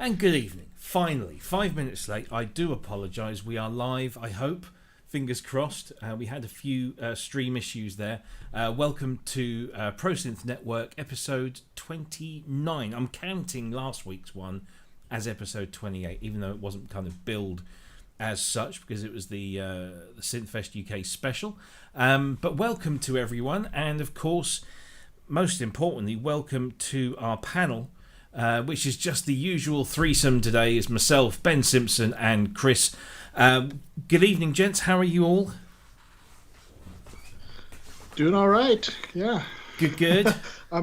And good evening. Finally, 5 minutes late. I do apologise. We are live, I hope. Fingers crossed. We had a few stream issues there. Welcome to Pro Synth Network, episode 29. I'm counting last week's one as episode 28, even though it wasn't kind of billed as such because it was the Synthfest UK special. But welcome to everyone. And of course, most importantly, welcome to our panel, which is just the usual threesome today. Is myself, Ben Simpson, and Cryss. Good evening, gents. How are you all? Doing all right. Yeah. Good. I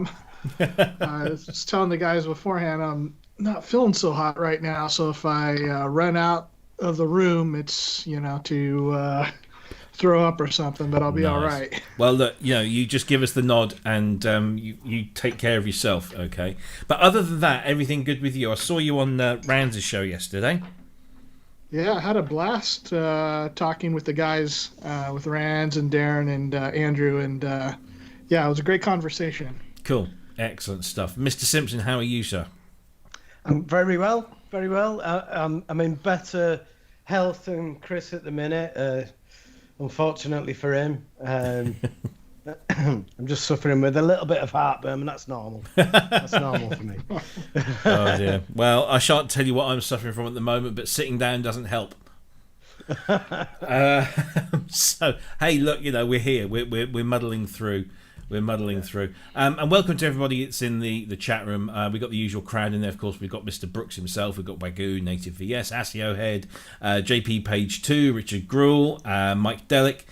was just telling the guys beforehand, I'm not feeling so hot right now. So if I run out of the room, it's to throw up or something, but I'll be all right. Well, look, you just give us the nod and you take care of yourself, okay? But other than that, everything good with you? I saw you on Rand's show yesterday. Yeah, I had a blast talking with the guys, with Rands and Darren and Andrew, and yeah, it was a great conversation. Cool. Excellent stuff. Mr. Simpson, how are you, sir? I'm very well, very well. I'm in better health than Cryss at the minute. Unfortunately for him, I'm just suffering with a little bit of heartburn, and that's normal. That's normal for me. Oh dear. Well, I shan't tell you what I'm suffering from at the moment, but sitting down doesn't help. So hey, look, we're here. We're muddling through. And welcome to everybody that's in the chat room. We've got the usual crowd in there, of course. We've got Mr. Brooks himself, we've got Wagyu, Native VS, Asio Head, JP Page 2, Richard Gruel, Mike Delic,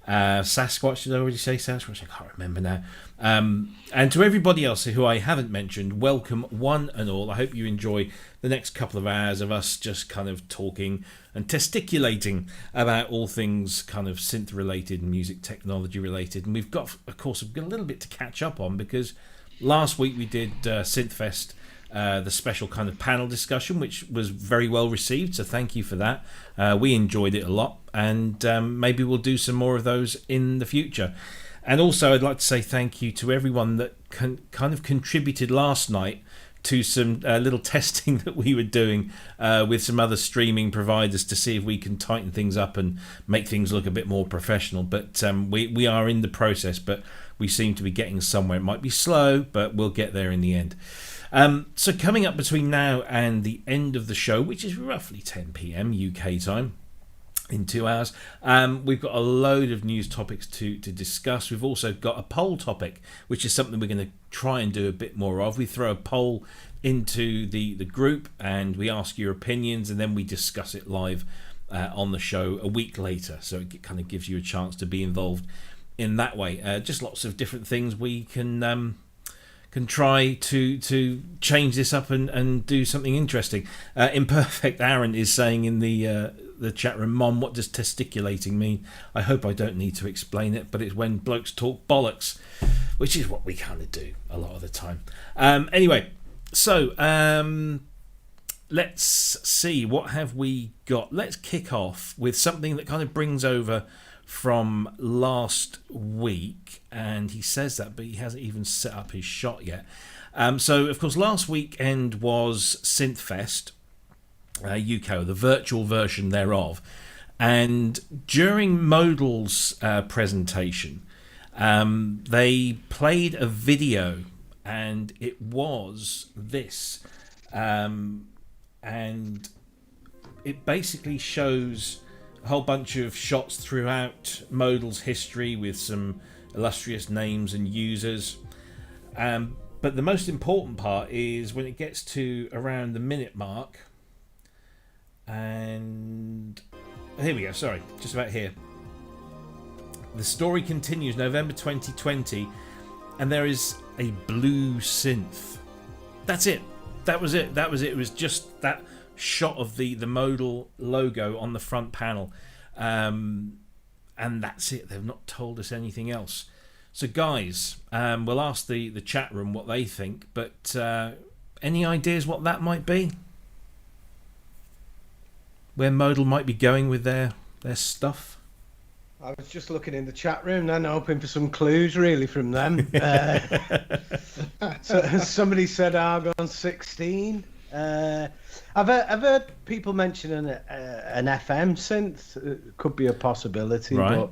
Sasquatch. Did I already say Sasquatch? I can't remember now. And to everybody else who I haven't mentioned, welcome one and all. I hope you enjoy the next couple of hours of us just kind of talking and testiculating about all things kind of synth related and music technology related. And we've got, of course, a little bit to catch up on because last week we did Synthfest, the special kind of panel discussion, which was very well received. So thank you for that. We enjoyed it a lot, and maybe we'll do some more of those in the future. And also, I'd like to say thank you to everyone that kind of contributed last night to some little testing that we were doing with some other streaming providers to see if we can tighten things up and make things look a bit more professional. But we are in the process, but we seem to be getting somewhere. It might be slow, but we'll get there in the end. So coming up between now and the end of the show, which is roughly 10 p.m. UK time, in 2 hours, we've got a load of news topics to discuss. We've also got a poll topic, which is something we're going to try and do a bit more of. We throw a poll into the group and we ask your opinions, and then we discuss it live on the show a week later, so it kind of gives you a chance to be involved in that way. Just lots of different things we can try to change this up and do something interesting. Imperfect Aaron is saying in the chat room, Mom, what does testiculating mean? I hope I don't need to explain it, but it's when blokes talk bollocks, which is what we kind of do a lot of the time. Anyway, so let's see, what have we got? Let's kick off with something that kind of brings over from last week, and he says that, but he hasn't even set up his shot yet. So, of course, last weekend was Synthfest UK, or the virtual version thereof, and during Modal's presentation, they played a video, and it was this, and it basically shows a whole bunch of shots throughout Modal's history with some illustrious names and users. But the most important part is when it gets to around the minute mark. And here we go, sorry, just about here. The story continues, November 2020, and there is a blue synth. That's it. That was it. It was just that shot of the Modal logo on the front panel, and that's it. They've not told us anything else. So guys, we'll ask the chat room what they think, but any ideas what that might be, where Modal might be going with their stuff? I was just looking in the chat room then, hoping for some clues really from them. So somebody said Argon 16. I've heard people mention an FM synth. It could be a possibility, right.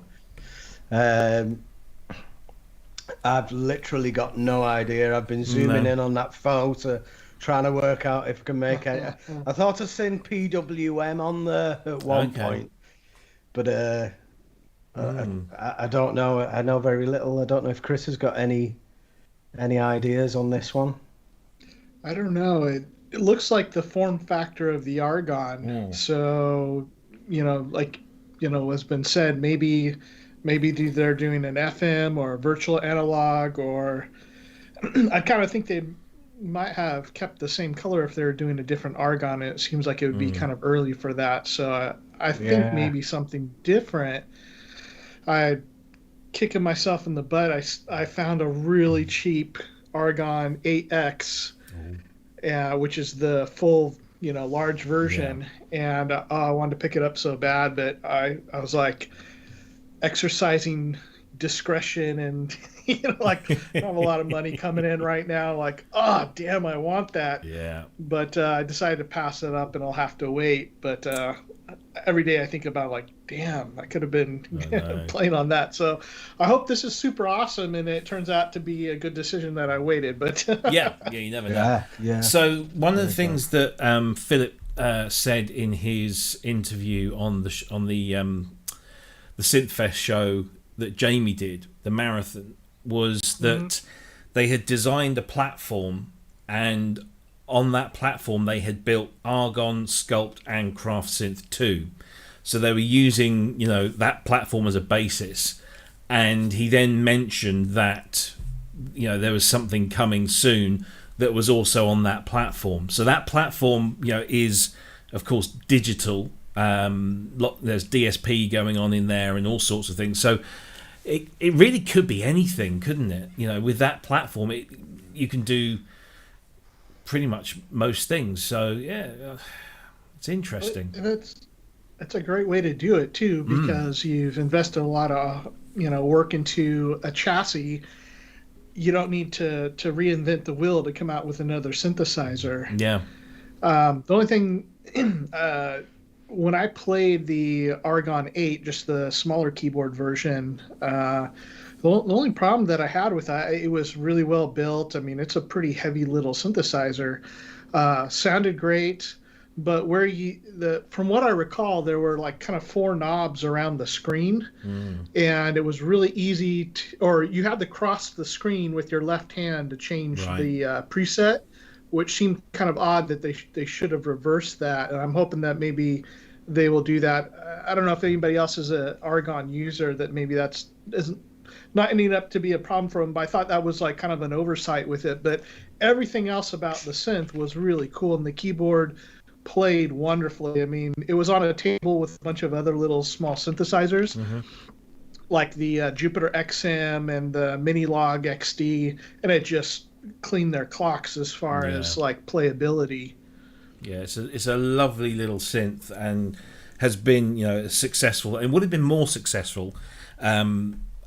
But I've literally got no idea. I've been zooming in on that photo, trying to work out if I can make it. I thought I'd seen PWM on there at one point, but I don't know. I know very little. I don't know if Cryss has got any ideas on this one. I don't know. It looks like the form factor of the Argon. So, has been said, maybe they're doing an FM or a virtual analog, or I kind of think they might have kept the same color if they were doing a different Argon. It seems like it would be kind of early for that. So I think maybe something different. I'm kicking myself in the butt. I found a really cheap Argon 8X, which is the full, large version. And I wanted to pick it up so bad, but I was like exercising discretion and, I have a lot of money coming in right now. Like, damn, I want that. Yeah. But I decided to pass it up and I'll have to wait. But every day I think about like, damn, I could have been playing on that. So I hope this is super awesome and it turns out to be a good decision that I waited. But yeah, you never know. Yeah. So one of the things that Philip said in his interview on the Synthfest show that Jamie did, the marathon, was that they had designed a platform, and on that platform they had built Argon, Sculpt and Craft Synth 2. So they were using, that platform as a basis. And he then mentioned that, there was something coming soon that was also on that platform. So that platform, is, of course, digital. There's DSP going on in there and all sorts of things. So it really could be anything, couldn't it? With that platform, you can do pretty much most things. So yeah, it's interesting. And it's a great way to do it too, because you've invested a lot of work into a chassis. You don't need to reinvent the wheel to come out with another synthesizer. Yeah. The only thing when I played the Argon 8, just the smaller keyboard version, the only problem that I had with that, it was really well built. I mean, it's a pretty heavy little synthesizer. Sounded great, but from what I recall, there were like kind of 4 knobs around the screen, and it was really easy or you had to cross the screen with your left hand to change the preset, which seemed kind of odd that they should have reversed that. And I'm hoping that maybe they will do that. I don't know if anybody else is an Argon user that maybe isn't not ending up to be a problem for them, but I thought that was like kind of an oversight with it. But everything else about the synth was really cool, and the keyboard played wonderfully. I mean, it was on a table with a bunch of other little small synthesizers, like the Jupiter XM and the Minilog XD, and it just cleaned their clocks as far as like playability. Yeah, it's a lovely little synth, and has been successful, and would have been more successful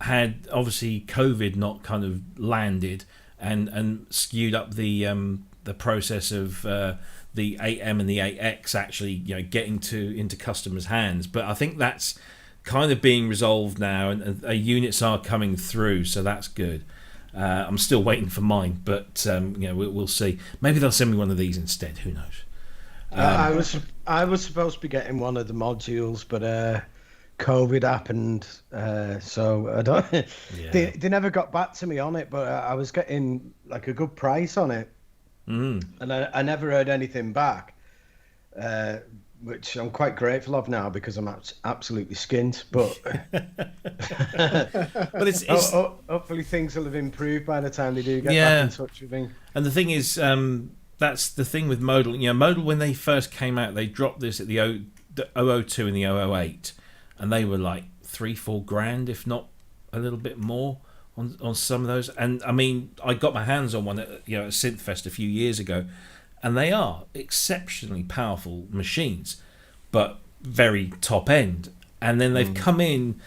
had obviously COVID not kind of landed and skewed up the process of the 8M and the 8X actually getting into customers' hands. But I think that's kind of being resolved now, and units are coming through, so that's good. I'm still waiting for mine, but we'll see. Maybe they'll send me one of these instead. Who knows? I was supposed to be getting one of the modules, but COVID happened, so I don't. They never got back to me on it, but I was getting like a good price on it, and I never heard anything back, which I'm quite grateful of now because I'm absolutely skint. But but it's hopefully things will have improved by the time they do get back in touch with me. And the thing is, that's the thing with Modal. Modal, when they first came out, they dropped this at the 002 and the 008, and they were like $3-4 grand, if not a little bit more, on some of those. And I mean, I got my hands on one at Synthfest a few years ago, and they are exceptionally powerful machines, but very top end. And then they've come in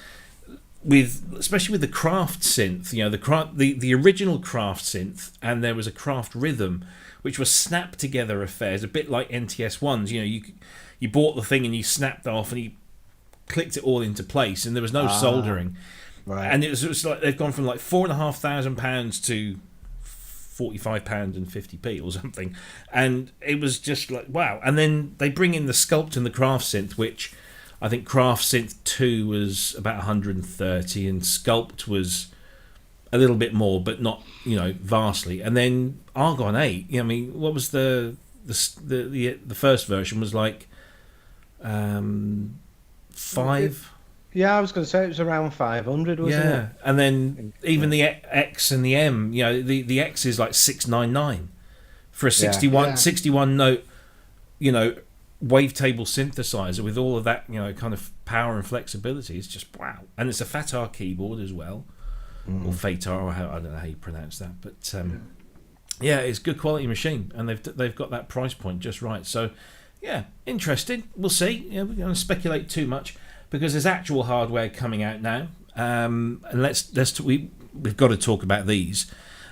with, especially with the Craft synth, the original Craft synth, and there was a Craft Rhythm, which were snap together affairs, a bit like NTS ones. You know, you bought the thing and you snapped off and you clicked it all into place, and there was no soldering. Right. And it was like they've gone from like £4,500 to £45.50 or something, and it was just like wow. And then they bring in the Sculpt and the Craft Synth, which I think Craft Synth 2 was about 130 and Sculpt was a little bit more, but not, you know, vastly. And then Argon 8, you know, I mean, what was the first version was like 5. Yeah, I was going to say it was around 500, wasn't it? Yeah, and then even the X and the M, you know, the X is like 699 for a 61 note, you know, wavetable synthesizer with all of that, you know, kind of power and flexibility. It's just wow, and it's a Fatar keyboard as well, or Fatar, or I don't know how you pronounce that, but yeah, it's a good quality machine, and they've got that price point just right. So yeah, interesting. We'll see. Yeah, we're going to speculate too much, because there's actual hardware coming out now, and we've got to talk about these.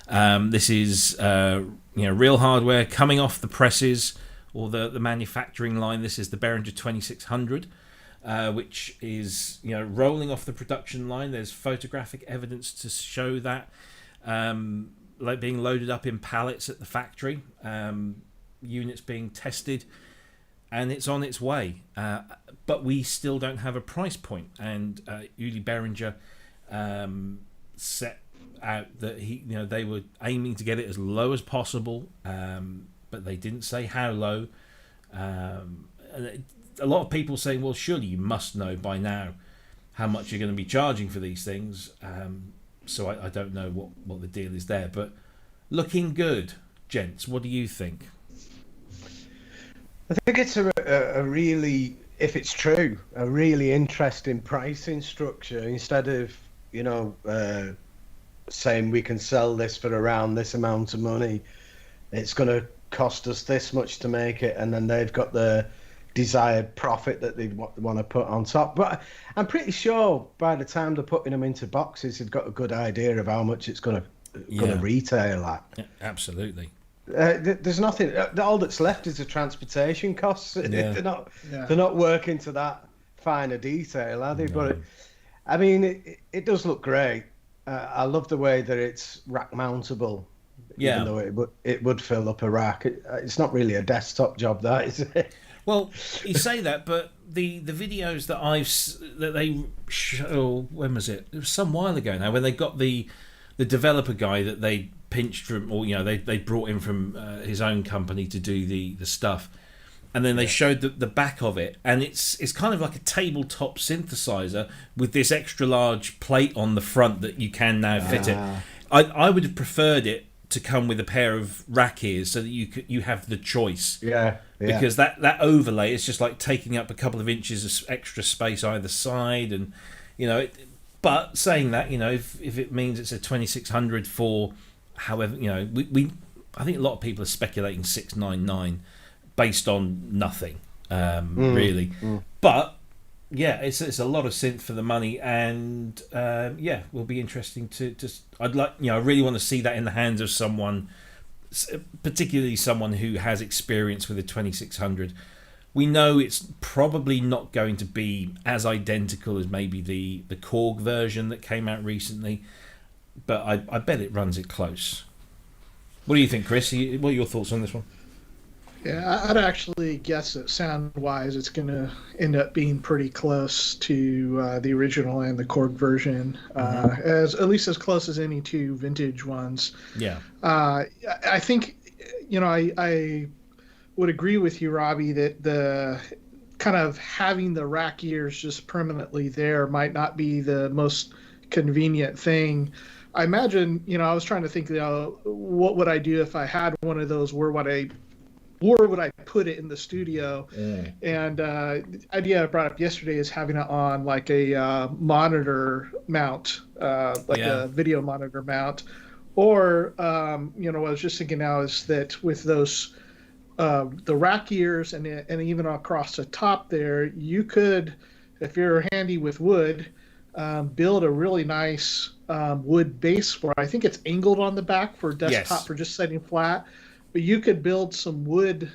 This is real hardware coming off the presses or the manufacturing line. This is the Behringer 2600, which is rolling off the production line. There's photographic evidence to show that, like being loaded up in pallets at the factory, units being tested, and it's on its way. But we still don't have a price point. And Uli Behringer set out that they were aiming to get it as low as possible, but they didn't say how low. And a lot of people saying, well, surely you must know by now how much you're going to be charging for these things. So I don't know what the deal is there. But looking good, gents. What do you think? I think it's a really, if it's true, a really interesting pricing structure. Instead of, saying we can sell this for around this amount of money, it's going to cost us this much to make it, and then they've got the desired profit that they want to put on top. But I'm pretty sure by the time they're putting them into boxes, they've got a good idea of how much it's going to retail at. Yeah, absolutely. There's nothing. All that's left is the transportation costs. Yeah. They're not working to that finer detail, are they? No. But I mean, it does look great. I love the way that it's rack mountable. Yeah. Even though it would fill up a rack. It's not really a desktop job, that is it? Well, you say that, but the videos that they show, when was it? It was some while ago now, when they got the developer guy that they pinched from, or they brought in from his own company to do the stuff, and then they showed the back of it, and it's kind of like a tabletop synthesizer with this extra large plate on the front that you can now fit it. I would have preferred it to come with a pair of rack ears so that you have the choice. Yeah. Because that overlay is just like taking up a couple of inches of extra space either side, and but saying that, if it means it's a 2600 for however, I think a lot of people are speculating 699 based on nothing, really. But yeah, it's a lot of synth for the money, and will be interesting to I'd like, I really want to see that in the hands of someone, particularly someone who has experience with a 2600. We know it's probably not going to be as identical as maybe the Korg version that came out recently, but I bet it runs it close. What do you think, Chris? What are your thoughts on this one? Yeah, I'd actually guess that sound-wise, it's going to end up being pretty close to the original and the Korg version, at least as close as any two vintage ones. Yeah. I think, I would agree with you, Robbie, that the kind of having the rack ears just permanently there might not be the most convenient thing. I imagine, I was trying to think, what would I do if I had one of those? Where would I put it in the studio? And the idea I brought up yesterday is having it on like a monitor mount, a video monitor mount. Or, what I was just thinking now is that with those, the rack ears and even across the top there, you could, if you're handy with wood, build a really nice wood base for, I think it's angled on the back for desktop for just setting flat. but you could build some wood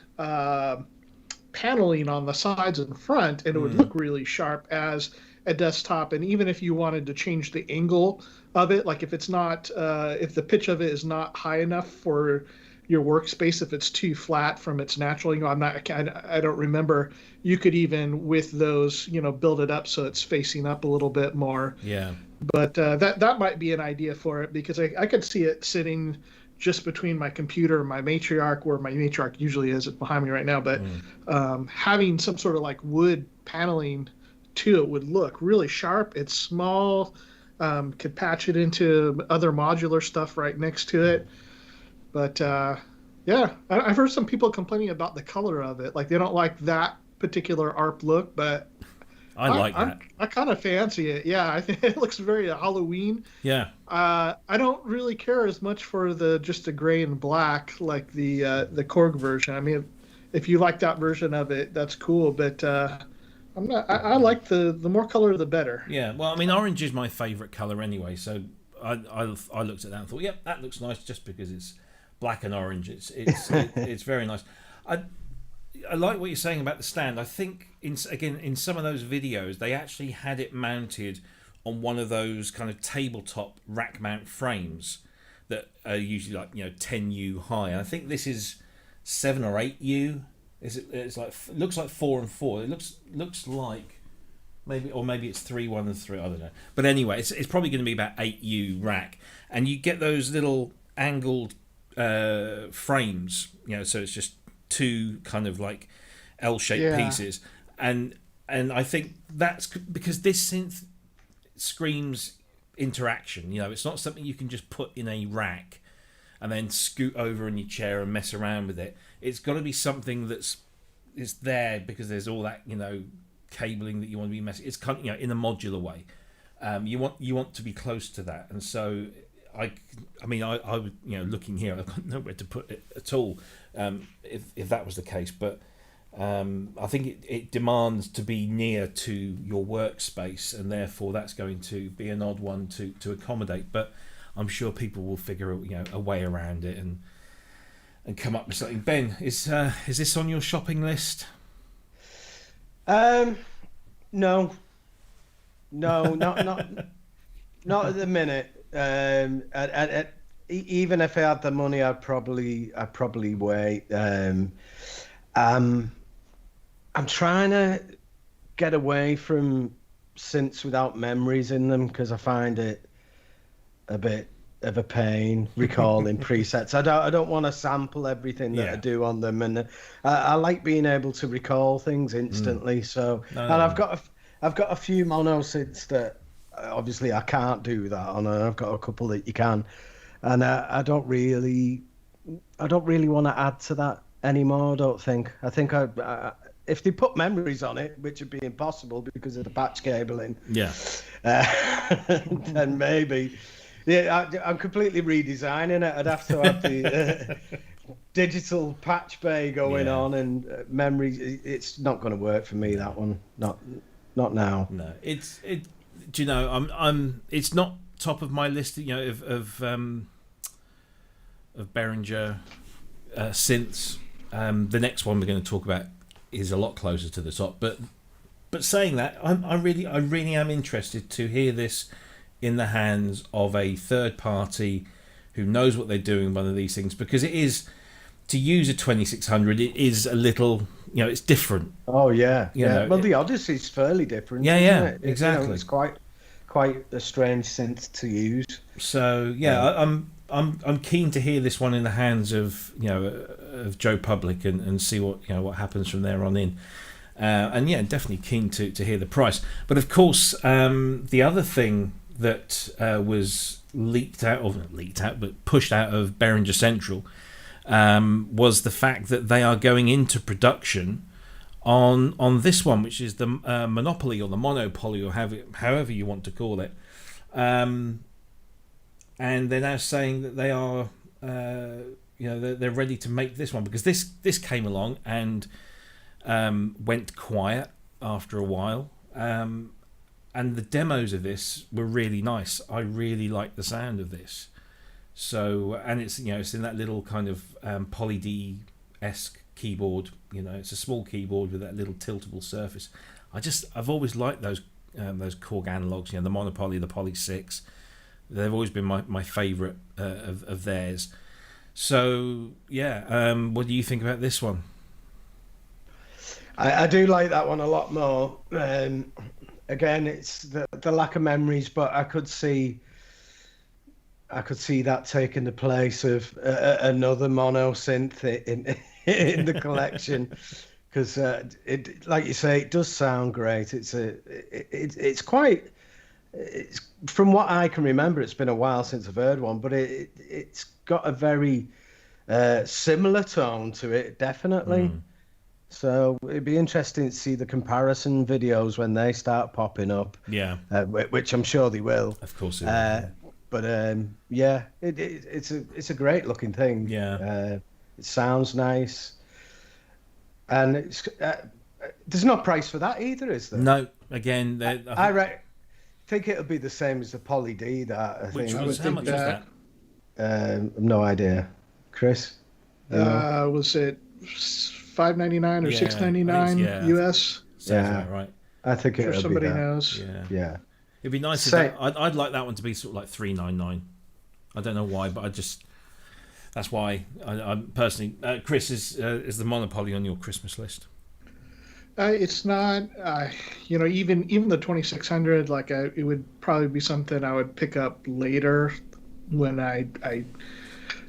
paneling on the sides and front, and it would look really sharp as a desktop. And even if you wanted to change the angle of it, like if it's not, if the pitch of it is not high enough for your workspace, if it's too flat from its natural, I don't remember. You could even with those, build it up so it's facing up a little bit more. Yeah. But that might be an idea for it, because I could see it sitting just between my computer and my Matriarch, where my Matriarch usually is behind me right now. But having some sort of like wood paneling to it would look really sharp. It's small, could patch it into other modular stuff right next to it. But yeah, I've heard some people complaining about the color of it. Like they don't like that particular ARP look, but I like that. I kind of fancy it. Yeah, I think it looks very Halloween. Yeah. I don't really care as much for just a gray and black like the Korg version. I mean, if you like that version of it, that's cool. But I'm not. I like the more color, the better. Yeah. Well, I mean, orange is my favourite colour anyway. So I looked at that and thought, yep, that looks nice, just because it's black and orange. It's very nice. I like what you're saying about the stand. I think in some of those videos they actually had it mounted on one of those kind of tabletop rack mount frames that are usually like 10U high. I think this is 7 or 8U. It's like, it looks like 4 and 4. It looks like maybe it's 3, 1 and 3. I don't know. But anyway, it's probably going to be about 8U rack, and you get those little angled frames. So it's just two kind of like L-shaped pieces, and I think that's because this synth screams interaction. It's not something you can just put in a rack and then scoot over in your chair and mess around with it. It's got to be something it's there because there's all that cabling that you want to be messing. It's kind of, in a modular way. You want to be close to that, and so I would, looking here, I've got nowhere to put it at all. If that was the case, but I think it demands to be near to your workspace, and therefore that's going to be an odd one to accommodate. But I'm sure people will figure a way around it and come up with something. Ben, is this on your shopping list? No, not at the minute. Even if I had the money, I'd probably wait. I'm trying to get away from synths without memories in them, because I find it a bit of a pain recalling presets. I don't want to sample everything that I do on them, and I like being able to recall things instantly. So, and I've got a few mono synths that obviously I can't do that on, and I've got a couple that you can, and I don't really want to add to that anymore. I think if they put memories on it, which would be impossible because of the patch cabling, then maybe. I'm completely redesigning it. I'd have to have the digital patch bay going on, and memory. It's not going to work for me, that one. Not now. No, do you know? It's not top of my list. Of Behringer synths. The next one we're going to talk about is a lot closer to the top. But saying that, I really am interested to hear this in the hands of a third party who knows what they're doing. One of these things, because it is, to use a 2600, it is a little, it's different. Oh yeah, well, the Odyssey's fairly different. Yeah, isn't it? Exactly. It's quite a strange synth to use. So I'm keen to hear this one in the hands of of Joe Public and see what happens from there on in. And definitely keen to hear the price. But of course, the other thing that was pushed out of Behringer Central was the fact that they are going into production on this one, which is the Monopoly or the Monopoly, or however you want to call it. And they're now saying that they are they're ready to make this one, because this came along and went quiet after a while. And the demos of this were really nice. I really like the sound of this. So, and it's it's in that little kind of Poly D-esque keyboard. It's a small keyboard with that little tiltable surface. I've always liked those Korg analogs. The Monopoly, the Poly 6. They've always been my favourite of theirs. So what do you think about this one? I do like that one a lot more. Again, it's the lack of memories, but I could see that taking the place of another mono synth in the collection, because it, like you say, it does sound great. It's from what I can remember, it's been a while since I've heard one, but it's got a very similar tone to it, definitely. So it'd be interesting to see the comparison videos when they start popping up. Yeah, which I'm sure they will. Of course, it will. But it's a great looking thing. Yeah, it sounds nice, and it's there's no price for that either, is there? No. Again, I think it'll be the same as the Poly D. How much was that? No idea, Chris. Was it $5.99 or $6.99 US? Yeah, right. I think sure somebody knows. Yeah. It'd be nice if I'd like that one to be sort of like $3.99. I don't know why, but that's why I'm personally. Chris, is the Monopoly on your Christmas list? It's not. Even the 2600, it would probably be something I would pick up later when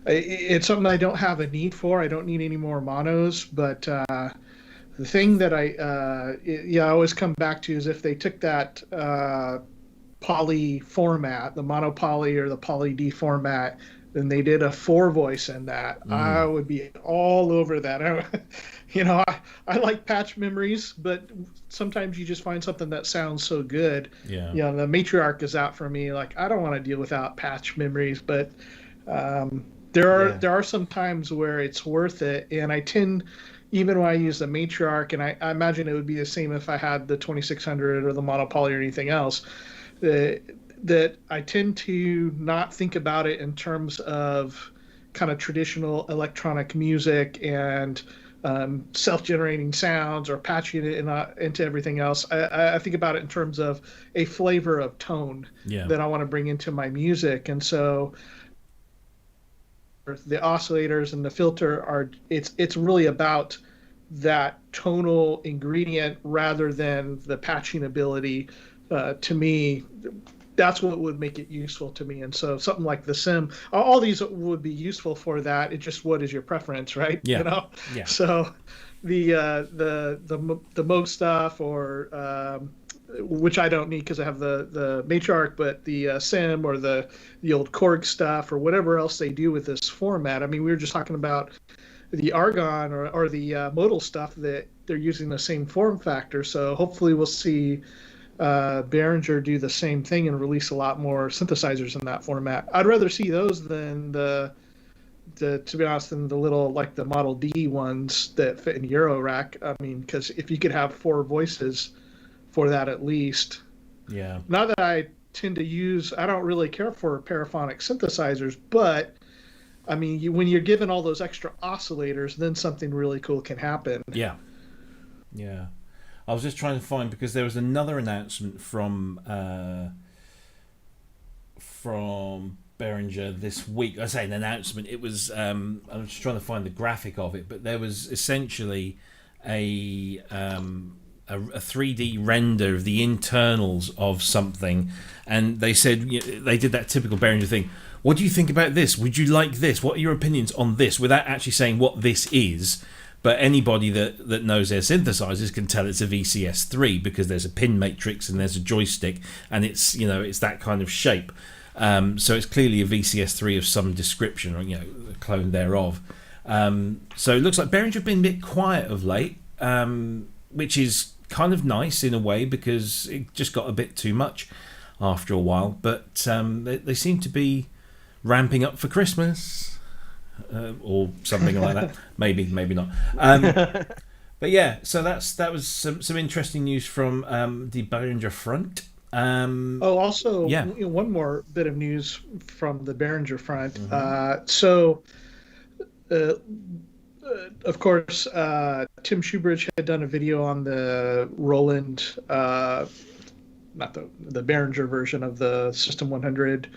it's something I don't have a need for. I don't need any more monos, but the thing that I always come back to is if they took that poly format, the mono poly or the Poly D format, and they did a 4-voice in that, I would be all over that. I like patch memories, but sometimes you just find something that sounds so good. Yeah. The Matriarch is out for me. I don't want to deal without patch memories, but there are some times where it's worth it, and I tend, even when I use the Matriarch, and I imagine it would be the same if I had the 2600 or the Monopoly or anything else, that I tend to not think about it in terms of kind of traditional electronic music and self-generating sounds or patching it into everything else. I think about it in terms of a flavor of tone that I want to bring into my music, and so the oscillators and the filter it's really about that tonal ingredient rather than the patching ability. To me, that's what would make it useful to me. And so something like the Sim, all these would be useful for that. It's just, what is your preference, right? Yeah. So the Moog stuff, or which I don't need because I have the Matriarch, but the Sim or the old Korg stuff or whatever else they do with this format. I mean, we were just talking about the Argon or the Modal stuff, that they're using the same form factor. So hopefully we'll see Behringer do the same thing and release a lot more synthesizers in that format. I'd rather see those than to be honest, than the little, like the Model D ones that fit in Eurorack. I mean, because if you could have 4 voices for that at least. Yeah. Not that I tend to use, I don't really care for paraphonic synthesizers, but I mean, when you're given all those extra oscillators, then something really cool can happen. Yeah. Yeah. I was just trying to find, because there was another announcement from Behringer this week. I say an announcement. It was I was just trying to find the graphic of it, but there was essentially a 3D render of the internals of something, and they said, they did that typical Behringer thing. What do you think about this? Would you like this? What are your opinions on this? Without actually saying what this is. But anybody that knows their synthesizers can tell it's a VCS3 because there's a pin matrix and there's a joystick, and it's it's that kind of shape. So it's clearly a VCS3 of some description, or a clone thereof. So it looks like Behringer have been a bit quiet of late, which is kind of nice in a way, because it just got a bit too much after a while. But they seem to be ramping up for Christmas. Or something like that. Maybe not. But yeah, so that was some interesting news from the Behringer front. Also, yeah. one more bit of news from the Behringer front. Uh, of course, Tim Shoebridge had done a video on the Roland, not the Behringer version of the System 100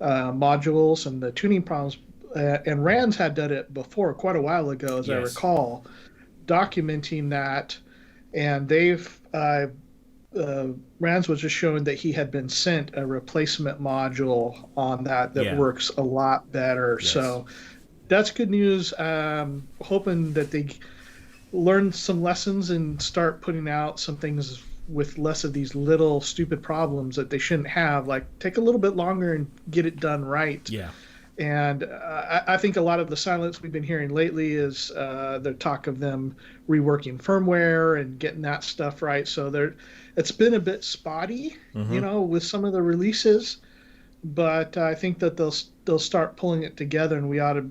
modules and the tuning problems. And Rands had done it before, quite a while ago, as I recall, documenting that. And they've Rands was just showing that he had been sent a replacement module on that works a lot better. Yes. So that's good news. Hoping that they learn some lessons and start putting out some things with less of these little stupid problems that they shouldn't have. Like, take a little bit longer and get it done right. Yeah. And I think a lot of the silence we've been hearing lately is the talk of them reworking firmware and getting that stuff right. So it's been a bit spotty, with some of the releases. But I think that they'll start pulling it together, and we ought to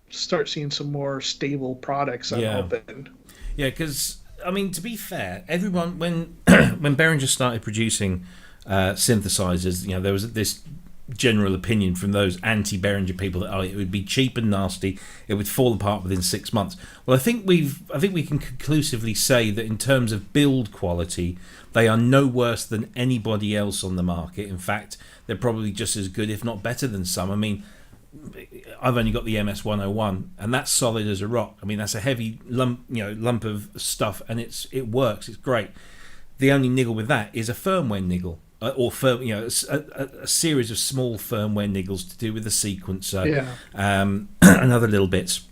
start seeing some more stable products. I'm hoping. Yeah, because I mean, to be fair, everyone when Behringer started producing synthesizers, there was this general opinion from those anti-Behringer people that it would be cheap and nasty, it would fall apart within 6 months. Well, I think we can conclusively say that in terms of build quality, they are no worse than anybody else on the market. In fact, they're probably just as good, if not better than some. I mean, I've only got the MS-101, and that's solid as a rock. I mean, that's a heavy lump of stuff, and it works. It's great. The only niggle with that is a firmware niggle, or a series of small firmware niggles to do with the sequencer, and other little bits.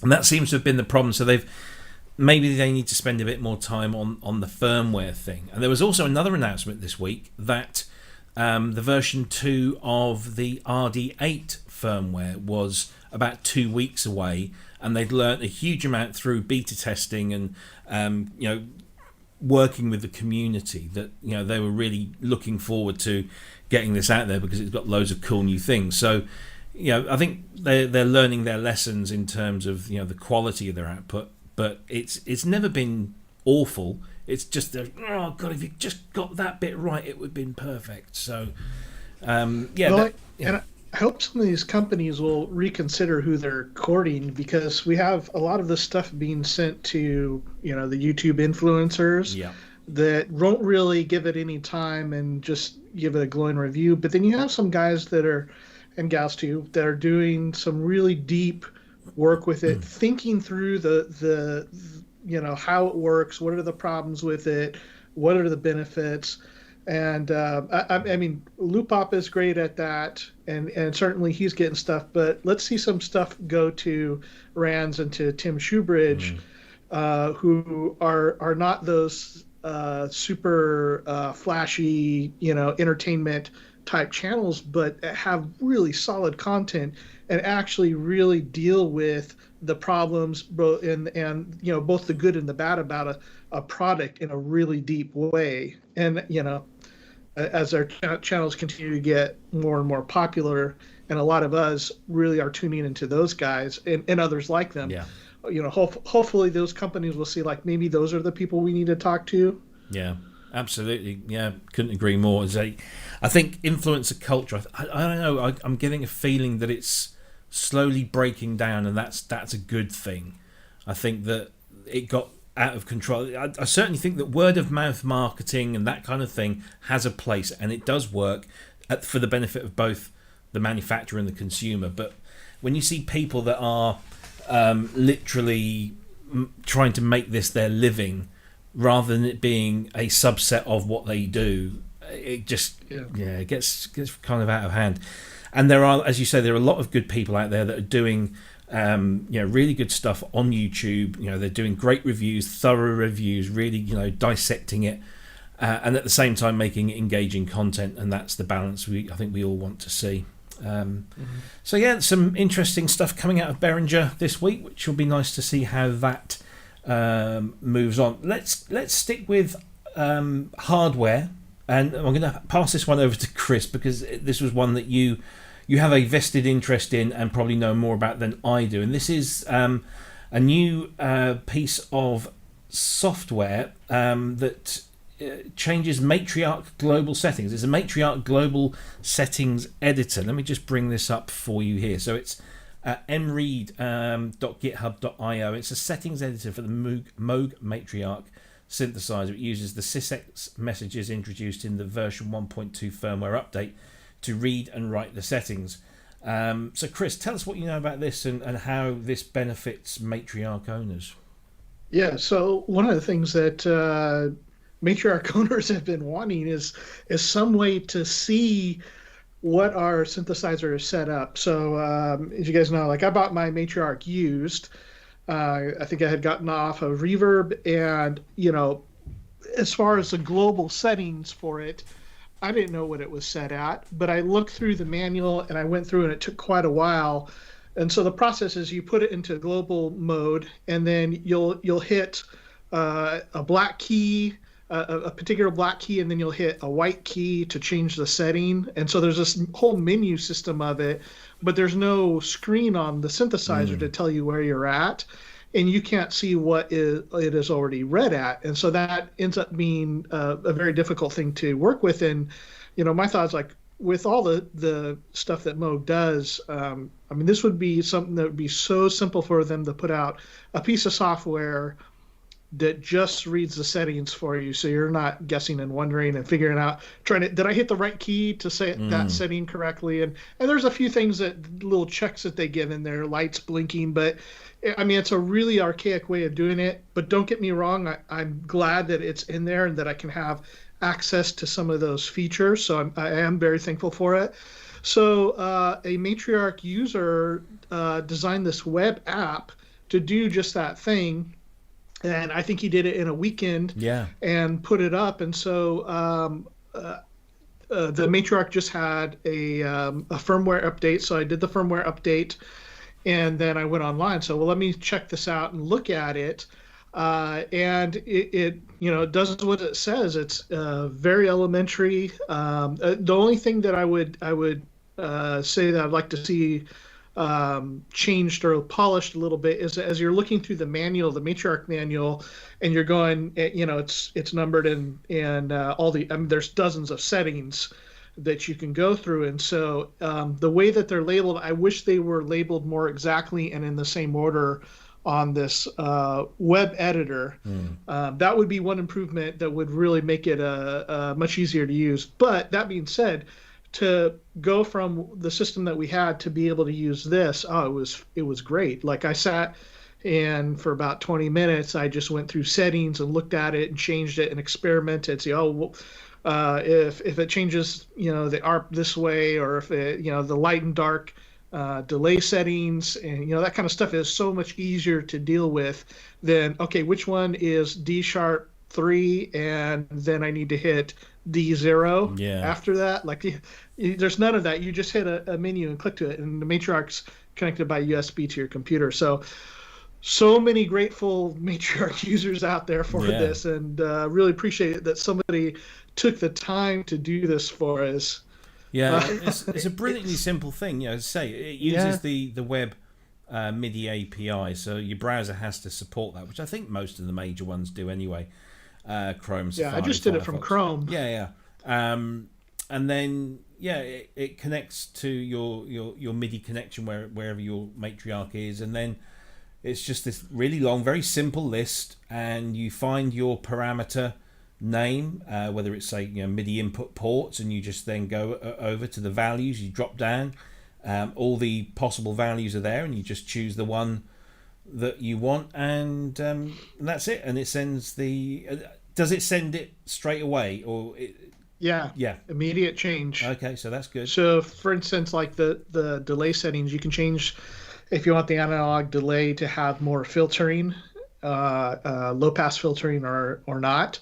And that seems to have been the problem. So maybe they need to spend a bit more time on the firmware thing. And there was also another announcement this week that the version 2 of the RD8 firmware was about 2 weeks away, and they'd learnt a huge amount through beta testing and working with the community, that they were really looking forward to getting this out there because it's got loads of cool new things. So I think they're learning their lessons in terms of the quality of their output, but it's never been awful. It's just oh god, if you just got that bit right, it would have been perfect. So and I hope some of these companies will reconsider who they're courting, because we have a lot of this stuff being sent to the YouTube influencers that won't really give it any time and just give it a glowing review. But then you have some guys and gals too, that are doing some really deep work with it, thinking through the how it works, what are the problems with it, what are the benefits. And I mean, Lupop is great at that, and certainly he's getting stuff. But let's see some stuff go to Rands and to Tim Shoebridge, who are not those super flashy, entertainment type channels, but have really solid content and actually really deal with the problems, both both the good and the bad about a product in a really deep way. And as our channels continue to get more and more popular, and a lot of us really are tuning into those guys and others like them. Hopefully those companies will see, like, maybe those are the people we need to talk to. Yeah, absolutely. Yeah, couldn't agree more. I think influencer culture, I don't know, I'm getting a feeling that it's slowly breaking down, and that's a good thing. I think that it got out of control. I certainly think that word of mouth marketing and that kind of thing has a place, and it does work for the benefit of both the manufacturer and the consumer. But when you see people that are literally trying to make this their living rather than it being a subset of what they do, it just it gets kind of out of hand. And there are, as you say, there are a lot of good people out there that are doing really good stuff on YouTube. They're doing great reviews, thorough reviews, really dissecting it, and at the same time making it engaging content. And that's the balance I think we all want to see. So some interesting stuff coming out of Behringer this week, which will be nice to see how that moves on. Let's stick with hardware, and I'm going to pass this one over to Cryss, because this was one that you have a vested interest in and probably know more about than I do. And this is a new piece of software that changes Matriarch global settings. It's a Matriarch global settings editor. Let me just bring this up for you here. So it's mread.github.io. It's a settings editor for the Moog Matriarch synthesizer. It uses the sysx messages introduced in the version 1.2 firmware update to read and write the settings. So Cryss, tell us what you know about this and how this benefits Matriarch owners. Yeah, so one of the things that Matriarch owners have been wanting is some way to see what our synthesizer is set up. So as you guys know, like I bought my Matriarch used. I think I had gotten off of Reverb, and as far as the global settings for it, I didn't know what it was set at, but I looked through the manual and I went through, and it took quite a while. And so the process is you put it into global mode, and then you'll hit a black key, a particular black key, and then you'll hit a white key to change the setting. And so there's this whole menu system of it, but there's no screen on the synthesizer to tell you where you're at, and you can't see what it is already read at. And so that ends up being a very difficult thing to work with. And my thought is, like, with all the stuff that Moog does, this would be something that would be so simple for them to put out a piece of software that just reads the settings for you, so you're not guessing and wondering and figuring out, did I hit the right key to say that setting correctly? And there's a few things, that little checks that they give in there, lights blinking, but it's a really archaic way of doing it. But don't get me wrong, I'm glad that it's in there and that I can have access to some of those features. So I am very thankful for it. So a Matriarch user designed this web app to do just that thing. And I think he did it in a weekend and put it up. And so the Matriarch just had a firmware update. So I did the firmware update, and then I went online. So, let me check this out and look at it. And it does what it says. It's very elementary. The only thing that I would say that I'd like to see changed or polished a little bit is, as you're looking through the manual, the Matriarch manual, and you're going, it's numbered and all the, there's dozens of settings that you can go through. And so the way that they're labeled, I wish they were labeled more exactly and in the same order on this web editor. That would be one improvement that would really make it much easier to use. But that being said, to go from the system that we had to be able to use this, it was great. Like, I sat and for about 20 minutes, I just went through settings and looked at it and changed it and experimented. See, if it changes, the ARP this way, or if it, the light and dark delay settings, and that kind of stuff is so much easier to deal with than, okay, which one is D sharp 3, and then I need to hit D0 after that. Like, there's none of that. You just hit a menu and click to it, and the Matriarch's connected by USB to your computer. So many grateful Matriarch users out there for this, and really appreciate it that somebody took the time to do this for us. It's a brilliantly simple thing. As I say, it uses the web MIDI API, so your browser has to support that, which I think most of the major ones do anyway. Chrome, Safari, I just did it Firefox. from Chrome. And then it connects to your MIDI connection wherever your Matriarch is, and then it's just this really long, very simple list, and you find your parameter name, whether it's, say, MIDI input ports, and you just then go over to the values. You drop down, all the possible values are there, and you just choose the one that you want, and that's it. And it sends does it send it straight away, or immediate change? Okay, so that's good. So, for instance, like the delay settings, you can change if you want the analog delay to have more filtering, low pass filtering or not.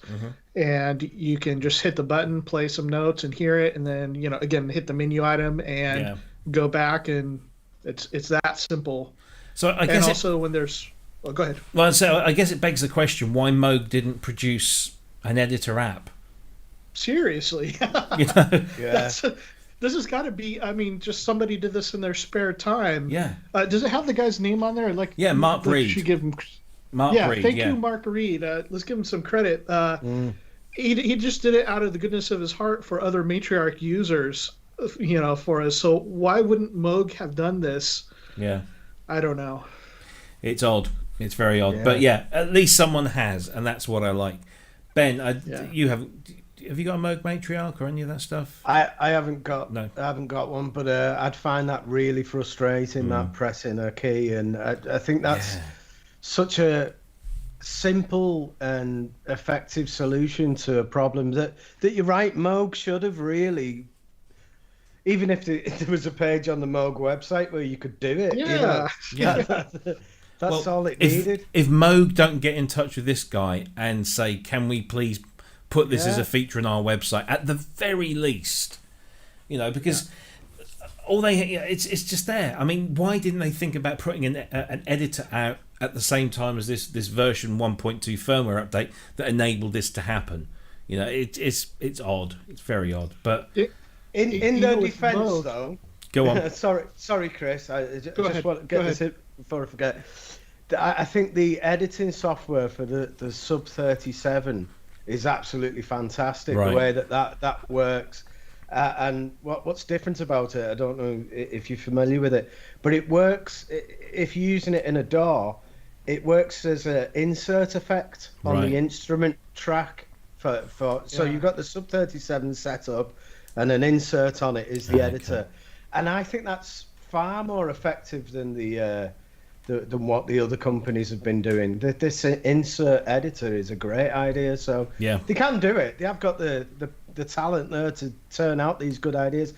And you can just hit the button, play some notes, and hear it, and then again hit the menu item and go back, and it's that simple. So I guess, and also when there's, go ahead. Well, so I guess it begs the question: why Moog didn't produce an editor app? Seriously, this has got to be. Just somebody did this in their spare time. Does it have the guy's name on there? Like, Mark Reed. Should give him. Mark Reed. Thank you, Mark Reed. Let's give him some credit. he just did it out of the goodness of his heart for other Matriarch users, for us. So why wouldn't Moog have done this? Yeah. I don't know. It's odd. It's very odd. Yeah. But yeah, at least someone has, and that's what I like. Ben, you have you got a Moog Matriarch or any of that stuff? I haven't got No. I haven't got one, but I'd find that really frustrating, that pressing a key, and I think that's such a simple and effective solution to a problem that you're right, Moog should have really, even if there was a page on the Moog website where you could do it. Yeah. That's all it needed. If Moog don't get in touch with this guy and say, can we please put this as a feature on our website at the very least, because all it's just there. I mean, why didn't they think about putting an editor out at the same time as this version 1.2 firmware update that enabled this to happen? It's odd. It's very odd. But in their defense, though, go on. sorry, Chris. I just ahead. want to get this in before I forget. I think the editing software for the Sub 37 is absolutely fantastic. Right. The way that works, and what's different about it, I don't know if you're familiar with it, but it works if you're using it in a DAW. It works as an insert effect on the instrument track so you've got the Sub 37 set up, and an insert on it is the editor, and I think that's far more effective than than what the other companies have been doing. This insert editor is a great idea. So they can do it. They have got the talent there to turn out these good ideas.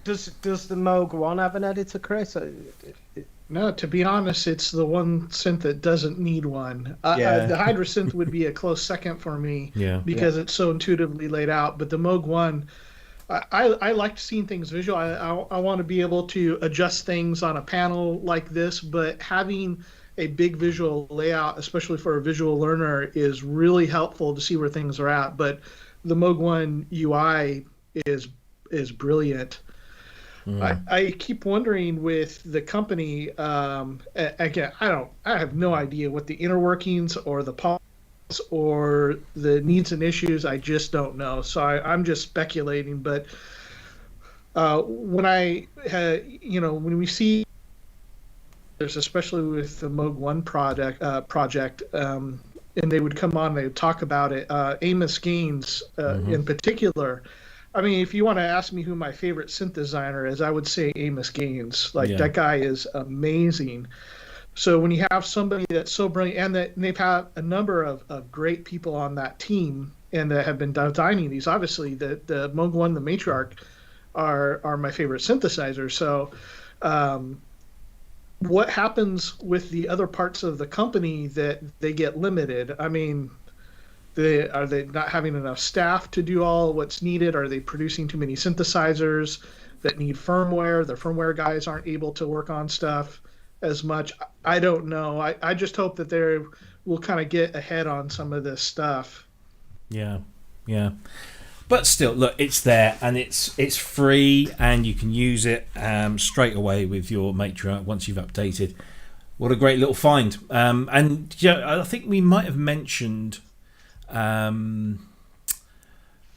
Does the Moog One have an editor, Chris? No, to be honest, it's the one synth that doesn't need one. The Hydra synth would be a close second for me because it's so intuitively laid out. But the Moog One, I like seeing things visual. I want to be able to adjust things on a panel like this, but having a big visual layout, especially for a visual learner, is really helpful to see where things are at. But the Moog One UI is brilliant. I keep wondering with the company. Again, I have no idea what the inner workings or the policies or the needs and issues. I just don't know. So I'm just speculating. But when when we see, there's especially with the Moog One project, and they would come on, they would talk about it. Amos Gaines, in particular. I mean, if you want to ask me who my favorite synth designer is, I would say Amos Gaines. That guy is amazing. So when you have somebody that's so brilliant, and they've had a number of great people on that team and that have been designing these, obviously the Moog One, the Matriarch are my favorite synthesizers. So what happens with the other parts of the company that they get limited? I mean, are they not having enough staff to do all what's needed? Are they producing too many synthesizers that need firmware? The firmware guys aren't able to work on stuff as much. I don't know. I just hope that they will kind of get ahead on some of this stuff. Yeah. But still, look, it's there, and it's free, and you can use it straight away with your Matriarch once you've updated. What a great little find! And I think we might have mentioned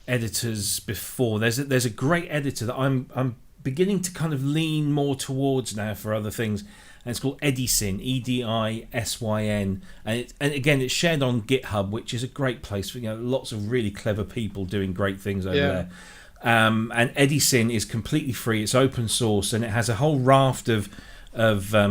editors before. There's a great editor that I'm beginning to kind of lean more towards now for other things, and it's called Edisyn, Edisyn, and again it's shared on GitHub, which is a great place for lots of really clever people doing great things over there. And Edisyn is completely free. It's open source, and it has a whole raft of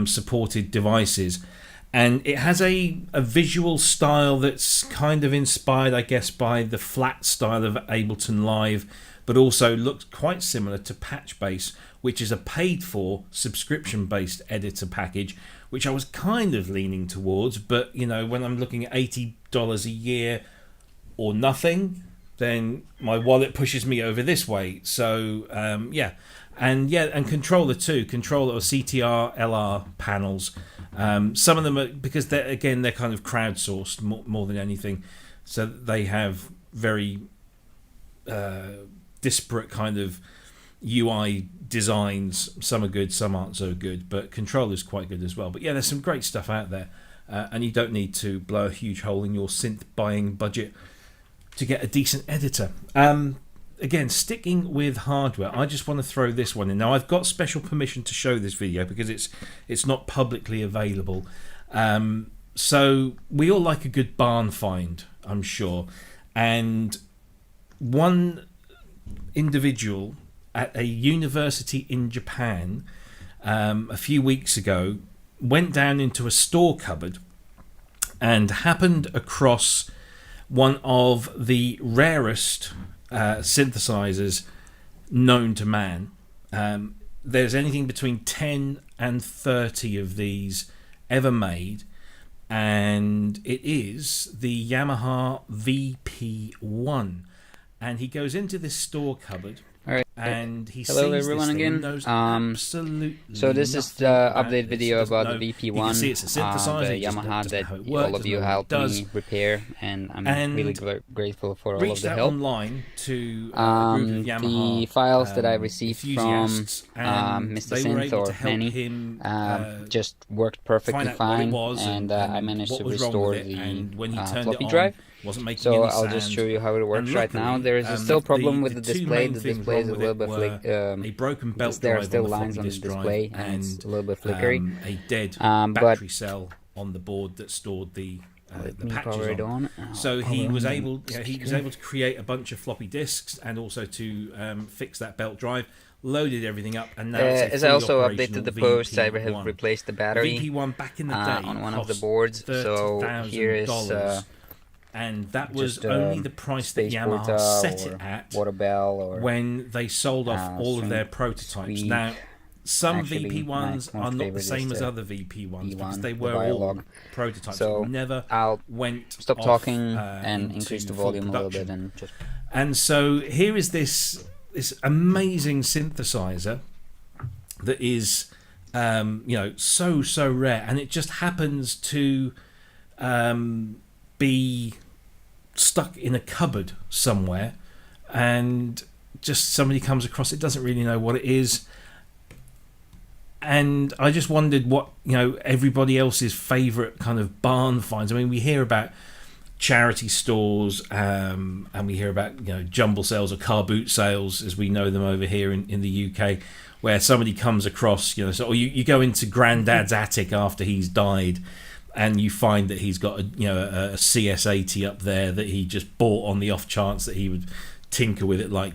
supported devices. And it has a visual style that's kind of inspired, I guess, by the flat style of Ableton Live, but also looks quite similar to Patchbase, which is a paid-for, subscription-based editor package, which I was kind of leaning towards. But, when I'm looking at $80 a year or nothing, then my wallet pushes me over this way. So, and Controller too. Controller or CTR LR panels. Some of them are, because they're kind of crowdsourced more than anything, so they have very disparate kind of UI designs. Some are good, some aren't so good, but Controller's quite good as well. But there's some great stuff out there, and you don't need to blow a huge hole in your synth buying budget to get a decent editor. Again, sticking with hardware, I just want to throw this one in. Now, I've got special permission to show this video because it's not publicly available. So we all like a good barn find, I'm sure. And one individual at a university in Japan a few weeks ago went down into a store cupboard and happened across one of the rarest synthesizers known to man. There's anything between 10 and 30 of these ever made, and it is the Yamaha VP1. And he goes into this store cupboard. All right. And he Hello sees everyone this thing again. and knows absolutely So this is the update video about the VP1, you can see it's a synthesizer, the he just Yamaha doesn't know that how it works, all of you doesn't know what it helped does. me repair, and I'm really grateful for all of Reached the out help. online to a group of Yamaha The files that I received from enthusiasts, and Mr. they were Synth able or to help Manny him just worked perfectly find out what it fine, was and I managed what to was wrong restore with it, the and when he turned floppy it on, drive. wasn't making So any I'll just sound. show you how it works And right now. luckily, There is still a problem with the two display. main The things display is a wrong little with bit it were flick. a broken belt There are drive still on the lines floppy on the disk drive display, and it's a little bit flickery. a dead But battery cell on the board that stored the let me patches power it on. on. So he Power was on. able, he was able to create a bunch of floppy disks and also to fix that belt drive. Loaded everything up, and now it's a As I fully also operational updated the post, I have VP1. replaced the battery VP1 back in the day on one of the cost boards. So here is $30,000, and that was just, only the price that Space Yamaha Porta set or it at Water Bell or when they sold off all of their String prototypes. Sweep. Now, some Actually, VP1s my are most not the favorite same is as the other VP1s because V1, they the were all Dialog. prototypes. So never I'll went stop off, talking and into increase the full volume a little production. bit and just. And so here is this amazing synthesizer that is, so rare, and it just happens to be stuck in a cupboard somewhere, and just somebody comes across it, doesn't really know what it is. And I just wondered what everybody else's favourite kind of barn finds. I mean, we hear about charity stores, and we hear about jumble sales or car boot sales, as we know them over here in the UK, where somebody comes across, or you go into Granddad's attic after he's died, and you find that he's got a CS80 up there that he just bought on the off chance that he would tinker with it, like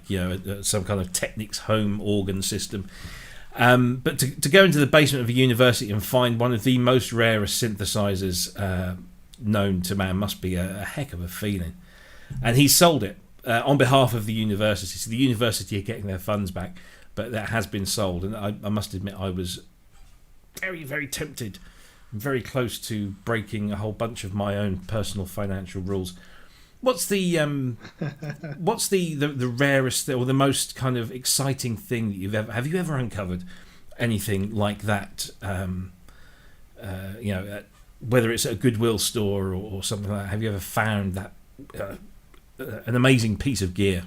some kind of Technics home organ system. But to go into the basement of a university and find one of the most rarest synthesizers known to man must be a heck of a feeling. And he sold it on behalf of the university. So the university are getting their funds back, but that has been sold. And I must admit, I was very, very tempted, very close to breaking a whole bunch of my own personal financial rules. What's the rarest or the most kind of exciting thing that have you ever uncovered anything like that? Whether it's at a Goodwill store or something like that, have you ever found that an amazing piece of gear?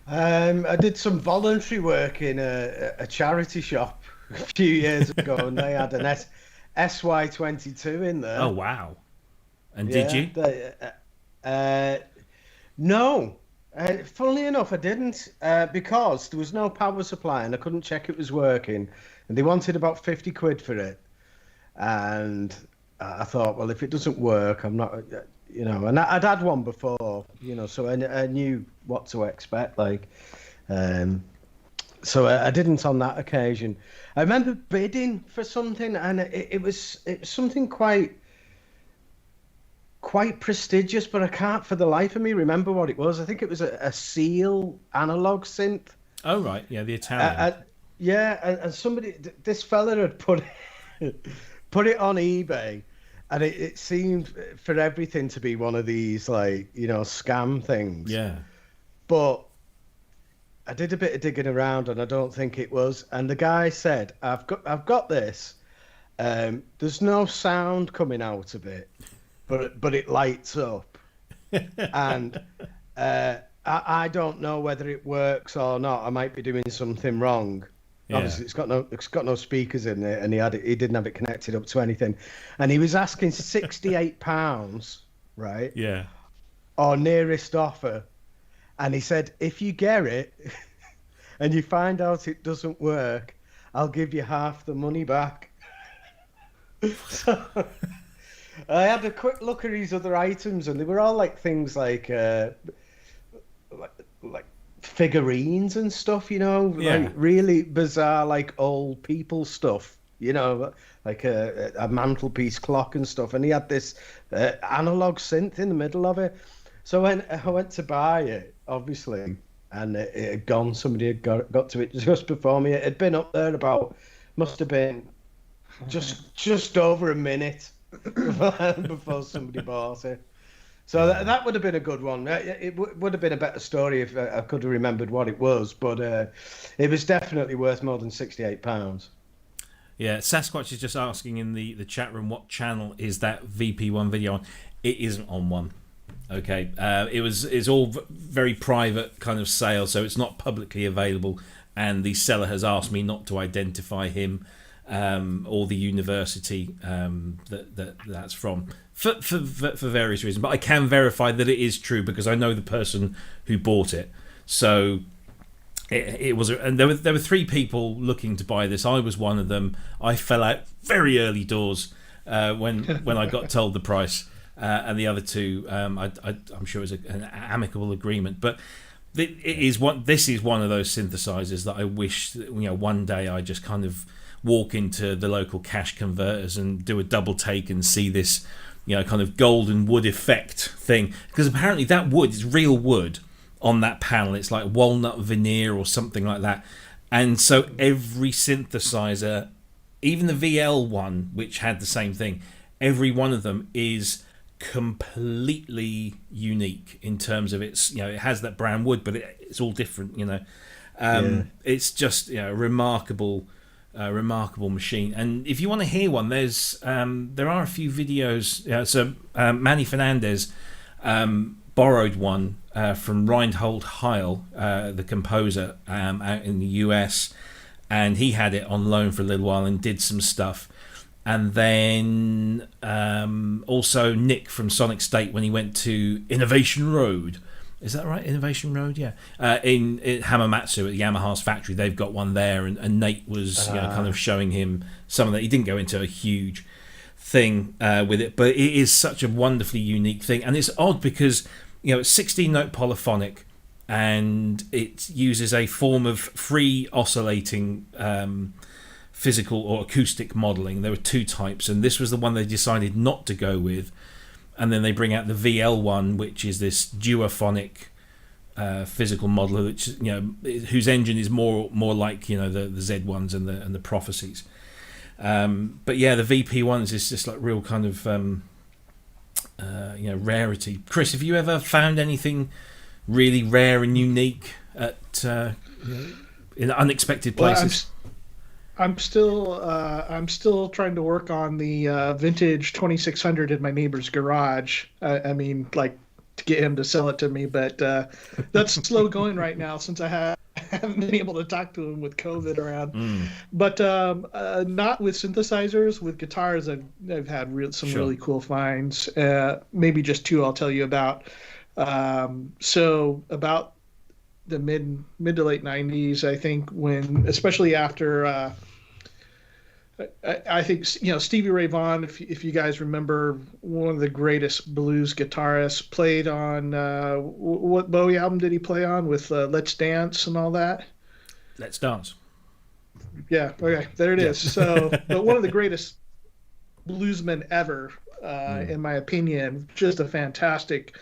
I did some voluntary work in a charity shop a few years ago, and they had an SY22 in there. Oh wow! And did you? No. Funnily enough, I didn't, because there was no power supply and I couldn't check it was working, and they wanted about 50 quid for it. And I thought, well, if it doesn't work, I'm not, and I'd had one before, so I knew what to expect, so I didn't on that occasion. I remember bidding for something, and it was something quite prestigious, but I can't for the life of me remember what it was. I think it was a Seal analog synth. Oh right, yeah, the Italian. And somebody, this fella had put it on eBay, and it seemed for everything to be one of these scam things. Yeah. But I did a bit of digging around, and I don't think it was. And the guy said, "I've got this. There's no sound coming out of it, but it lights up, and I don't know whether it works or not. I might be doing something wrong." Yeah. Obviously, it's got no speakers in it, and he didn't have it connected up to anything, and he was asking £68, right? Yeah. or nearest offer. And he said, if you get it and you find out it doesn't work, I'll give you half the money back. So I had a quick look at his other items, and they were all like things like figurines and stuff, you know, like really bizarre, like old people stuff, you know, like a mantelpiece clock and stuff. And he had this analog synth in the middle of it. So when I went to buy it, obviously, and it had gone, somebody had got to it just before me. It had been up there must have been just over a minute before somebody bought it. So that would have been a good one. It would have been a better story if I could have remembered what it was, but it was definitely worth more than £68. Yeah, Sasquatch is just asking in the chat room, what channel is that VP1 video on? It isn't on one. Okay, it's all very private kind of sale, so it's not publicly available, and the seller has asked me not to identify him or the university that's from for various reasons. But I can verify that it is true because I know the person who bought it. So it was, and there were 3 people looking to buy this. I was one of them. I fell out very early doors when I got told the price. And the other 2, I'm sure it was an amicable agreement. But this is one of those synthesizers that I wish that, one day I just kind of walk into the local cash converters and do a double take and see this, kind of golden wood effect thing. Because apparently that wood is real wood on that panel. It's like walnut veneer or something like that. And so every synthesizer, even the VL one, which had the same thing, every one of them is completely unique in terms of its, it has that brown wood, but it's all different, It's just a remarkable machine. And if you want to hear one, there are a few videos. So Manny Fernandez borrowed one from Reinhold Heil, the composer out in the US, and he had it on loan for a little while and did some stuff. And then also Nick from Sonic State, when he went to Innovation Road. Is that right? Innovation Road? Yeah. In Hamamatsu at Yamaha's factory, they've got one there. And Nate was kind of showing him some of that. He didn't go into a huge thing with it, but it is such a wonderfully unique thing. And it's odd because, it's 16-note polyphonic, and it uses a form of free oscillating physical or acoustic modelling. There were 2 types, and this was the one they decided not to go with. And then they bring out the VL one, which is this duophonic physical modeler, which whose engine is more like the Z1s and the Prophecies. But yeah, the VP1s is just like real kind of rarity. Chris, have you ever found anything really rare and unique at in unexpected places? I'm still trying to work on the vintage 2600 in my neighbor's garage. I mean, like, to get him to sell it to me, but that's slow going right now since I haven't been able to talk to him with COVID around. But not with synthesizers. With guitars, I've had some really cool finds. Maybe just 2 I'll tell you about. So about the mid to late 90s, I think, when, especially after I think Stevie Ray Vaughan, if you guys remember, one of the greatest blues guitarists, played on what Bowie album did he play on with Let's Dance and all that? Let's Dance. Yeah, okay, there it is. So, but one of the greatest bluesmen ever, in my opinion, just a fantastic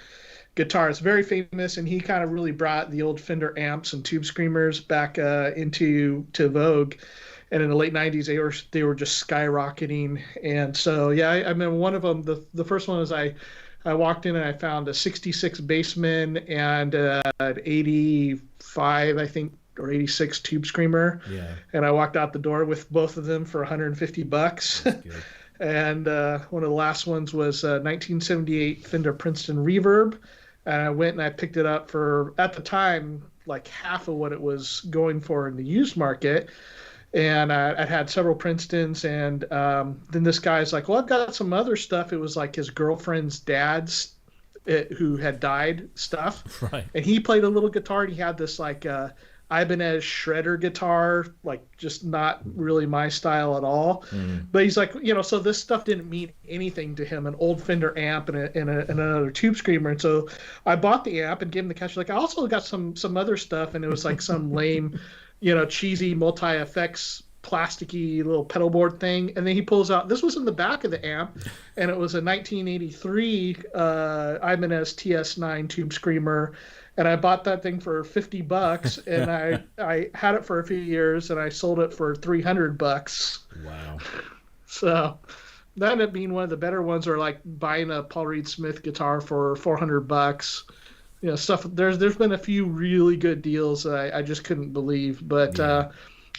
guitarist, very famous, and he kind of really brought the old Fender amps and tube screamers back into vogue. And in the late 90s, they were just skyrocketing. And so, yeah, I mean, one of them, the first one is I walked in and I found a 66 Bassman and an 85, I think, or 86 tube screamer. Yeah. And I walked out the door with both of them for $150. That's good. And one of the last ones was 1978 Fender Princeton Reverb. And I went and I picked it up for, at the time, like half of what it was going for in the used market. And I had several Princetons, and then this guy's like, well, I've got some other stuff. It was like his girlfriend's dad's who had died stuff. Right. And he played a little guitar, and he had this like Ibanez shredder guitar, like just not really my style at all. But he's like, so this stuff didn't mean anything to him, an old Fender amp and another tube screamer. And so I bought the amp and gave him the cash. Like, I also got some other stuff, and it was like some lame, cheesy multi-effects plasticky little pedal board thing. And then he pulls out, this was in the back of the amp, and it was a 1983 Ibanez TS9 tube screamer. And I bought that thing for $50, and I had it for a few years, and I sold it for $300. Wow. So that ended up being one of the better ones, or like buying a Paul Reed Smith guitar for $400. Stuff. There's been a few really good deals that I just couldn't believe. But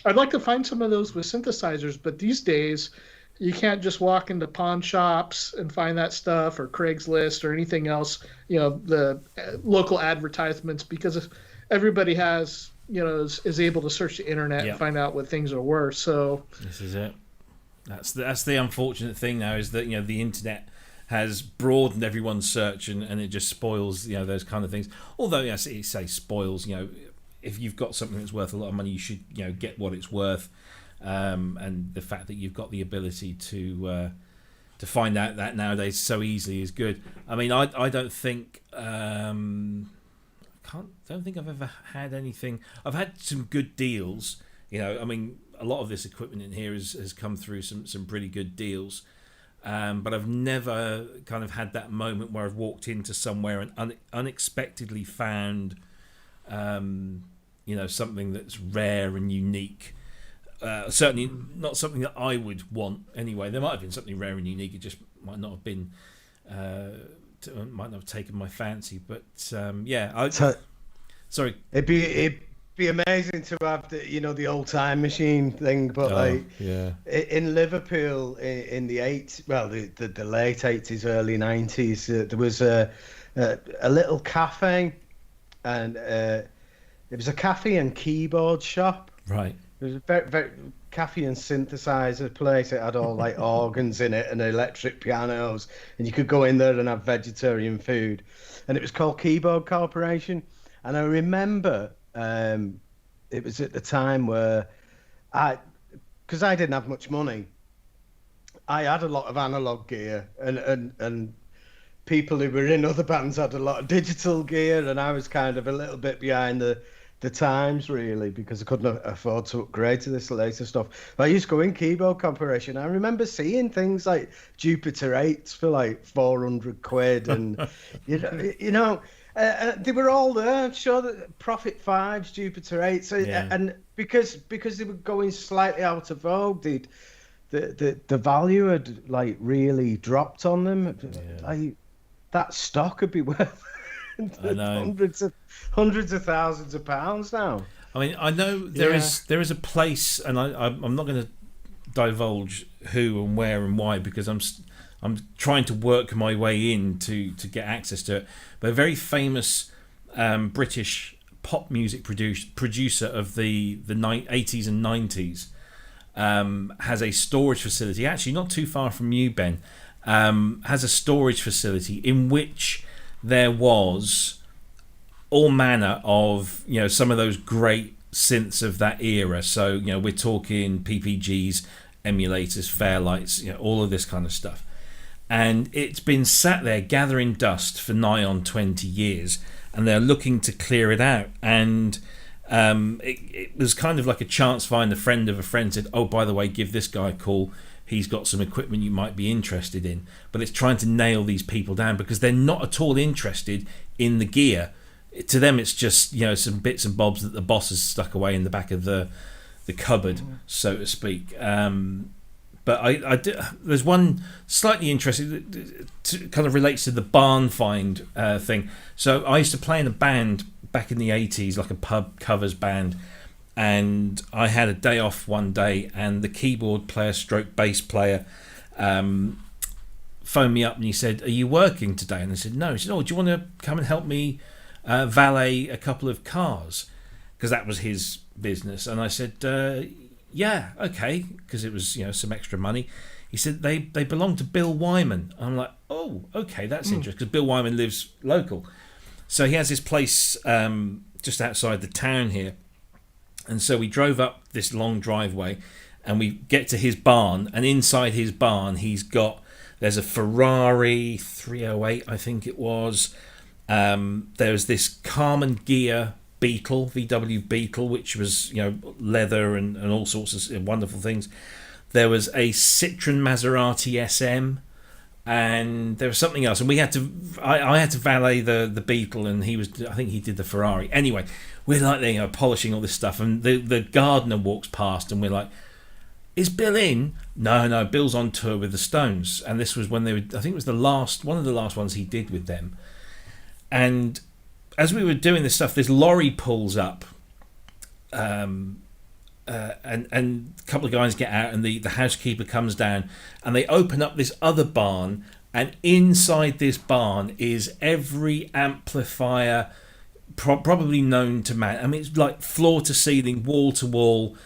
I'd like to find some of those with synthesizers. But these days, you can't just walk into pawn shops and find that stuff, or Craigslist or anything else, the local advertisements, because everybody has, is able to search the internet and find out what things are worth. So this is it. That's the unfortunate thing now, is that, the internet has broadened everyone's search, and it just spoils, those kind of things. Although, yes, it say spoils, if you've got something that's worth a lot of money, you should, get what it's worth. And the fact that you've got the ability to find out that nowadays so easily is good. I mean, I don't think don't think I've ever had anything. I've had some good deals. I mean, a lot of this equipment in here has come through some pretty good deals. But I've never kind of had that moment where I've walked into somewhere and unexpectedly found, something that's rare and unique. Certainly not something that I would want anyway. There might have been something rare and unique. It just might not have been, might not have taken my fancy. But sorry. It'd be amazing to have the old time machine thing. But in Liverpool in the the late 80s, early 90s, there was a little cafe, and it was a cafe and keyboard shop. Right. It was a very, very cafe and synthesizer place. It had all like organs in it and electric pianos, and you could go in there and have vegetarian food. And it was called Keyboard Corporation. And I remember it was at the time where because I didn't have much money, I had a lot of analog gear, and people who were in other bands had a lot of digital gear, and I was kind of a little bit behind the times, really, because I couldn't afford to upgrade to this later stuff. But I used to go in Keyboard Corporation. I remember seeing things like Jupiter 8s for like 400 quid, and they were all there. I'm sure that Prophet 5s, Jupiter 8s, and because they were going slightly out of vogue, the value had like really dropped on them. Like, that stock could be worth hundreds of thousands of pounds now. I mean, I know there is a place, and I'm not going to divulge who and where and why, because I'm trying to work my way in to get access to it. But a very famous British pop music producer of the 80s and 90s has a storage facility, actually not too far from you, Ben. Has a storage facility in which there was all manner of, some of those great synths of that era. So, we're talking PPGs, emulators, Fairlights, all of this kind of stuff. And it's been sat there gathering dust for nigh on 20 years, and they're looking to clear it out. And it was kind of like a chance find. A friend of a friend said, oh, by the way, give this guy a call. He's got some equipment you might be interested in. But it's trying to nail these people down, because they're not at all interested in the gear. To them, it's just, some bits and bobs that the boss has stuck away in the back of the cupboard, so to speak. But there's one slightly interesting that kind of relates to the barn find thing. So I used to play in a band back in the 80s, like a pub covers band. And I had a day off one day, and the keyboard player stroke bass player phoned me up, and he said, are you working today? And I said, no. He said, oh, do you want to come and help me valet a couple of cars? Because that was his business. And I said, yeah, okay, because it was some extra money. He said they belong to Bill Wyman. I'm like, oh, okay, that's interesting, because Bill Wyman lives local. So he has this place just outside the town here. And so we drove up this long driveway and we get to his barn. And inside his barn, there's a Ferrari 308, I think it was. There's this Carmen Ghia Beetle, VW Beetle, which was, leather and all sorts of wonderful things. There was a Citroen Maserati SM, and there was something else. And we had to, I had to valet the Beetle, and I think he did the Ferrari. Anyway, we're like polishing all this stuff, and the gardener walks past, and we're like, "Is Bill in?" No, Bill's on tour with the Stones, and this was when I think it was one of the last ones he did with them. And as we were doing this stuff, this lorry pulls up, and a couple of guys get out, and the housekeeper comes down, and they open up this other barn, and inside this barn is every amplifier probably known to man. I mean, it's like floor to ceiling, wall to wall,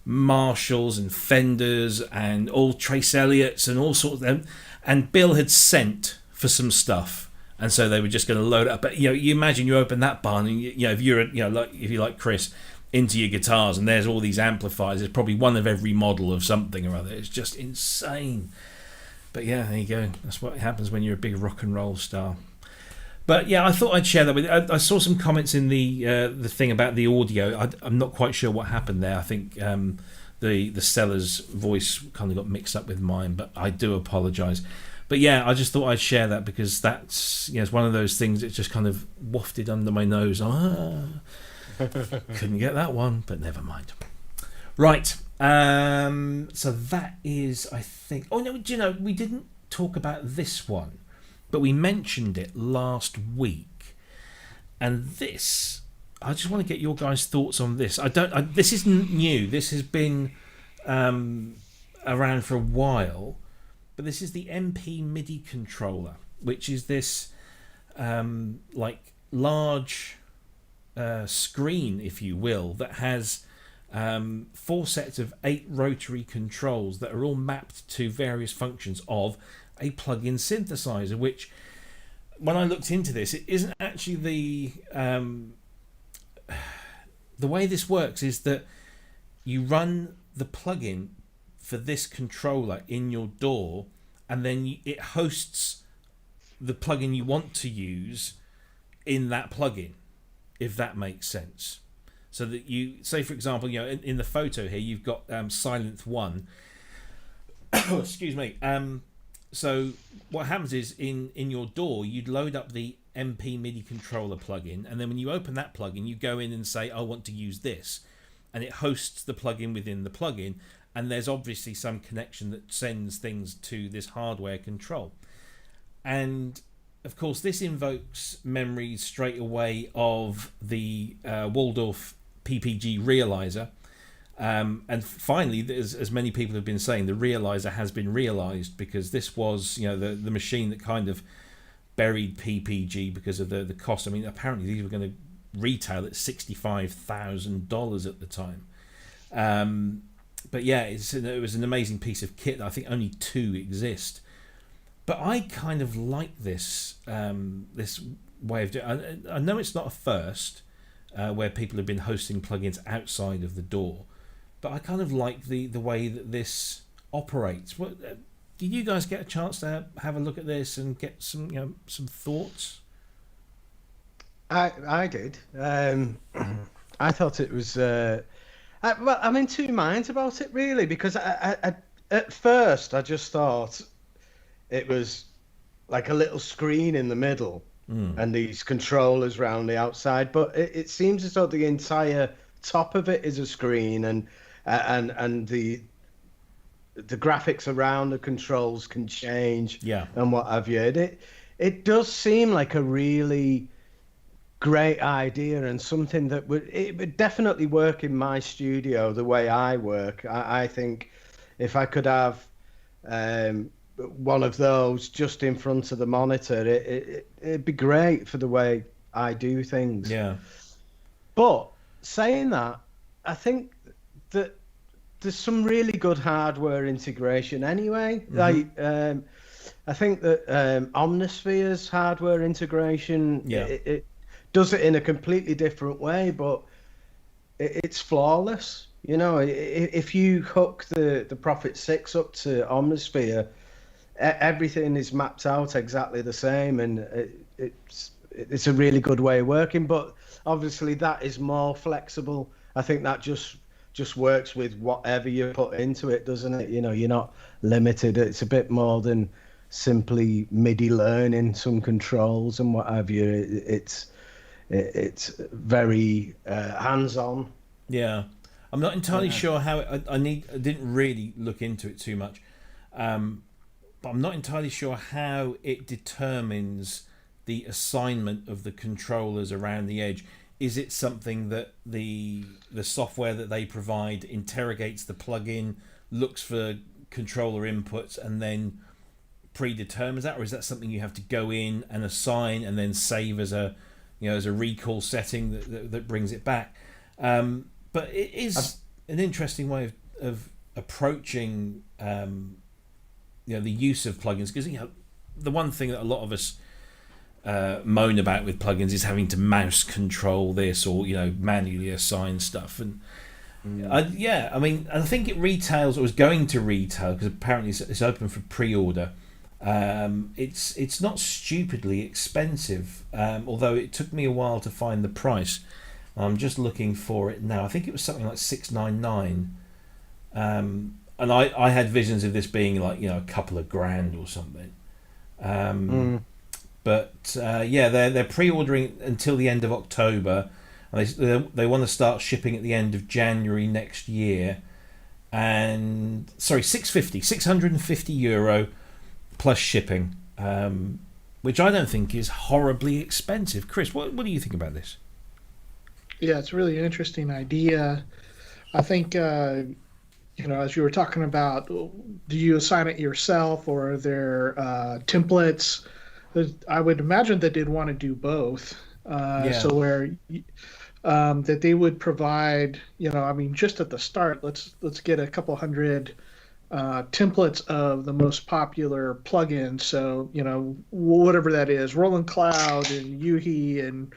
Marshalls and Fenders and all Trace Elliott's and all sorts of them. And Bill had sent for some stuff, and so they were just going to load it up. But you imagine you open that barn, and if you're if you like Cryss, into your guitars, and there's all these amplifiers. There's probably one of every model of something or other. It's just insane. But yeah, there you go. That's what happens when you're a big rock and roll star. But yeah, I thought I'd share that with you. I saw some comments in the thing about the audio. I'm not quite sure what happened there. I think the seller's voice kind of got mixed up with mine, but I do apologise. But yeah, I just thought I'd share that because that's it's one of those things that just kind of wafted under my nose. Couldn't get that one, but never mind. Right, so that is, I think. Oh no, do you know we didn't talk about this one, but we mentioned it last week, and this. I just want to get your guys' thoughts on this. This isn't new. This has been around for a while, but this is the MP MIDI controller, which is this like large screen, if you will, that has 4 sets of 8 rotary controls that are all mapped to various functions of a plug-in synthesizer, which when I looked into this, it isn't actually the way this works is that you run the plugin for this controller in your DAW, and then it hosts the plugin you want to use in that plugin, if that makes sense. So that you say, for example, in the photo here, you've got Silent 1. Excuse me. So what happens is in your DAW, you'd load up the MP MIDI controller plugin, and then when you open that plugin, you go in and say, I want to use this, and it hosts the plugin within the plugin, and there's obviously some connection that sends things to this hardware control. And of course, this invokes memories straight away of the Waldorf PPG realizer. And finally, as many people have been saying, the realizer has been realized, because this was the machine that kind of buried PPG because of the cost. I mean, apparently these were going to retail at $65,000 at the time. But yeah, it was an amazing piece of kit. I think only 2 exist. But I kind of like this this way of doing. I know it's not a first where people have been hosting plugins outside of the DAW, but I kind of like the way that this operates. Did you guys get a chance to have a look at this and get some some thoughts? I did. I thought it was. Well, I'm in 2 minds about it really, because I at first I just thought it was like a little screen in the middle and these controllers around the outside, but it seems as though the entire top of it is a screen, and the graphics around the controls can change, and what have you. It does seem like a really great idea, and something that would definitely work in my studio the way I work. I think if I could have one of those just in front of the monitor, it'd be great for the way I do things. Yeah. But saying that, I think that there's some really good hardware integration anyway. Mm-hmm. Like I think that Omnisphere's hardware integration, it does it in a completely different way, but it's flawless. You know, if you hook the Prophet 6 up to Omnisphere, everything is mapped out exactly the same, and it's a really good way of working. But obviously that is more flexible. I think that just works with whatever you put into it, doesn't it? You know, you're not limited. It's a bit more than simply MIDI learning some controls and what have you. It's very hands-on. Yeah, I'm not entirely sure how I didn't really look into it too much, but I'm not entirely sure how it determines the assignment of the controllers around the edge. Is it something that the software that they provide interrogates the plugin, looks for controller inputs, and then predetermines that, or is that something you have to go in and assign and then save as a recall setting that brings it back? But it is an interesting way of approaching the use of plugins, because the one thing that a lot of us moan about with plugins is having to mouse control this or manually assign stuff, and I think it retails, or is going to retail, because apparently it's open for pre-order. It's not stupidly expensive, although it took me a while to find the price. I'm just looking for it now. I think it was something like $699, and I had visions of this being like a couple of grand or something. But they're pre-ordering until the end of October. They want to start shipping at the end of January next year. And sorry, €650 plus shipping, which I don't think is horribly expensive. Cryss, what do you think about this? Yeah, it's a really interesting idea. I think, as you were talking about, do you assign it yourself or are there templates? I would imagine that they'd want to do both. So where that they would provide, just at the start, let's get a couple hundred templates of the most popular plugins. So, whatever that is, Rolling Cloud and Yuhi and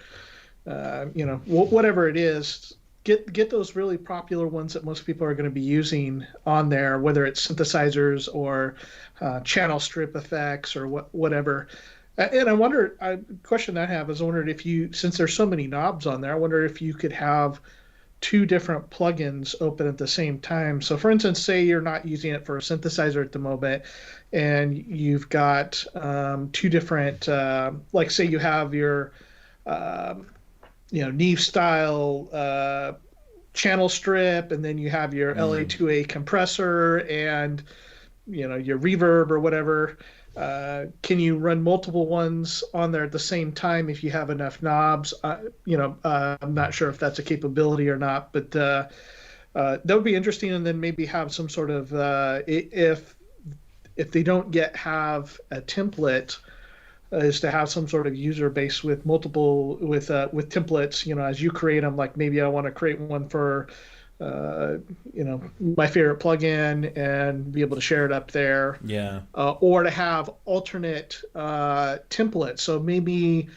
whatever it is, get those really popular ones that most people are going to be using on there, whether it's synthesizers or channel strip effects or whatever. And I wonder, a question I have is, I wondered if since there's so many knobs on there, I wonder if you could have two different plugins open at the same time. So for instance, say you're not using it for a synthesizer at the moment, and you've got two different, like say you have your Neve style channel strip, and then you have your LA2A compressor and your reverb or whatever. Can you run multiple ones on there at the same time if you have enough knobs? I'm not sure if that's a capability or not, but that would be interesting. And then maybe have some sort of if they don't have a template, is to have some sort of user base with multiple with templates. As you create them, like maybe I want to create one for my favorite plugin and be able to share it up there. Or to have alternate templates. So maybe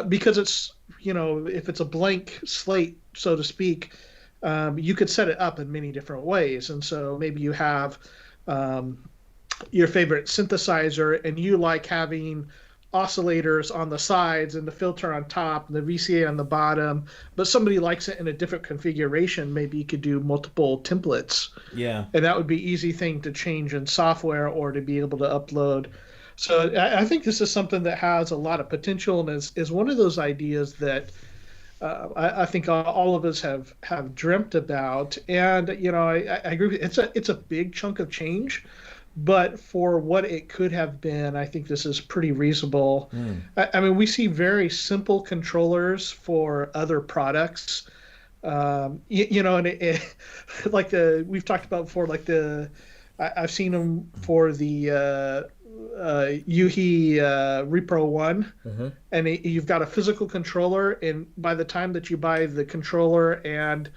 because it's if it's a blank slate, so to speak, you could set it up in many different ways. And so maybe you have your favorite synthesizer, and you like having oscillators on the sides and the filter on top and the VCA on the bottom, but somebody likes it in a different configuration. Maybe you could do multiple templates. And that would be easy thing to change in software or to be able to upload. So I think this is something that has a lot of potential, and is one of those ideas that I think all of us have dreamt about. And I agree with you. It's a big chunk of change, but for what it could have been, I think this is pretty reasonable. I mean, we see very simple controllers for other products, and like we've talked about before, like I've seen them for the Yuhi Repro 1, and you've got a physical controller, and by the time that you buy the controller and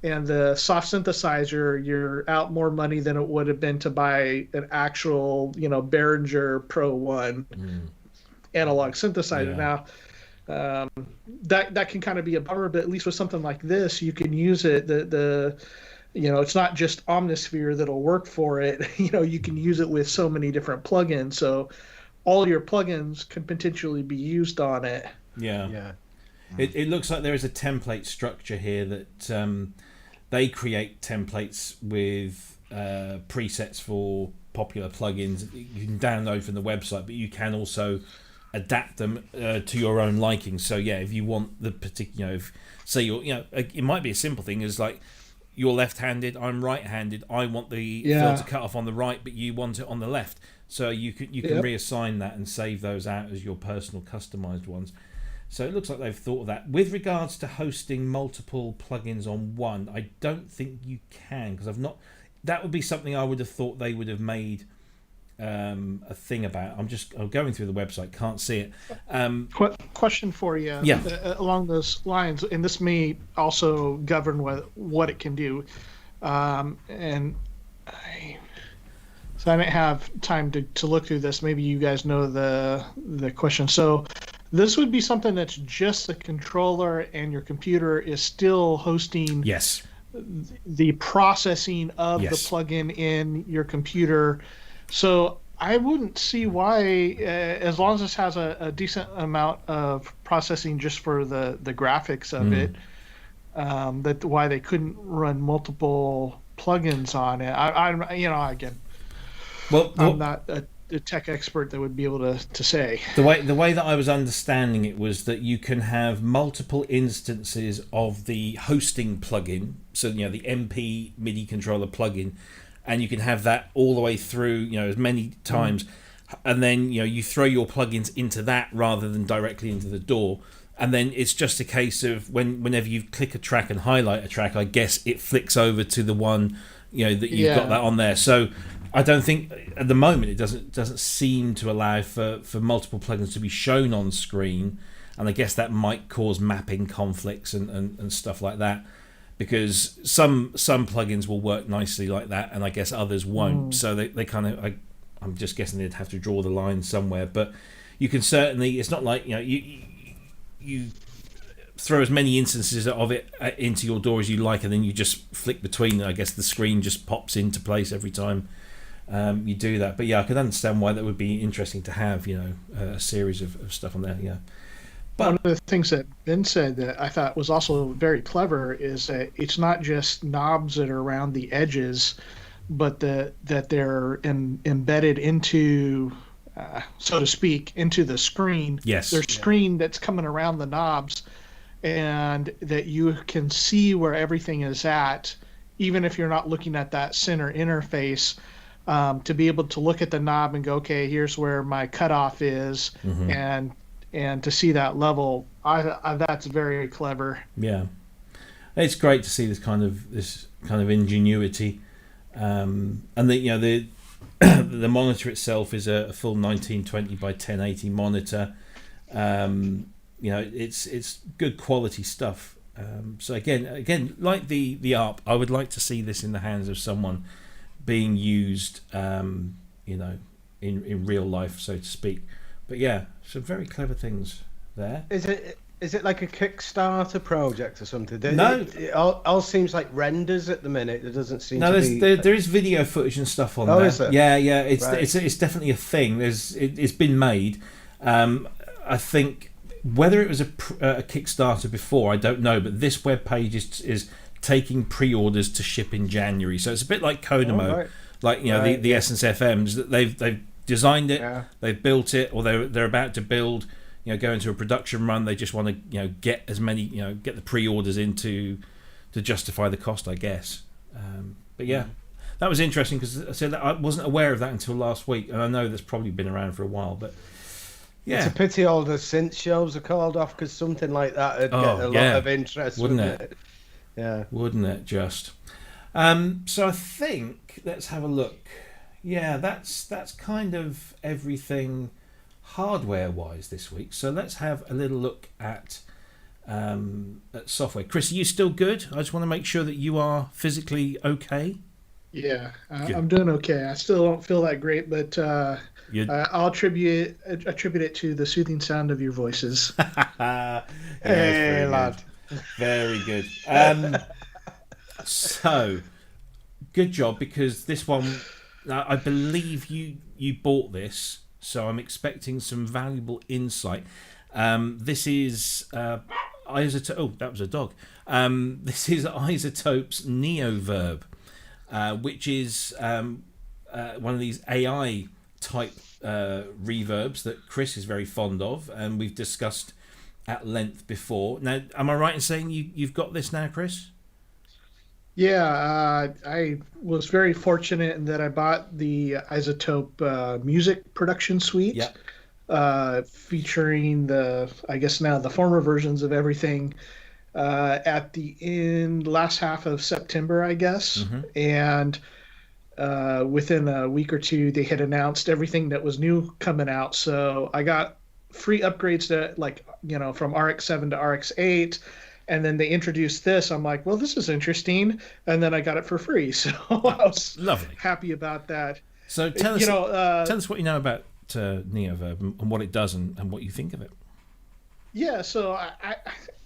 and the soft synthesizer, you're out more money than it would have been to buy an actual, Behringer Pro 1 analog synthesizer. Yeah. Now, that can kind of be a bummer, but at least with something like this, you can use it. It's not just Omnisphere that'll work for it. You can use it with so many different plugins. So all your plugins can potentially be used on it. Yeah. It looks like there is a template structure here that they create templates with presets for popular plugins you can download from the website, but you can also adapt them to your own liking. So yeah, if you want the particular, say it might be a simple thing as like you're left-handed, I'm right-handed, I want the filter cut off on the right, but you want it on the left. So you can reassign that and save those out as your personal customized ones. So it looks like they've thought of that. With regards to hosting multiple plugins on one, I don't think you can, because that would be something I would have thought they would have made a thing about. I'm going through the website, can't see it. Question for you. Yeah. Along those lines, and this may also govern what it can do. So I didn't have time to look through this. Maybe you guys know the question. So this would be something that's just a controller, and your computer is still hosting the processing of the plugin in your computer. So I wouldn't see why, as long as this has a decent amount of processing just for the graphics of it, that why they couldn't run multiple plugins on it. I'm not a tech expert that would be able to say. The way that I was understanding it was that you can have multiple instances of the hosting plugin, so the MP MIDI controller plugin, and you can have that all the way through, as many times, and then you throw your plugins into that rather than directly into the DAW, and then it's just a case of whenever you click a track and highlight a track, I guess it flicks over to the one that you've got that on there. So I don't think at the moment it doesn't seem to allow for multiple plugins to be shown on screen, and I guess that might cause mapping conflicts and stuff like that, because some plugins will work nicely like that, and I guess others won't. So they kind of, I'm just guessing they'd have to draw the line somewhere. But you can certainly, it's not like you throw as many instances of it into your DAW as you like, and then you just flick between them. I guess the screen just pops into place every time you do that. But yeah, I could understand why that would be interesting to have a series of stuff on there. Yeah. But one of the things that Ben said that I thought was also very clever is that it's not just knobs that are around the edges, but that they're embedded into, so to speak, into the screen. Yes. There's screen that's coming around the knobs, and that you can see where everything is at, even if you're not looking at that center interface. To be able to look at the knob and go, okay, here's where my cutoff is, and to see that level, I that's very clever. Yeah, it's great to see this kind of ingenuity, and the the monitor itself is a full 1920 by 1080 monitor. It's good quality stuff. So again, like the ARP, I would like to see this in the hands of someone being used, in real life, so to speak. But yeah, some very clever things there. Is it like a Kickstarter project or something? No, it all seems like renders at the minute. There doesn't seem to be. There is video footage and stuff on there. Is there? Yeah. It's definitely a thing. It's been made. I think whether it was a Kickstarter before, I don't know. But this web page is taking pre-orders to ship in January, so it's a bit like Kodamo, the Essence FMs. That they've designed it, they've built it, or they're about to build. Go into a production run. They just want to get as many get the pre-orders into to justify the cost, I guess. But yeah, that was interesting, because I said that I wasn't aware of that until last week, and I know that's probably been around for a while, but. Yeah. It's a pity all the synth shows are called off, because something like that would get a lot of interest, wouldn't it? Yeah, wouldn't it just? So I think let's have a look. Yeah, that's kind of everything hardware-wise this week. So let's have a little look at software. Cryss, are you still good? I just want to make sure that you are physically okay. Yeah, I'm doing okay. I still don't feel that great, but I'll attribute it to the soothing sound of your voices. Hey, lad. Very good. So, good job, because this one, I believe you bought this, so I'm expecting some valuable insight. This is Izotope. Oh, that was a dog. This is Izotope's Neoverb, which is one of these AI type reverbs that Cryss is very fond of, and we've discussed at length before. Now, am I right in saying you've got this now, Cryss? Yeah, I was very fortunate in that I bought the Izotope music production suite. Yeah. Featuring I guess now the former versions of everything at the last half of September, I guess. Mm-hmm. And within a week or two, they had announced everything that was new coming out. So I got free upgrades to, like, from RX-7 to RX-8. And then they introduced this. I'm like, well, this is interesting. And then I got it for free. So I was lovely, happy about that. So tell us what you know about Neoverb and what it does and what you think of it. Yeah, so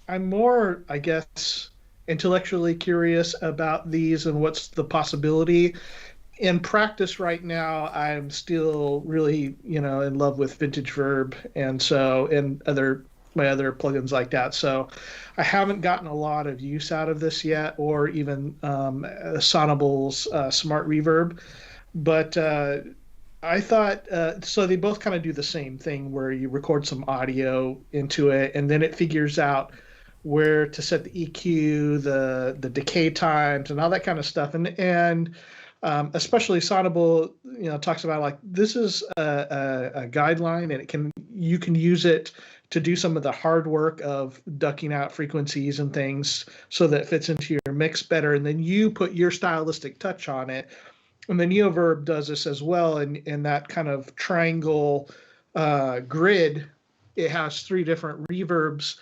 I'm more, I guess, intellectually curious about these and what's the possibility. In practice right now, I'm still really, in love with Vintage Verb, and so my other plugins like that. So I haven't gotten a lot of use out of this yet, or even Sonable's Smart Reverb, but I thought, so they both kind of do the same thing where you record some audio into it, and then it figures out where to set the EQ, the decay times, and all that kind of stuff. And especially Sonable, talks about, like, this is a guideline, and you can use it to do some of the hard work of ducking out frequencies and things so that it fits into your mix better, and then you put your stylistic touch on it. And the Neoverb does this as well, in that kind of triangle grid. It has 3 different reverbs,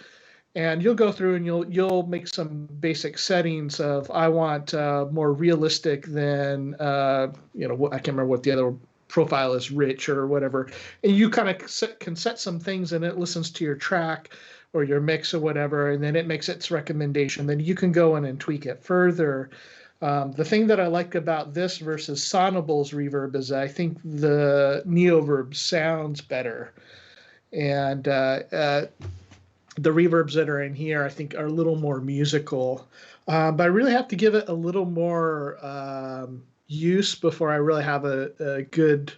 and you'll go through and you'll make some basic settings of, I want more realistic than I can't remember what the other profile is, rich or whatever, and you kind of can set some things, and it listens to your track or your mix or whatever, and then it makes its recommendation. Then you can go in and tweak it further. The thing that I like about this versus Sonable's reverb is I think the Neoverb sounds better. And the reverbs that are in here, I think, are a little more musical. But I really have to give it a little more use before I really have a good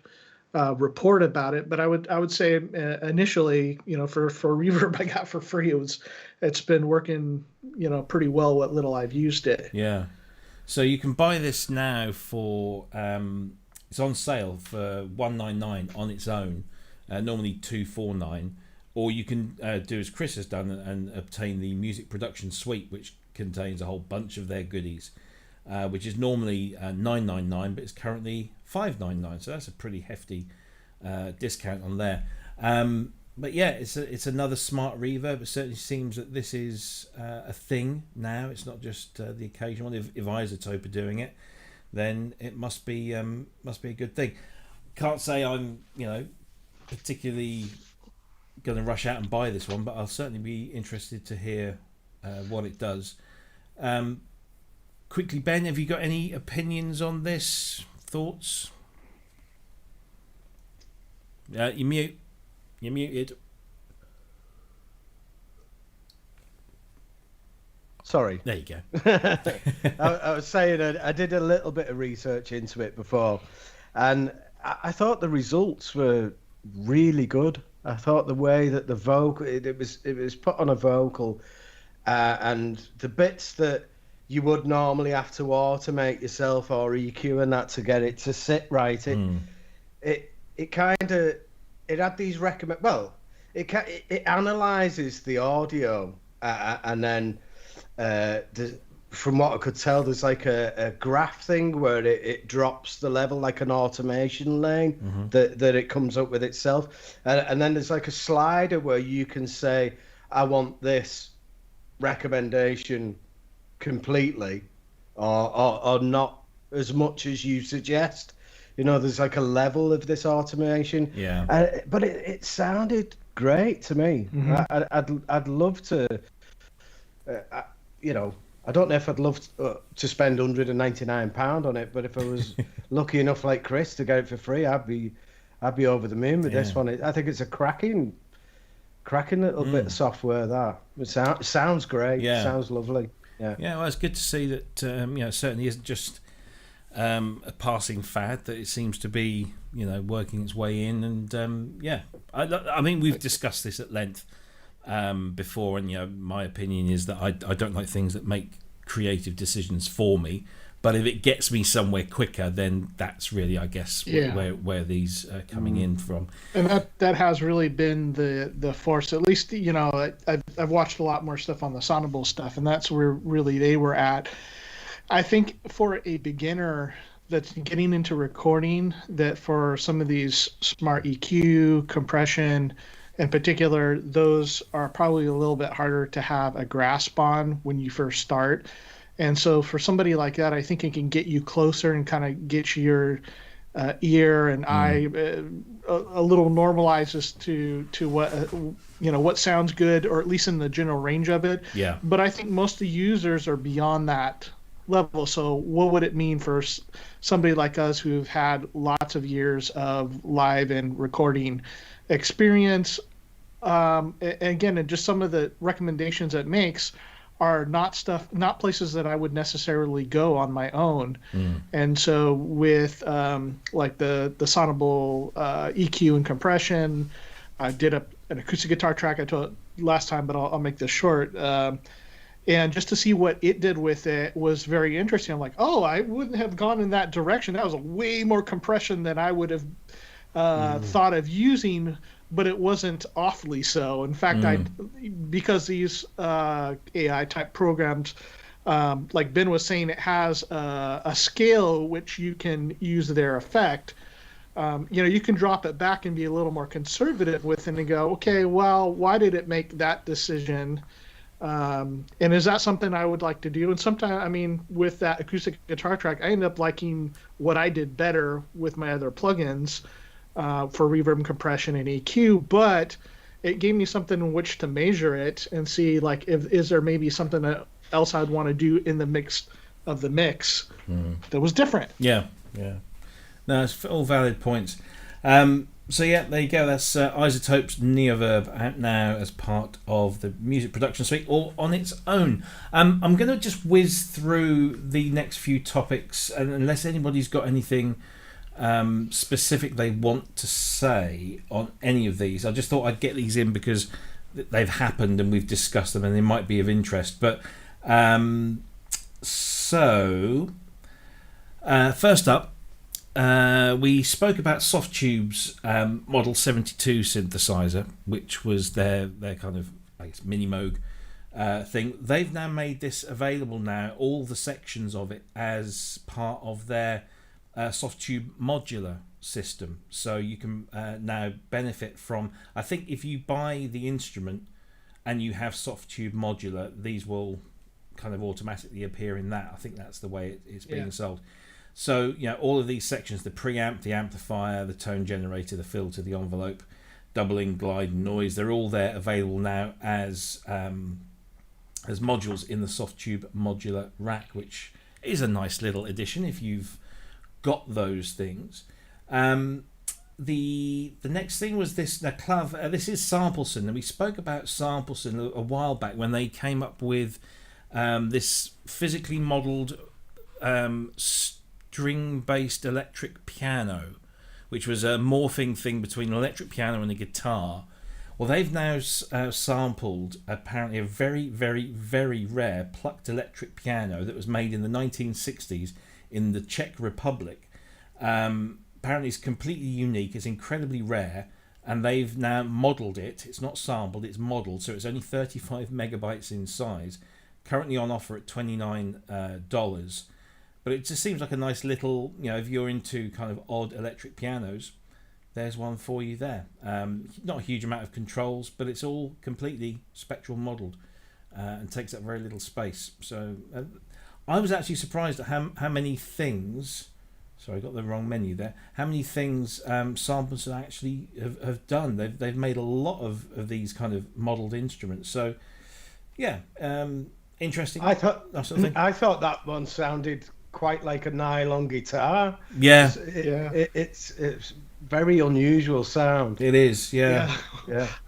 report about it. But I would say initially, for reverb I got for free, it's been working, pretty well what little I've used it. Yeah. So you can buy this now for it's on sale for $199 on its own, normally $249, or you can do as Cryss has done and obtain the music production suite, which contains a whole bunch of their goodies, which is normally $999, but it's currently $599. So that's a pretty hefty discount on there. But yeah, it's another smart reverb. It certainly seems that this is a thing now. It's not just the occasional one. If Izotope are doing it, then it must be a good thing. Can't say I'm particularly going to rush out and buy this one, but I'll certainly be interested to hear what it does. Quickly, Ben, have you got any opinions on this? Thoughts? You mute. You're muted. Sorry. There you go. I was saying I did a little bit of research into it before, and I thought the results were really good. I thought the way that the vocal, it was put on a vocal, and the bits that you would normally have to automate yourself or EQ and that to get it to sit right, it kind of, it had these it analyzes the audio, and then from what I could tell, there's like a graph thing where it drops the level like an automation lane that it comes up with itself, and then there's like a slider where you can say, I want this recommendation completely, or not as much as you suggest. There's like a level of this automation. Yeah. But it sounded great to me. Mm-hmm. I'd love to. I don't know if I'd love to spend £199 on it, but if I was lucky enough like Cryss to get it for free, I'd be over the moon with this one. I think it's a cracking little bit of software. That it sounds great. Yeah. Sounds lovely. Yeah. Yeah, well, it's good to see that it certainly isn't just a passing fad, that it seems to be working its way in. And I mean, we've discussed this at length before, and my opinion is that I don't like things that make creative decisions for me, but if it gets me somewhere quicker, then that's really, I guess, where these are coming in from. And that has really been the force. At least I've watched a lot more stuff on the Sonable stuff, and that's where really they were at. I think for a beginner that's getting into recording, that for some of these smart EQ, compression in particular, those are probably a little bit harder to have a grasp on when you first start. And so for somebody like that, I think it can get you closer and kind of get your ear and eye a little normalizes to what what sounds good, or at least in the general range of it. Yeah. But I think most of the users are beyond that level. So what would it mean for somebody like us who've had lots of years of live and recording experience? And again, and just some of the recommendations it makes are not places that I would necessarily go on my own. And so with like the Sonable EQ and compression, I did an acoustic guitar track I told last time, but I'll make this short. And just to see what it did with it was very interesting. I'm like, oh, I wouldn't have gone in that direction. That was a way more compression than I would have thought of using, but it wasn't awfully so. In fact, because these AI type programs, like Ben was saying, it has a scale which you can use their effect. You can drop it back and be a little more conservative with it and go, okay, well, why did it make that decision? And is that something I would like to do? And sometimes, with that acoustic guitar track, I ended up liking what I did better with my other plugins for reverb, compression, and EQ, but it gave me something in which to measure it and see, like, is there maybe something else I'd want to do in the mix that was different. Yeah. No, it's all valid points. So yeah, there you go. That's Izotope's Neoverb out now as part of the music production suite, or on its own. I'm going to just whiz through the next few topics, and unless anybody's got anything specific they want to say on any of these, I just thought I'd get these in because they've happened and we've discussed them and they might be of interest. But first up, we spoke about Softube's Model 72 synthesizer, which was their kind of, I guess, mini Moog thing. They've now made this available now, all the sections of it, as part of their Softube Modular system. So you can now benefit from, I think if you buy the instrument and you have Softube Modular, these will kind of automatically appear in that. I think that's the way it's being sold. So, all of these sections, the preamp, the amplifier, the tone generator, the filter, the envelope, doubling, glide, and noise, they're all there available now as modules in the Softube Modular rack, which is a nice little addition if you've got those things. The next thing was this Klavee. This is Sampleson, and we spoke about Sampleson a while back when they came up with this physically modelled string-based electric piano, which was a morphing thing between an electric piano and a guitar. Well, they've now sampled apparently a very, very, very rare plucked electric piano that was made in the 1960s in the Czech Republic. Apparently it's completely unique, it's incredibly rare, and they've now modelled it. It's not sampled, it's modelled, so it's only 35 megabytes in size, currently on offer at $29. But it just seems like a nice little, if you're into kind of odd electric pianos, there's one for you there. Not a huge amount of controls, but it's all completely spectral modelled. and takes up very little space. So I was actually surprised at how many things. Sorry, I got the wrong menu there. How many things Sampleson actually have done? They've made a lot of these kind of modelled instruments. So yeah, interesting. I thought that sort of thing. I thought that one sounded quite like a nylon guitar. Yeah, it's very unusual sound. it is. Yeah.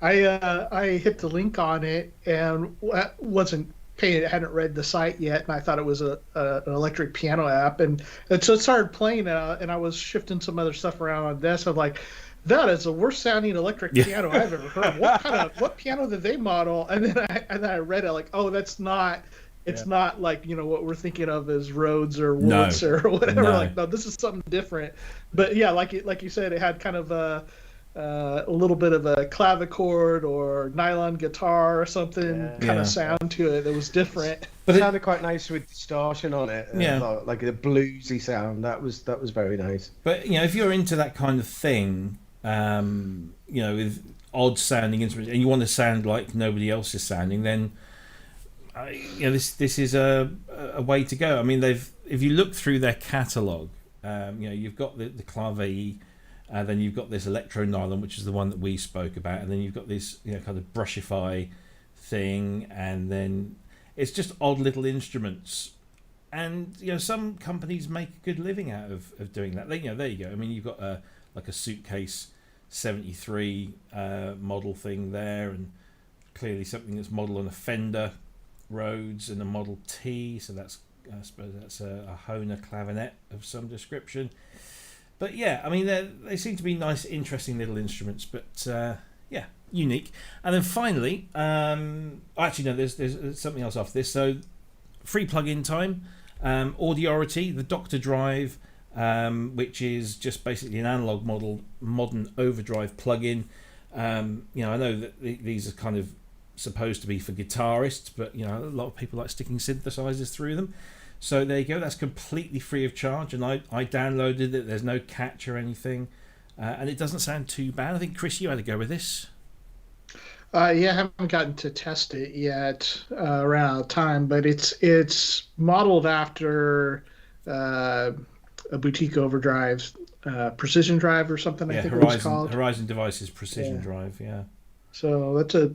I hit the link on it and wasn't paying. I hadn't read the site yet, and I thought it was an electric piano app, and so it started playing, and I was shifting some other stuff around on this. I'm like, that is the worst sounding electric piano I've ever heard. What piano did they model? And then I read it like, oh, that's not. It's not like, what we're thinking of as Rhodes or Woods or whatever. No. Like, no, this is something different. But yeah, like you said, it had kind of a little bit of a clavichord or nylon guitar or something kind of sound to it that was different. But it sounded quite nice with distortion on it. Yeah, like a bluesy sound. That was very nice. But if you're into that kind of thing, with odd sounding instruments, and you want to sound like nobody else is sounding, then this is a way to go. I mean, if you look through their catalogue, you've got the Klavee, then you've got this electro nylon, which is the one that we spoke about, and then you've got this kind of brushify thing, and then it's just odd little instruments. And some companies make a good living out of doing that. There you go. I mean, you've got a Suitcase 73 model thing there, and clearly something that's modelled on a Fender Rhodes and a Model T, so I suppose that's a Hohner clavinet of some description. But yeah, I mean, they seem to be nice, interesting little instruments, but unique. And then finally, actually no, there's something else after this. So free plug-in time, Audiority, the Dr drive, which is just basically an analog modern overdrive plug-in. I know that these are kind of supposed to be for guitarists, but a lot of people like sticking synthesizers through them. So there you go, that's completely free of charge, and I downloaded it. There's no catch or anything, and it doesn't sound too bad. I think, Cryss, you had to go with this. I haven't gotten to test it yet, ran out of time, but it's modeled after a boutique overdrive, Precision Drive or something, I think it was called. Horizon Devices Precision Drive, yeah. So that's a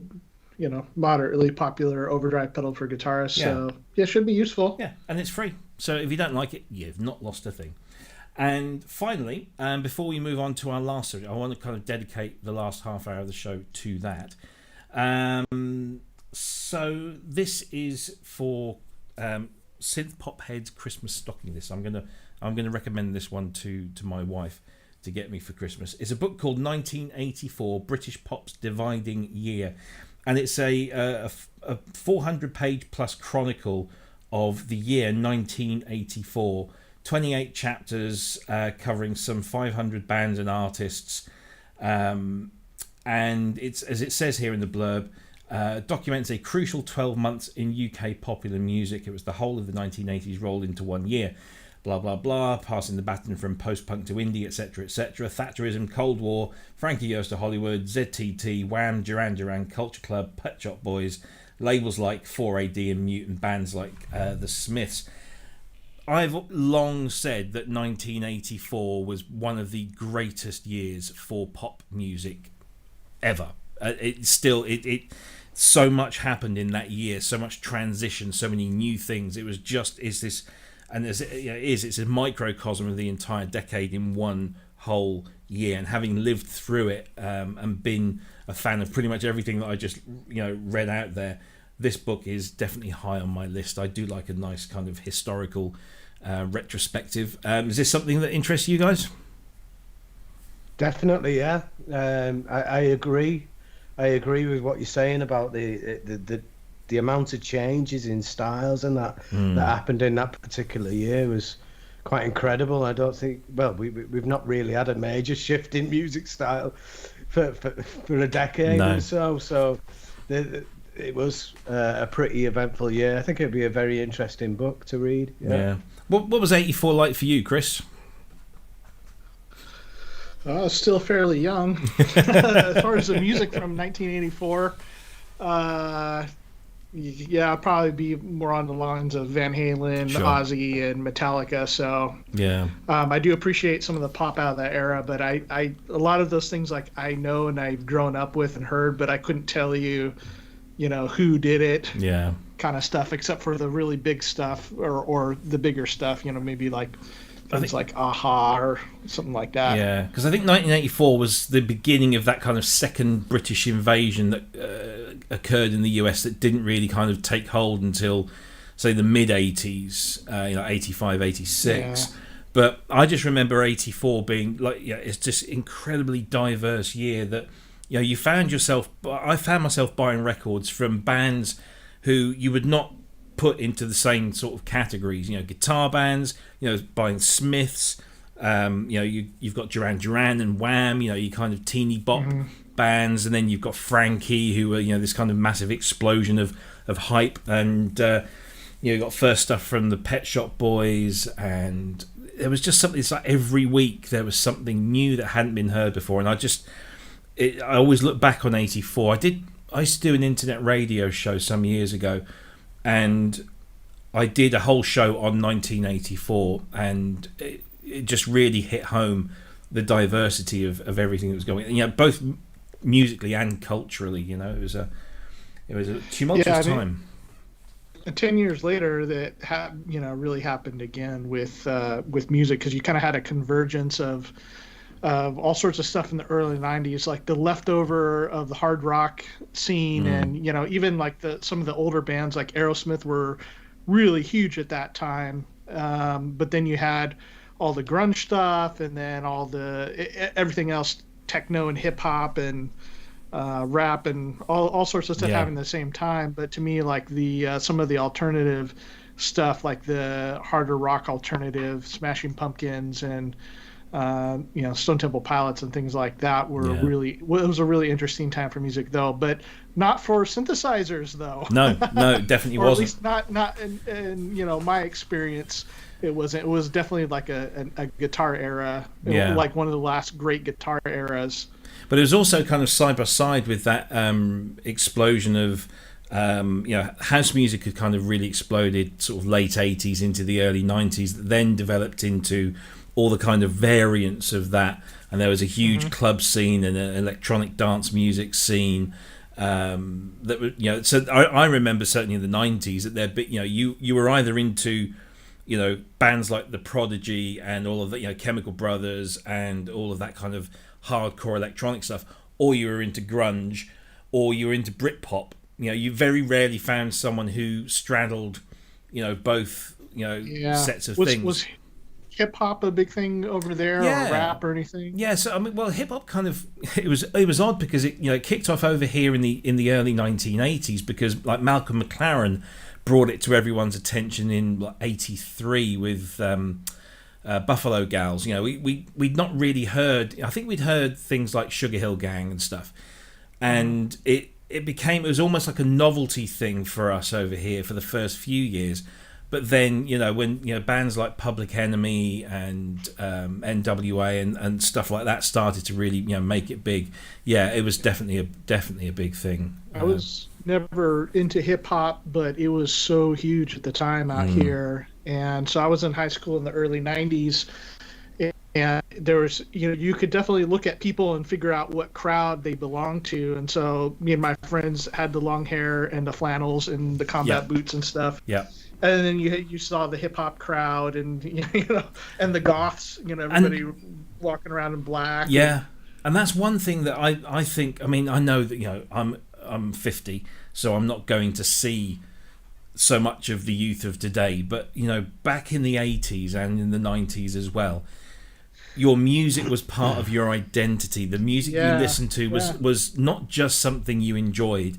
moderately popular overdrive pedal for guitarists. Yeah. So it should be useful. Yeah, and it's free. So if you don't like it, you've not lost a thing. And finally, before we move on to our last subject, I want to kind of dedicate the last half hour of the show to that. So this is for Synth Pop Head's Christmas stocking list. I'm gonna recommend this one to my wife to get me for Christmas. It's a book called 1984 British Pop's Dividing Year, and it's a 400-page plus chronicle of the year 1984. 28 chapters covering some 500 bands and artists, and it's, as it says here in the blurb, documents a crucial 12 months in UK popular music. It was the whole of the 1980s rolled into one year. Blah, blah, blah, passing the baton from post-punk to indie, etc., etc. Thatcherism, Cold War, Frankie Goes to Hollywood, ZTT, Wham, Duran Duran, Culture Club, Pet Shop Boys, labels like 4AD and Mute, and bands like The Smiths. I've long said that 1984 was one of the greatest years for pop music ever. So much happened in that year, so much transition, so many new things. It was just, it's a microcosm of the entire decade in one whole year. And having lived through it and been a fan of pretty much everything that I just read out there, this book is definitely high on my list. I do like a nice kind of historical retrospective. Is this something that interests you guys? Definitely, yeah. I agree. I agree with what you're saying about the amount of changes in styles and that happened in that particular year was quite incredible. I don't think, we've not really had a major shift in music style for a decade or so. So it was a pretty eventful year. I think it'd be a very interesting book to read. Yeah. What was 84 like for you, Cryss? Still fairly young. As far as the music from 1984, Yeah, I'd probably be more on the lines of Van Halen, Sure. Ozzy, and Metallica. So Yeah. I do appreciate some of the pop out of that era, but I a lot of those things like I know and I've grown up with and heard, but I couldn't tell you, who did it. Yeah. Kind of stuff, except for the really big stuff or the bigger stuff. Maybe like things like Aha or something like that. Yeah, because I think 1984 was the beginning of that kind of second British invasion that occurred in the US that didn't really kind of take hold until, say, the mid-80s, 85, 86. Yeah. But I just remember 84 being like, it's just incredibly diverse year that, I found myself buying records from bands who you would not put into the same sort of categories, guitar bands, buying Smiths, you've got Duran Duran and Wham, you kind of teeny bop bands, and then you've got Frankie, who are, this kind of massive explosion of hype, and you've got first stuff from the Pet Shop Boys, and there was just something, it's like every week there was something new that hadn't been heard before, and I always look back on 84. I used to do an internet radio show some years ago, and I did a whole show on 1984, and it just really hit home the diversity of everything that was going on, both musically and culturally. It was a tumultuous time. And 10 years later, that really happened again with music, because you kind of had a convergence of all sorts of stuff in the early 90s, like the leftover of the hard rock scene, and even like some of the older bands like Aerosmith were really huge at that time, but then you had all the grunge stuff, and then all everything else, techno and hip hop and rap and all sorts of stuff happening at the same time. But to me, like the some of the alternative stuff, like the harder rock alternative, Smashing Pumpkins and Stone Temple Pilots and things like that were it was a really interesting time for music, though, but not for synthesizers, though. No, definitely or wasn't. At least not in my experience. It wasn't. It was definitely like a guitar era, like one of the last great guitar eras. But it was also kind of side by side with that explosion of house music had kind of really exploded sort of late 80s into the early 90s, that then developed into all the kind of variants of that, and there was a huge club scene and an electronic dance music scene that so I remember certainly in the 90s that there, you were either into bands like The Prodigy and all of the Chemical Brothers and all of that kind of hardcore electronic stuff, or you were into grunge, or you were into Britpop. You very rarely found someone who straddled both sets of things. Was hip hop a big thing over there, or rap or anything? Yeah, so I mean, well, hip hop kind of it was odd because it kicked off over here in the early 1980s, because like Malcolm McLaren brought it to everyone's attention in like 83 with Buffalo Gals. We'd not really heard. I think we'd heard things like Sugar Hill Gang and stuff, and it was almost like a novelty thing for us over here for the first few years. But then, when bands like Public Enemy and NWA and stuff like that started to really make it big, it was definitely a big thing. I was never into hip hop, but it was so huge at the time out here, and so I was in high school in the early 90s, and there was you could definitely look at people and figure out what crowd they belonged to, and so me and my friends had the long hair and the flannels and the combat boots and stuff. Yeah. And then you saw the hip hop crowd and and the goths, everybody walking around in black. Yeah, and that's one thing that I think. I mean, I know that I'm 50, so I'm not going to see so much of the youth of today. But back in the 80s and in the 90s as well, your music was part of your identity. The music you listened to was not just something you enjoyed.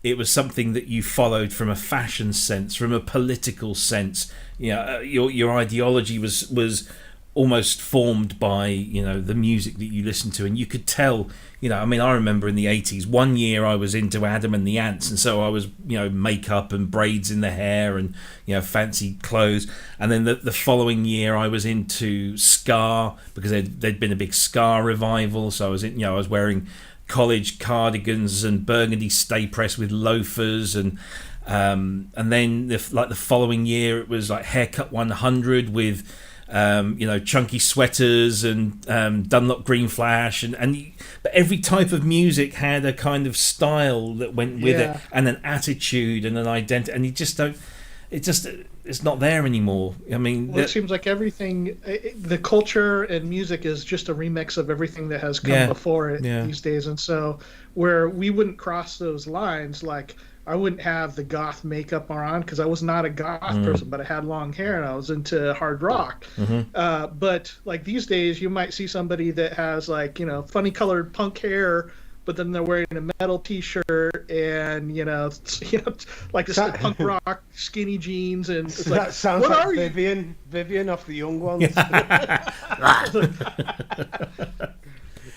It was something that you followed from a fashion sense, from a political sense. Your ideology was almost formed by the music that you listened to, and you could tell. I mean, I remember in the 80s, one year I was into Adam and the Ants, and so I was makeup and braids in the hair and fancy clothes, and then the following year I was into ska because there'd been a big ska revival, so I was I was wearing college cardigans and burgundy stay press with loafers, and And then the following year, it was like Haircut 100 with chunky sweaters and Dunlop Green Flash, but every type of music had a kind of style that went with it, and an attitude and an identity, and you just don't. It's not there anymore. I mean, it seems like everything, the culture and music is just a remix of everything that has come before it these days, and so where we wouldn't cross those lines, like I wouldn't have the goth makeup on because I was not a goth person, but I had long hair and I was into hard rock. But like these days, you might see somebody that has like, funny colored punk hair, but then they're wearing a metal T-shirt and like this punk rock skinny jeans, and it's like, that sounds like Vivian off the Young Ones.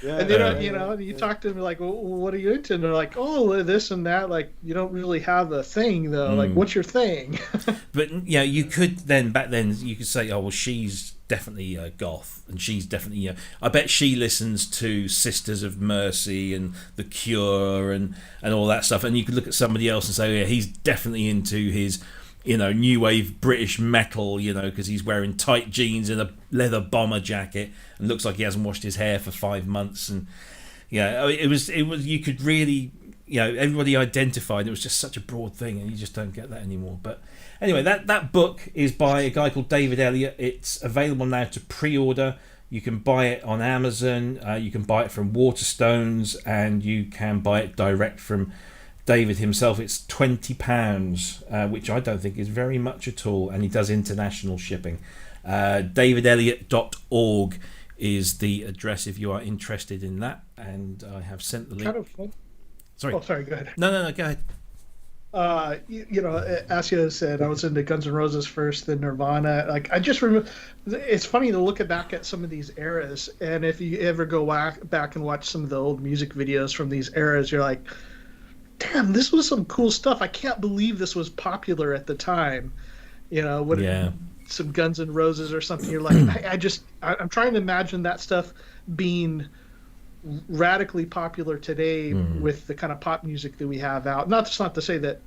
And they don't, and you talk to them like, well, what are you into? And they're like, oh, this and that. Like, you don't really have a thing though. Like, what's your thing? But you could then back then you could say, oh well, she's definitely goth, and she's definitely I bet she listens to Sisters of Mercy and The Cure and all that stuff. And you could look at somebody else and say, oh, yeah, he's definitely into his new wave British metal, because he's wearing tight jeans and a leather bomber jacket and looks like he hasn't washed his hair for 5 months. And it was you could really, everybody identified. It was just such a broad thing, and you just don't get that anymore. But anyway, that book is by a guy called David Elliott. It's available now to pre-order. You can buy it on Amazon. You can buy it from Waterstones, and you can buy it direct from David himself. It's £20, which I don't think is very much at all, and he does international shipping. davidelliott.org is the address if you are interested in that, and I have sent the link. Sorry. Oh, sorry. Go ahead. No. Go ahead. Asya said I was into Guns N' Roses first, then Nirvana. Like, I just remember, it's funny to look back at some of these eras, and if you ever go back and watch some of the old music videos from these eras, you're like, damn, this was some cool stuff. I can't believe this was popular at the time. Some Guns N' Roses or something. You're like, I'm trying to imagine that stuff being radically popular today with the kind of pop music that we have out. Not to say that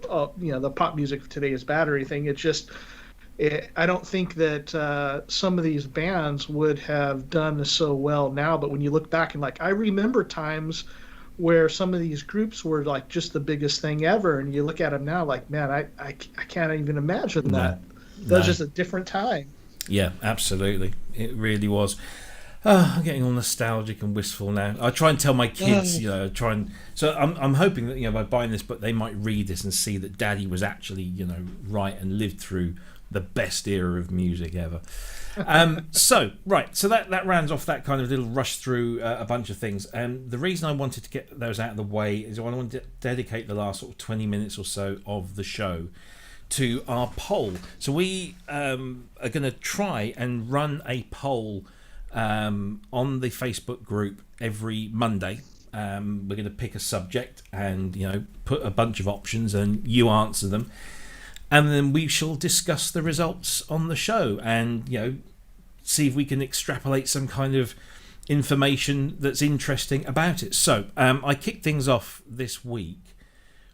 the pop music today is bad or anything. It's just I don't think that some of these bands would have done so well now. But when you look back and like, I remember times where some of these groups were like just the biggest thing ever, and you look at them now like, man, I can't even imagine that. That was just a different time. Yeah, absolutely. It really was. I'm getting all nostalgic and wistful now. I try and tell my kids, So I'm hoping that by buying this book, they might read this and see that Daddy was actually, right and lived through the best era of music ever. So that rounds off that kind of little rush through a bunch of things. And the reason I wanted to get those out of the way is I wanted to dedicate the last sort of 20 minutes or so of the show to our poll. So we are going to try and run a poll on the Facebook group every Monday. We're going to pick a subject and put a bunch of options, and you answer them, and then we shall discuss the results on the show and see if we can extrapolate some kind of information that's interesting about it. So I kicked things off this week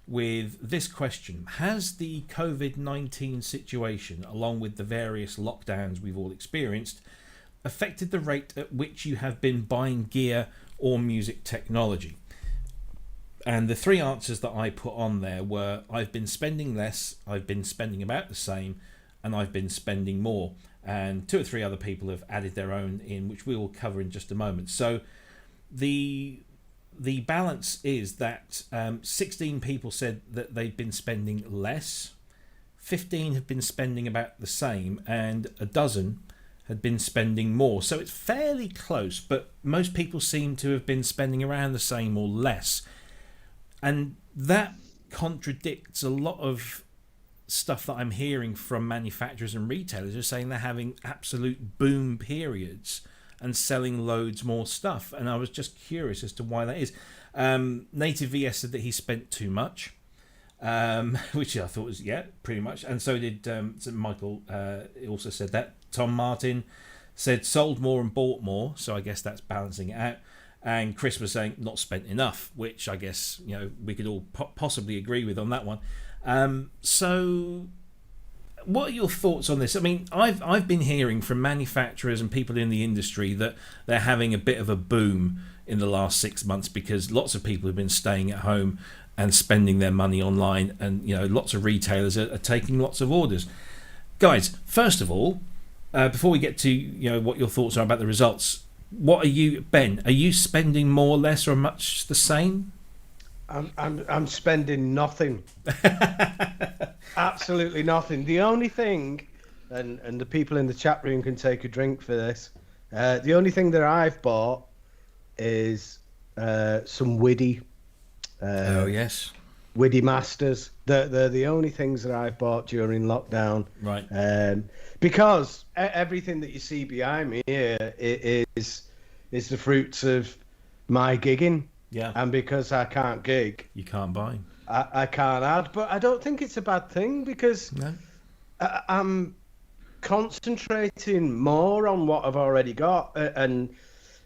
with this question: has the COVID-19 situation, along with the various lockdowns we've all experienced, affected the rate at which you have been buying gear or music technology? And the three answers that I put on there were: I've been spending less, I've been spending about the same, and I've been spending more. And two or three other people have added their own in, which we will cover in just a moment. So the balance is that 16 people said that they've been spending less, 15 have been spending about the same, and a dozen had been spending more. So it's fairly close, but most people seem to have been spending around the same or less. And that contradicts a lot of stuff that I'm hearing from manufacturers and retailers who are saying they're having absolute boom periods and selling loads more stuff. And I was just curious as to why that is. Native VS said that he spent too much, which I thought was, pretty much. And so did Michael also said that. Tom Martin said sold more and bought more, so I guess that's balancing it out. And Chris was saying not spent enough, which I guess we could all possibly agree with on that one. So what are your thoughts on this? I mean, I've been hearing from manufacturers and people in the industry that they're having a bit of a boom in the last 6 months because lots of people have been staying at home and spending their money online, and lots of retailers are taking lots of orders. Guys, first of all, before we get to what your thoughts are about the results, what are you, Ben? Are you spending more, less, or much the same? I'm spending nothing. Absolutely nothing. The only thing, and the people in the chat room can take a drink for this, the only thing that I've bought is some WIDI. Oh, yes. WIDI Masters. They're the only things that I've bought during lockdown. Right. Because everything that you see behind me here is the fruits of my gigging. Yeah. And because I can't gig, you can't buy. I can't add. But I don't think it's a bad thing because I'm concentrating more on what I've already got. And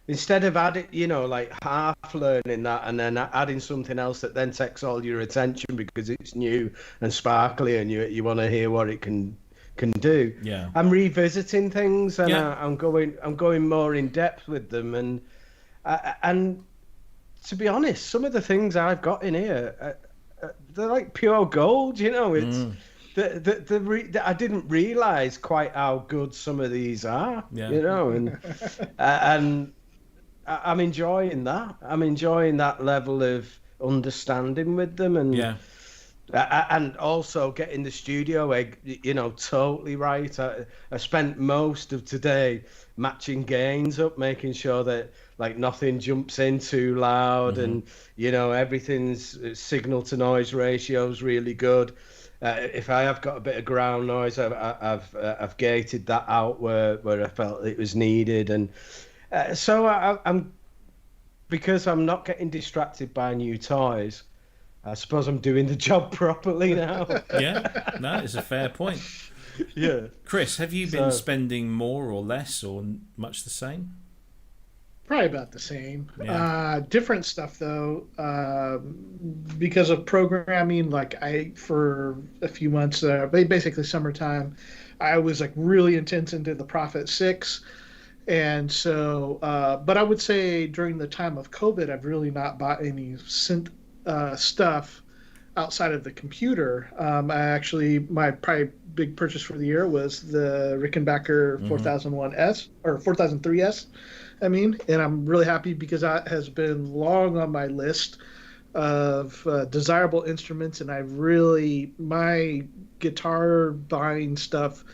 instead of adding, like half learning that and then adding something else that then takes all your attention because it's new and sparkly and you want to hear what it can do. Yeah. I'm revisiting things and I'm going more in depth with them and to be honest, some of the things I've got in here, they're like pure gold. It's I didn't realize quite how good some of these are. Yeah. And I'm enjoying that. I'm enjoying that level of understanding with them, and also getting the studio totally right. I spent most of today matching gains up, making sure that like nothing jumps in too loud, and everything's signal to noise ratio is really good. If I have got a bit of ground noise, I've gated that out where I felt it was needed, and so I'm because I'm not getting distracted by new toys. I suppose I'm doing the job properly now. Yeah, no, it's a fair point. Yeah, Cryss, have you been spending more or less or much the same? Probably about the same. Yeah. Different stuff though, because of programming. Like for a few months, basically summertime, I was like really intense into the Prophet 6, and so. But I would say during the time of COVID, I've really not bought any synth stuff outside of the computer. My probably big purchase for the year was the Rickenbacker 4001S or 4003S. And I'm really happy because that has been long on my list of desirable instruments, and my guitar buying stuff,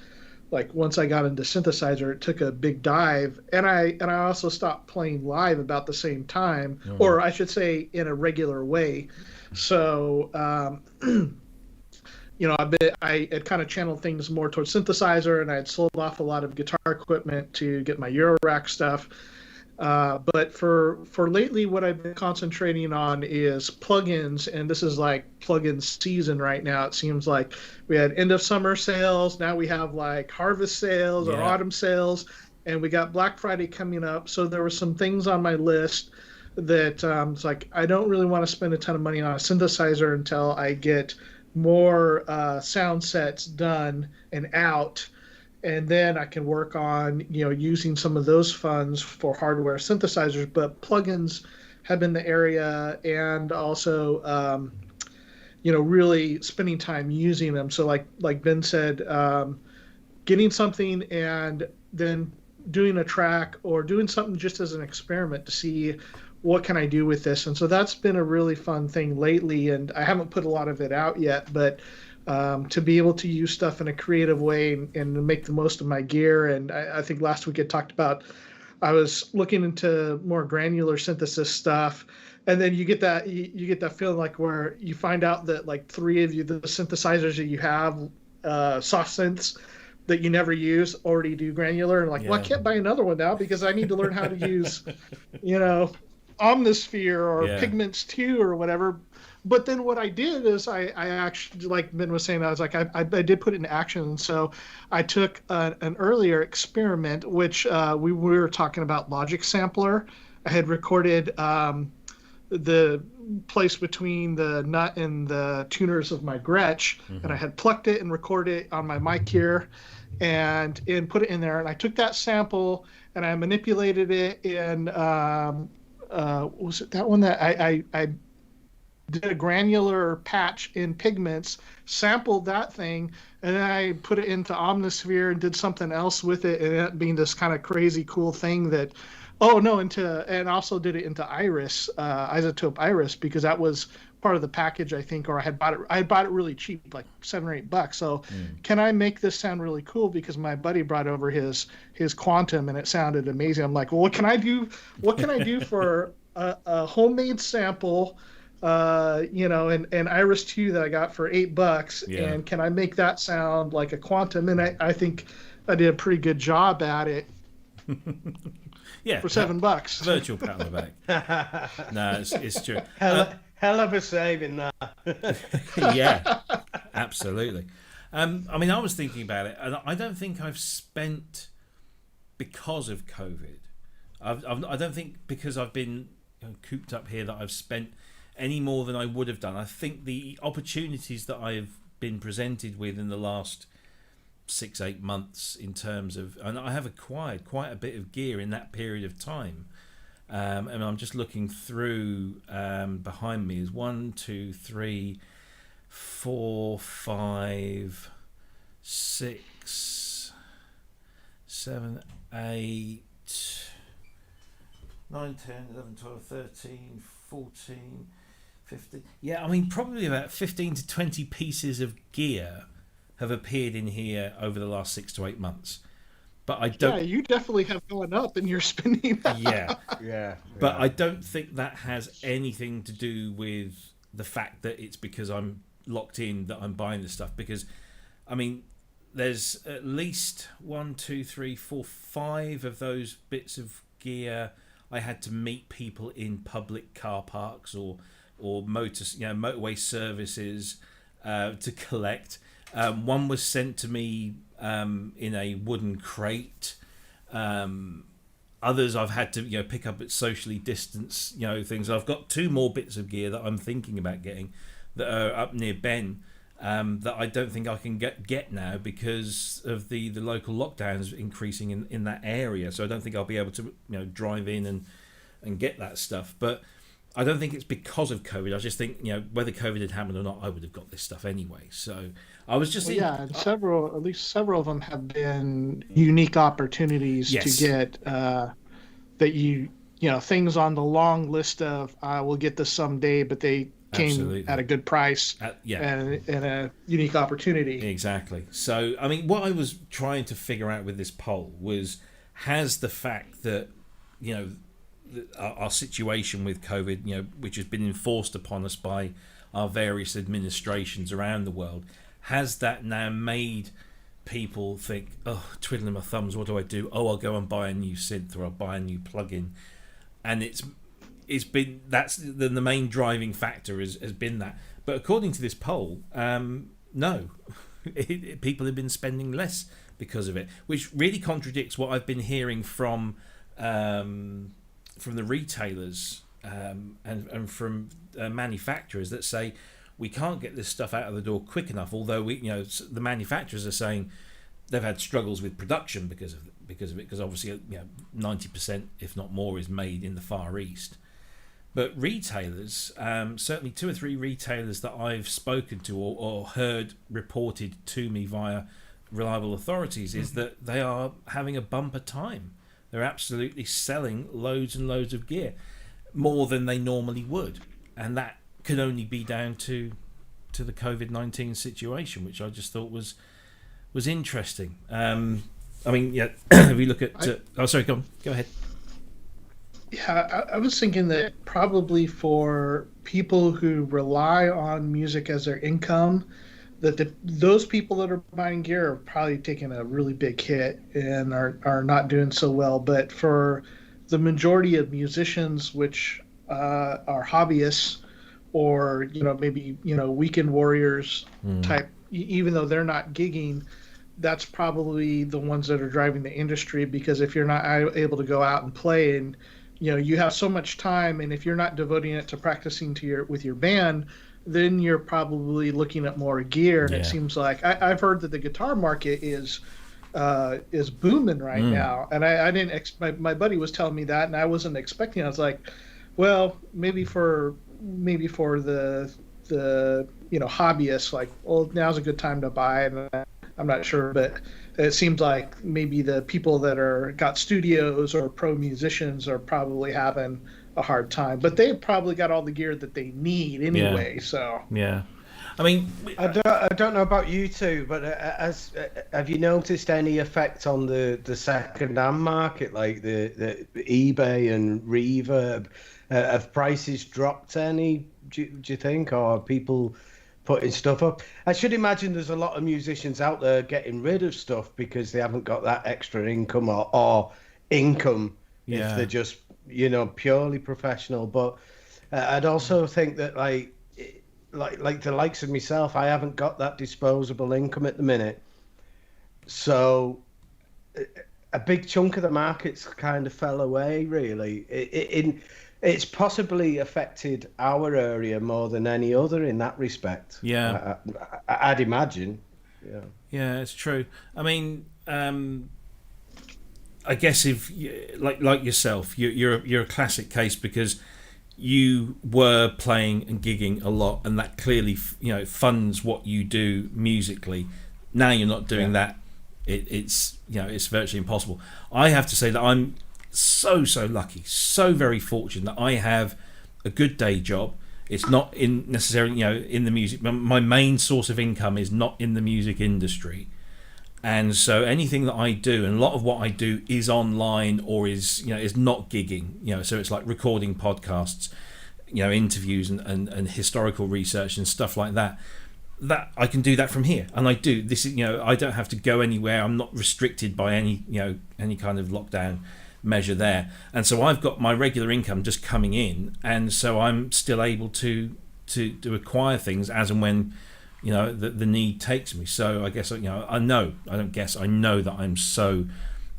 like once I got into synthesizer, it took a big dive, and I also stopped playing live about the same time, or I should say in a regular way. So I had kind of channeled things more towards synthesizer, and I had sold off a lot of guitar equipment to get my Eurorack stuff. But for lately, what I've been concentrating on is plugins, and this is like plugin season right now. It seems like we had end of summer sales. Now we have like harvest sales or autumn sales, and we got Black Friday coming up. So there were some things on my list that it's like I don't really want to spend a ton of money on a synthesizer until I get more sound sets done and out. And then I can work on, using some of those funds for hardware synthesizers. But plugins have been the area, and also, really spending time using them. So like Ben said, getting something and then doing a track or doing something just as an experiment to see what can I do with this. And so that's been a really fun thing lately. And I haven't put a lot of it out yet, but to be able to use stuff in a creative way and make the most of my gear. And I think last week I talked about, I was looking into more granular synthesis stuff, and then you get that feeling like where you find out that like three of the synthesizers that you have, soft synths that you never use, already do granular, and well, I can't buy another one now because I need to learn how to use, Omnisphere or Pigments 2 or whatever. But then what I did is I actually, like Ben was saying, I was like, I did put it in action. And so I took an earlier experiment, which we were talking about Logic Sampler. I had recorded the place between the nut and the tuners of my Gretsch, and I had plucked it and recorded it on my mic here, and put it in there. And I took that sample and I manipulated it in was it that one that I did a granular patch in Pigments, sampled that thing, and then I put it into Omnisphere and did something else with it, and it ended up being this kind of crazy cool thing that, and also did it into Iris, Izotope Iris, because that was part of the package, I think, or I bought it really cheap, like $7 or $8. So can I make this sound really cool? Because my buddy brought over his Quantum and it sounded amazing. I'm like, well, what can I do for a homemade sample, and Iris 2 that I got for $8, and can I make that sound like a Quantum? And I think I did a pretty good job at it. For $7. Virtual pat on the back. No, it's true. Hell of a saving that. Yeah, absolutely. I mean, I was thinking about it, and I don't think I've spent, because of COVID, I don't think because I've been cooped up here that I've spent any more than I would have done. I think the opportunities that I've been presented with in the last 6-8 months in terms of, and I have acquired quite a bit of gear in that period of time, and I'm just looking through behind me is 1, 2, 3, 4, 5, 6, 7, 8, 9, 10, 11, 12, 13, 14, 15. Yeah, I mean, probably about 15 to 20 pieces of gear have appeared in here over the last 6 to 8 months. But I don't. Yeah, you definitely have gone up in your spending. Yeah. But I don't think that has anything to do with the fact that it's because I'm locked in that I'm buying this stuff. Because, I mean, there's at least 1, 2, 3, 4, 5 of those bits of gear I had to meet people in public car parks or motorway services to collect. One was sent to me in a wooden crate. Others I've had to pick up at socially distanced things. I've got 2 more bits of gear that I'm thinking about getting that are up near Ben that I don't think I can get now because of the local lockdowns increasing in that area. So I don't think I'll be able to drive in and get that stuff. But I don't think it's because of COVID. I just think whether COVID had happened or not, I would have got this stuff anyway. So I was just and at least several of them have been unique opportunities to get things on the long list of we'll get this someday, but they came at a good price and a unique opportunity. Exactly. So I mean, what I was trying to figure out with this poll was, has the fact that our situation with COVID, which has been enforced upon us by our various administrations around the world, has that now made people think, oh, twiddling my thumbs, what do I do? Oh, I'll go and buy a new synth or I'll buy a new plugin. And it's been, that's the main driving factor has been that. But according to this poll, no, people have been spending less because of it, which really contradicts what I've been hearing from the retailers and from manufacturers that say we can't get this stuff out of the door quick enough. Although the manufacturers are saying they've had struggles with production because of it, because obviously 90%, if not more, is made in the Far East. But retailers, certainly 2 or 3 retailers that I've spoken to or heard reported to me via reliable authorities, is that they are having a bumper time. They're absolutely selling loads and loads of gear, more than they normally would, and that could only be down to the COVID-19 situation, which I just thought was interesting. I mean, if we look at, sorry, go ahead. Yeah, I was thinking that probably for people who rely on music as their income, that those people that are buying gear are probably taking a really big hit and are not doing so well. But for the majority of musicians, which are hobbyists or maybe weekend warriors type, even though they're not gigging, that's probably the ones that are driving the industry. Because if you're not able to go out and play and you have so much time, and if you're not devoting it to practicing with your band, then you're probably looking at more gear. And it seems like I've heard that the guitar market is booming right now, and I didn't. My buddy was telling me that, and I wasn't expecting. I was like, well, maybe for the hobbyists, like, well, now's a good time to buy, and I'm not sure, but it seems like maybe the people that got studios or pro musicians are probably having a hard time, but they've probably got all the gear that they need anyway. So I mean, I don't know about you two, but have you noticed any effect on the second-hand market, like the eBay and Reverb? Have prices dropped any? Do you think, or are people putting stuff up? I should imagine there's a lot of musicians out there getting rid of stuff because they haven't got that extra income or income if they're just purely professional. But I'd also think that like the likes of myself, I haven't got that disposable income at the minute, so a big chunk of the market's kind of fell away. Really, it's possibly affected our area more than any other in that respect. I'd imagine. Yeah, it's true. I mean, I guess if like yourself, you're a classic case because you were playing and gigging a lot, and that clearly funds what you do musically. Now you're not doing that. It's virtually impossible. I have to say that I'm so lucky, so very fortunate that I have a good day job. It's not necessarily in the music. My main source of income is not in the music industry, and so anything that I do, and a lot of what I do is online or is not gigging. So it's like recording podcasts, interviews and historical research and stuff like that. That I can do that from here, and I do. This is I don't have to go anywhere. I'm not restricted by any kind of lockdown measure there, and so I've got my regular income just coming in, and so I'm still able to acquire things as and when the need takes me. So I guess I know that I'm so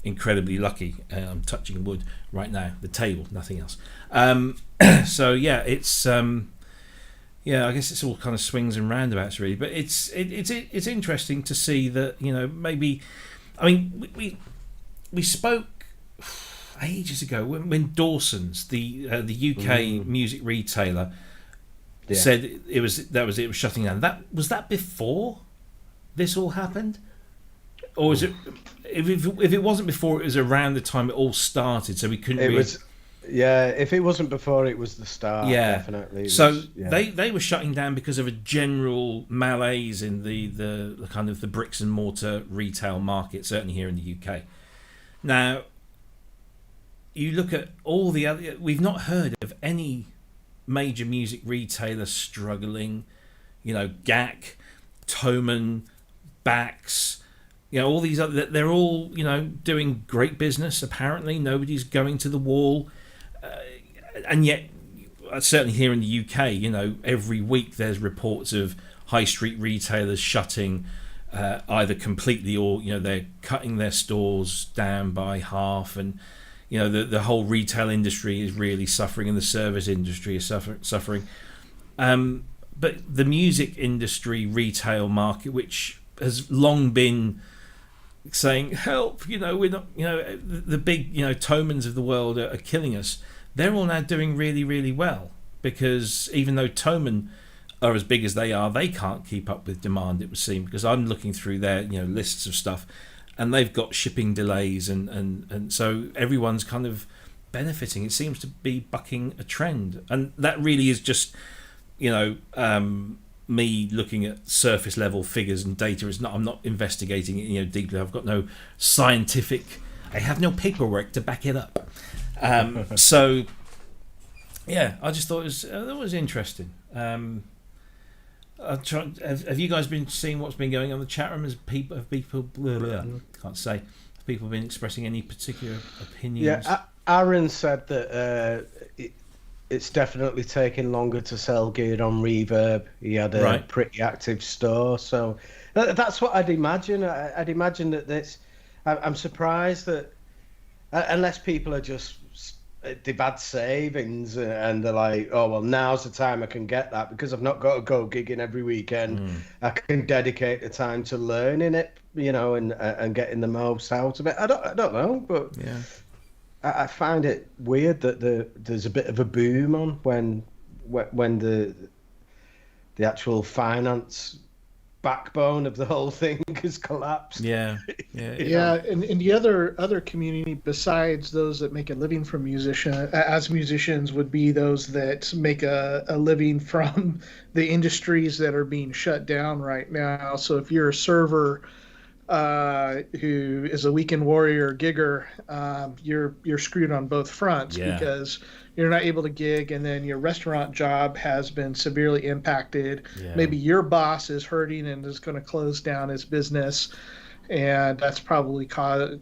incredibly lucky. I'm touching wood right now, the table, nothing else. So it's I guess it's all kind of swings and roundabouts really, but it's interesting to see that maybe, I mean, we spoke ages ago when Dawson's, the UK music retailer, said it was shutting down. That was before this all happened, or was it? If it wasn't before, it was around the time it all started, so we couldn't. If it wasn't before, it was the start. Yeah, definitely. They were shutting down because of a general malaise in the kind of the bricks and mortar retail market, certainly here in the UK. Now, you look at all the other. We've not heard of any major music retailer struggling. GAC, Thomann, Bax. All these other. They're all doing great business. Apparently, nobody's going to the wall. And yet, certainly here in the UK, every week there's reports of high street retailers shutting, either completely or they're cutting their stores down by half, and the whole retail industry is really suffering, and the service industry is suffering. But the music industry retail market, which has long been saying help, we're not, the big Thomanns of the world are killing us. They're all now doing really, really well, because even though Thomann are as big as they are, they can't keep up with demand, it would seem, because I'm looking through their lists of stuff, and they've got shipping delays, and so everyone's kind of benefiting. It seems to be bucking a trend, and that really is just me looking at surface level figures and data. I'm not investigating it deeply. I've got no I have no paperwork to back it up. So yeah, I just thought that was interesting. Have you guys been seeing what's been going on in the chat room? Have people been expressing any particular opinions? Yeah, Aaron said that it's definitely taking longer to sell gear on Reverb. He had a pretty active store, so that's what I'd imagine. I'd imagine that I'm surprised that unless people are just they've had savings and they're like, oh well, now's the time I can get that because I've not got to go gigging every weekend. I can dedicate the time to learning it, and getting the most out of it. I don't know, but yeah, I find it weird that there's a bit of a boom on when the actual finance backbone of the whole thing has collapsed. Yeah. And the other community besides those that make a living from as musicians would be those that make a living from the industries that are being shut down right now. So if you're a server who is a weekend warrior gigger, you're screwed on both fronts because you're not able to gig, and then your restaurant job has been severely impacted. Maybe your boss is hurting and is going to close down his business, and that's probably I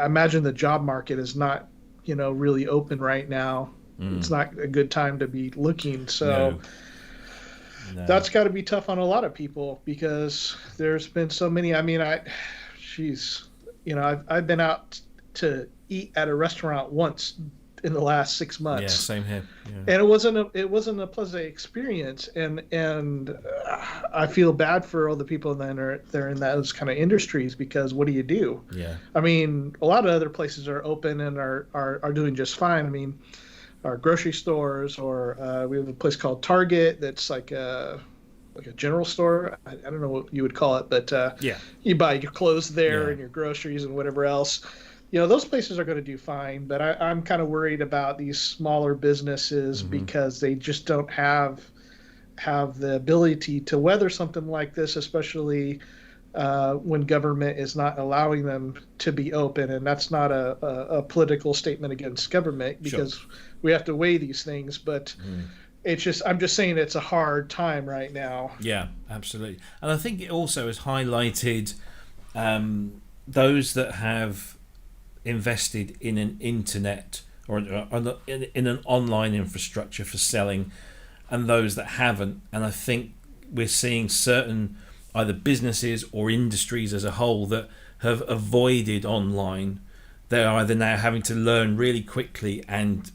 imagine the job market is not really open right now. It's not a good time to be looking. So No. That's got to be tough on a lot of people because there's been so many. I mean, I've been out to eat at a restaurant once in the last 6 months. Yeah, same here. Yeah. And it wasn't a pleasant experience, and I feel bad for all the people that they're in those kind of industries because what do you do? Yeah. I mean, a lot of other places are open and are doing just fine. I mean, our grocery stores, or we have a place called Target that's like a general store. I don't know what you would call it, but you buy your clothes there and your groceries and whatever else. Those places are going to do fine, but I'm kind of worried about these smaller businesses because they just don't have the ability to weather something like this, especially when government is not allowing them to be open. And that's not a political statement against government because we have to weigh these things, but it's just, I'm just saying it's a hard time right now. Yeah, absolutely. And I think it also has highlighted those that have invested in an internet or in an online infrastructure for selling, and those that haven't. And I think we're seeing certain either businesses or industries as a whole that have avoided online. They're either now having to learn really quickly, and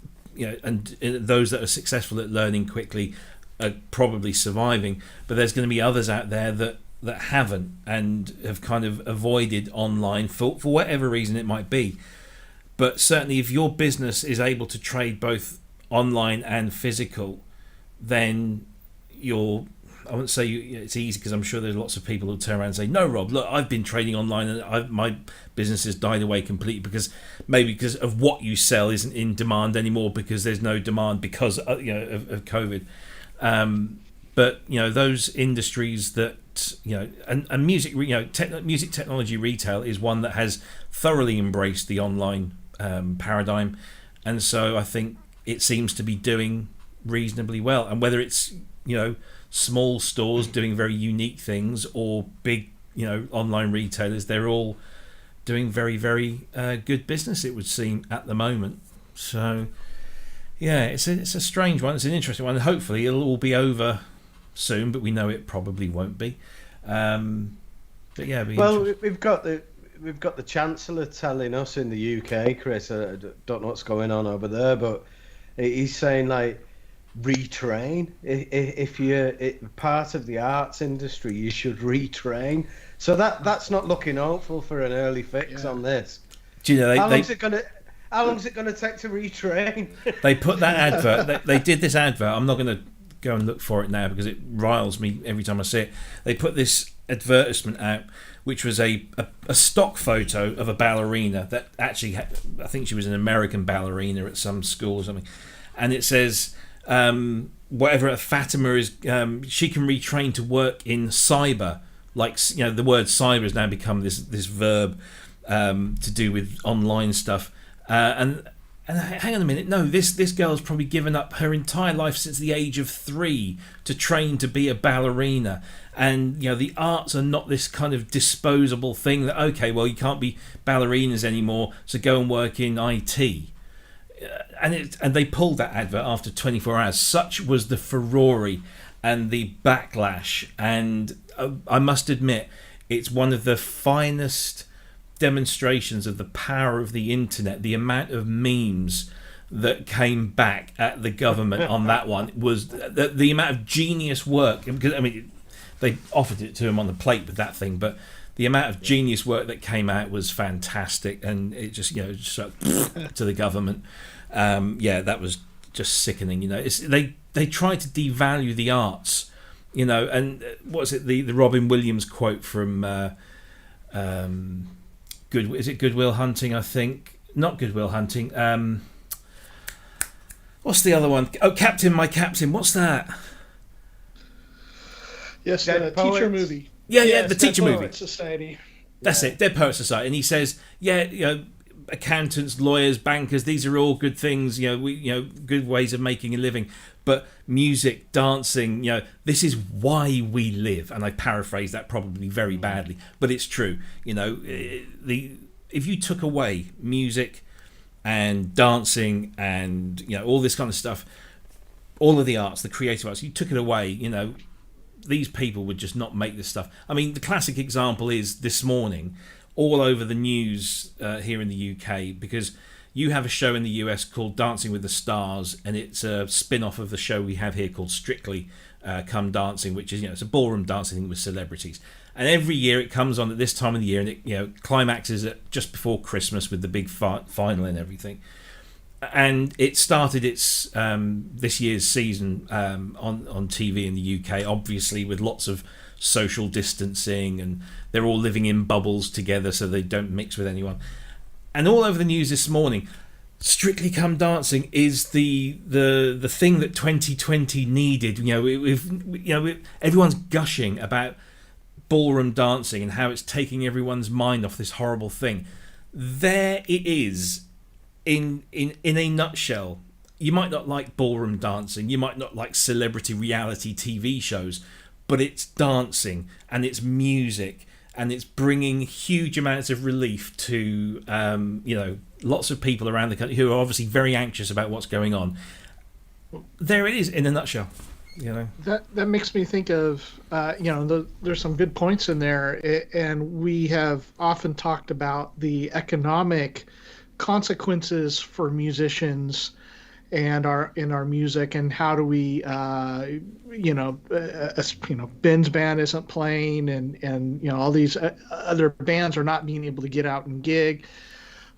those that are successful at learning quickly are probably surviving. But there's going to be others out there that haven't and have kind of avoided online for whatever reason it might be. But certainly if your business is able to trade both online and physical, then I wouldn't say it's easy, because I'm sure there's lots of people who'll turn around and say, no, Rob, look, I've been trading online and my business has died away completely because of what you sell isn't in demand anymore because there's no demand because of COVID. But those industries that and music, music technology retail is one that has thoroughly embraced the online paradigm, and so I think it seems to be doing reasonably well. And whether it's small stores doing very unique things or big online retailers, they're all doing very, very good business, it would seem, at the moment. So yeah, it's a strange one. It's an interesting one. Hopefully it'll all be over soon, but we know it probably won't be. But yeah, we've got the Chancellor telling us in the UK, Chris. I don't know what's going on over there, but he's saying like retrain. If you're part of the arts industry, you should retrain. So that's not looking hopeful for an early fix on this. Do you know how long is it going to take to retrain? They put that advert. They did this advert. I'm not going to go and look for it now because it riles me every time I see it. They put this advertisement out, which was a stock photo of a ballerina that actually I think she was an American ballerina at some school or something, and it says whatever Fatima is, she can retrain to work in cyber. Like the word cyber has now become this verb to do with online stuff. And hang on a minute, no, this girl's probably given up her entire life since the age of 3 to train to be a ballerina. And the arts are not this kind of disposable thing that, okay, well, you can't be ballerinas anymore, so go and work in IT. And they pulled that advert after 24 hours. Such was the furore and the backlash. And I must admit, it's one of the finest demonstrations of the power of the internet, the amount of memes that came back at the government on that one was the amount of genius work. Because I mean, they offered it to him on the plate with that thing, but the amount of genius work that came out was fantastic, and it just just to the government. That was just sickening. They tried to devalue the arts, and what's it, the Robin Williams quote from Goodwill Hunting? I think not Goodwill Hunting. What's the other one? Oh, Captain, My Captain. What's that? Yes, the teacher movie. Yeah, the teacher movie. Society. That's it, Dead Poet Society. And he says, accountants, lawyers, bankers, these are all good things, good ways of making a living. But music, dancing, this is why we live. And I paraphrase that probably very badly, but it's true. If you took away music and dancing and all this kind of stuff, all of the arts, the creative arts, you took it away, these people would just not make this stuff. I mean, the classic example is this morning, all over the news here in the UK, because you have a show in the US called Dancing with the Stars, and it's a spin-off of the show we have here called Strictly Come Dancing, which is it's a ballroom dancing thing with celebrities. And every year it comes on at this time of the year, and it climaxes at just before Christmas with the big final and everything. And it started its this year's season on TV in the UK, obviously with lots of social distancing, and they're all living in bubbles together so they don't mix with anyone. And all over the news this morning, Strictly Come Dancing is the thing that 2020 needed. Everyone's gushing about ballroom dancing and how it's taking everyone's mind off this horrible thing. There it is. In a nutshell. You might not like ballroom dancing, you might not like celebrity reality TV shows, but it's dancing and it's music, and it's bringing huge amounts of relief to lots of people around the country who are obviously very anxious about what's going on. There it is in a nutshell. That makes me think of there's some good points in there, and we have often talked about the economic consequences for musicians and in our music, and how do we Ben's band isn't playing, and all these other bands are not being able to get out and gig.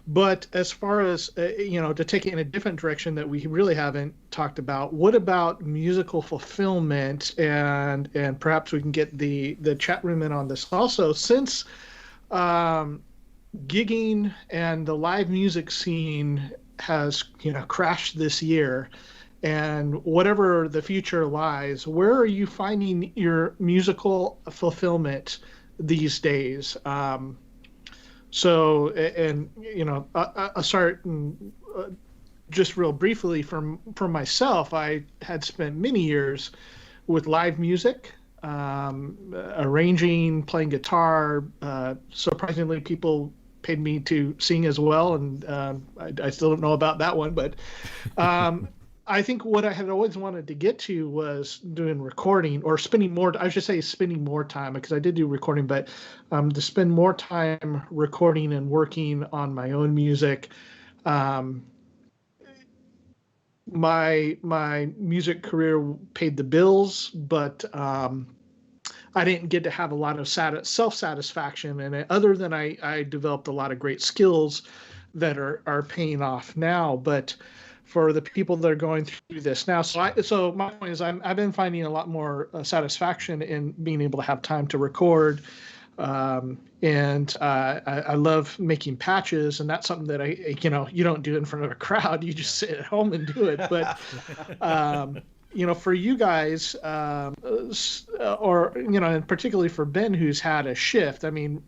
But as far as to take it in a different direction that we really haven't talked about, what about musical fulfillment? And perhaps we can get the chat room in on this also, since gigging and the live music scene has crashed this year, and whatever the future lies, where are you finding your musical fulfillment these days? I'll start just real briefly from myself. I had spent many years with live music, arranging, playing guitar. Surprisingly, people paid me to sing as well, and I still don't know about that one, but I think what I had always wanted to get to was doing recording, or spending more time, because I did do recording, but to spend more time recording and working on my own music. My music career paid the bills, but I didn't get to have a lot of self-satisfaction in it, other than I developed a lot of great skills that are paying off now. But for the people that are going through this now, so my point is I've been finding a lot more satisfaction in being able to have time to record, and I love making patches, and that's something that you don't do in front of a crowd. You just sit at home and do it. But for you guys, and particularly for Ben, who's had a shift. I mean,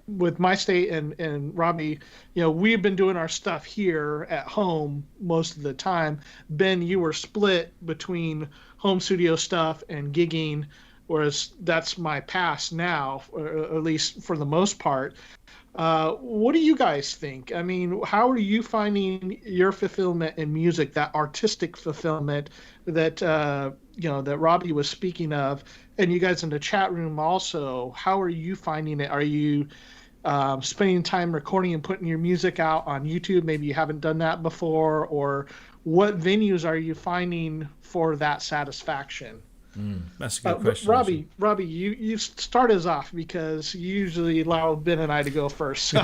with my state and Robbie, we've been doing our stuff here at home most of the time. Ben, you were split between home studio stuff and gigging, whereas that's my past now, or at least for the most part. What do you guys think? I mean, how are you finding your fulfillment in music, that artistic fulfillment that that Robbie was speaking of, and you guys in the chat room also? How are you finding it? Are you spending time recording and putting your music out on YouTube? Maybe you haven't done that before, or what venues are you finding for that satisfaction? That's a good question. Robbie, you start us off because you usually allow Ben and I to go first. So,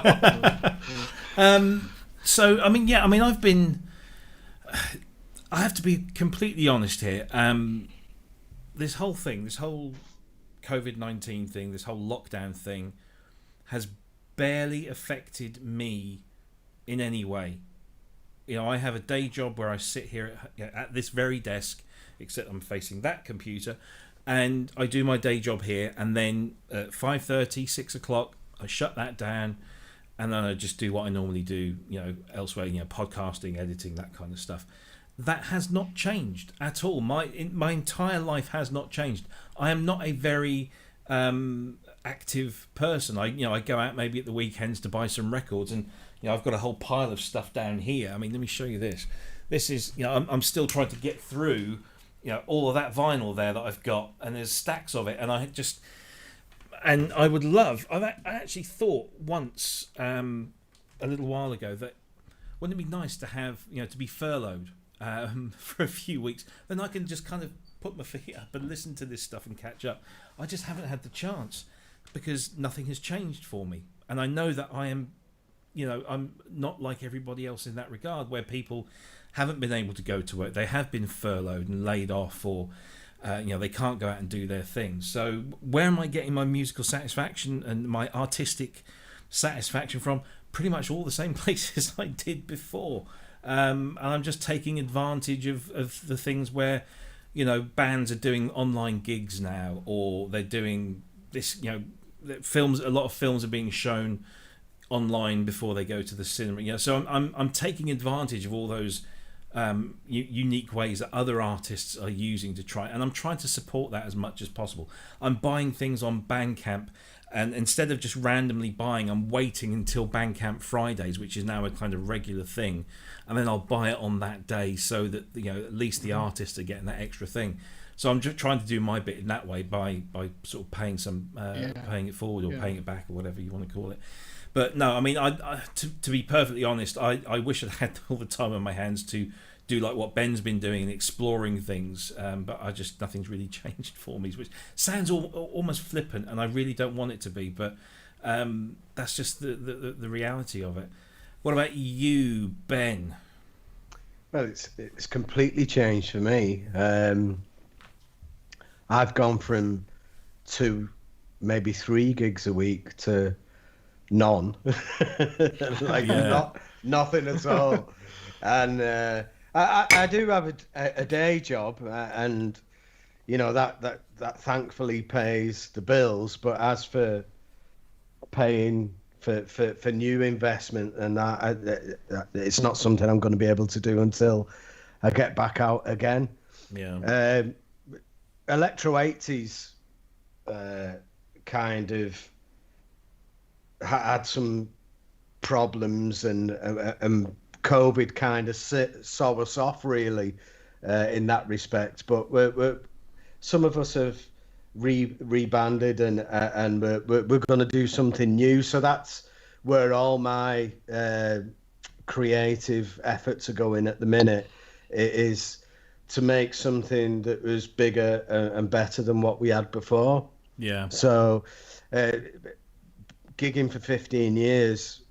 I have to be completely honest here. This whole COVID-19 thing, this whole lockdown thing, has barely affected me in any way. You know, I have a day job where I sit here at this very desk, except I'm facing that computer, and I do my day job here, and then at 5:30, 6 o'clock, I shut that down, and then I just do what I normally do, elsewhere, podcasting, editing, that kind of stuff. That has not changed at all. My entire life has not changed. I am not a very active person. I go out maybe at the weekends to buy some records, and I've got a whole pile of stuff down here. I mean, let me show you this. This is, I'm still trying to get through, all of that vinyl there that I've got, and there's stacks of it, and I would love. I actually thought once, a little while ago, that wouldn't it be nice to have, to be furloughed for a few weeks? Then I can just kind of put my feet up and listen to this stuff and catch up. I just haven't had the chance because nothing has changed for me, and I know that I am. I'm not like everybody else in that regard, where people haven't been able to go to work. They have been furloughed and laid off, or they can't go out and do their thing. So where am I getting my musical satisfaction and my artistic satisfaction from? Pretty much all the same places I did before. And I'm just taking advantage of the things where, bands are doing online gigs now, or they're doing this, films. A lot of films are being shown online before they go to the cinema. So I'm taking advantage of all those unique ways that other artists are using to try, and I'm trying to support that as much as possible. I'm buying things on Bandcamp, and instead of just randomly buying, I'm waiting until Bandcamp Fridays, which is now a kind of regular thing, and then I'll buy it on that day, so that at least the artists are getting that extra thing. So I'm just trying to do my bit in that way by sort of paying paying it forward, or paying it back, or whatever you want to call it. But no, I mean, to be perfectly honest, I wish I'd had all the time on my hands to do like what Ben's been doing and exploring things, but nothing's really changed for me, which sounds almost flippant, and I really don't want it to be, but that's just the reality of it. What about you, Ben? Well, it's completely changed for me. I've gone from 2, maybe 3 gigs a week to none, nothing at all. And I do have a day job, and that thankfully pays the bills. But as for paying for new investment, and that it's not something I'm going to be able to do until I get back out again. Electro 80s kind of had some problems, and COVID kind of saw us off really in that respect. But some of us have rebanded, and we're going to do something new. So that's where all my creative efforts are going at the minute. It is to make something that was bigger and better than what we had before. Yeah. So gigging for 15 years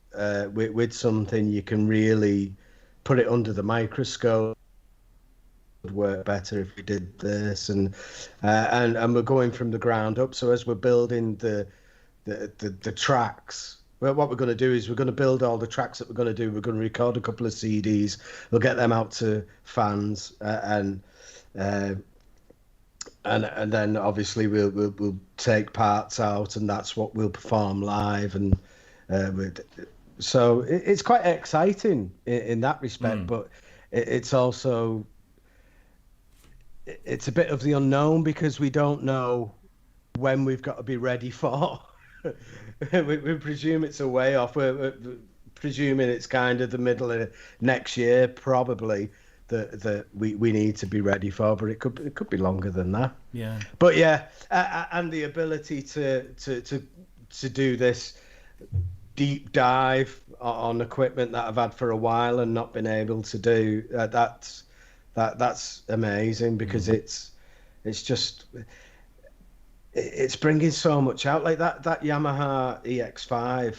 with something, you can really put it under the microscope. Would work better if we did this, and we're going from the ground up. So as we're building the tracks, well, what we're going to do is we're going to build all the tracks that we're going to do. We're going to record a couple of CDs. We'll get them out to fans, and then obviously we'll take parts out, and that's what we'll perform live. And so it's quite exciting in that respect, but it's also it's a bit of the unknown, because we don't know when we've got to be ready for. we presume it's a way off. We're presuming it's kind of the middle of next year, probably, that we need to be ready for, but it could be longer than that. Yeah. But yeah, and the ability to do this deep dive on equipment that I've had for a while and not been able to do. That's amazing, because it's just, it's bringing so much out. Like that Yamaha EX5,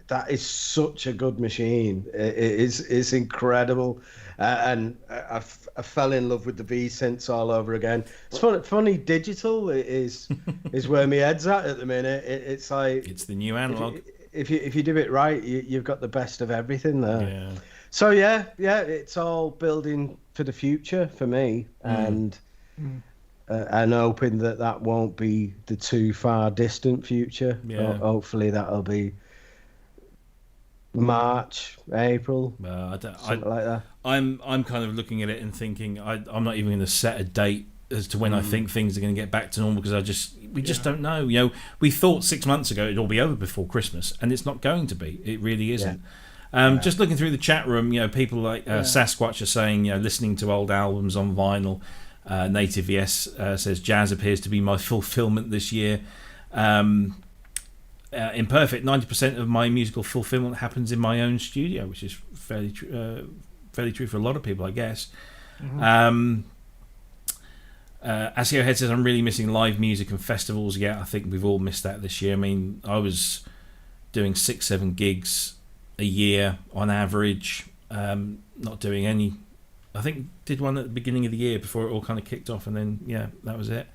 that is such a good machine. It's incredible, and I fell in love with the V synths all over again. It's funny. Digital is where my head's at the minute. It's like, it's the new analog. If you do it right, you've got the best of everything there. Yeah. So yeah, it's all building for the future for me, and hoping that won't be the too far distant future. Yeah. Hopefully that'll be March, April, something like that. I'm kind of looking at it and thinking I'm not even going to set a date as to when I think things are going to get back to normal, because we just don't know. We thought 6 months ago it'd all be over before Christmas, and it's not going to be. It really isn't. Just looking through the chat room, people like Sasquatch are saying, listening to old albums on vinyl. Native Yes says jazz appears to be my fulfillment this year. Imperfect, 90% of my musical fulfillment happens in my own studio, which is fairly true for a lot of people, I guess. Asio Head says, I'm really missing live music and festivals. Yeah, I think we've all missed that this year. I mean, I was doing 6-7 gigs a year on average, not doing any. I think did one at the beginning of the year before it all kind of kicked off, and then that was it.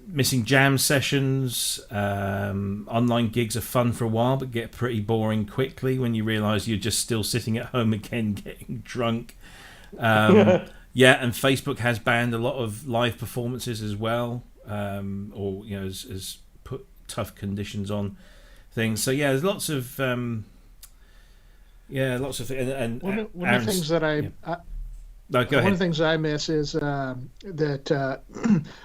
Missing jam sessions. Online gigs are fun for a while but get pretty boring quickly when you realise you're just still sitting at home again getting drunk. And Facebook has banned a lot of live performances as well, or has put tough conditions on things. So there's lots of things. And one of the things that one of the things I miss is that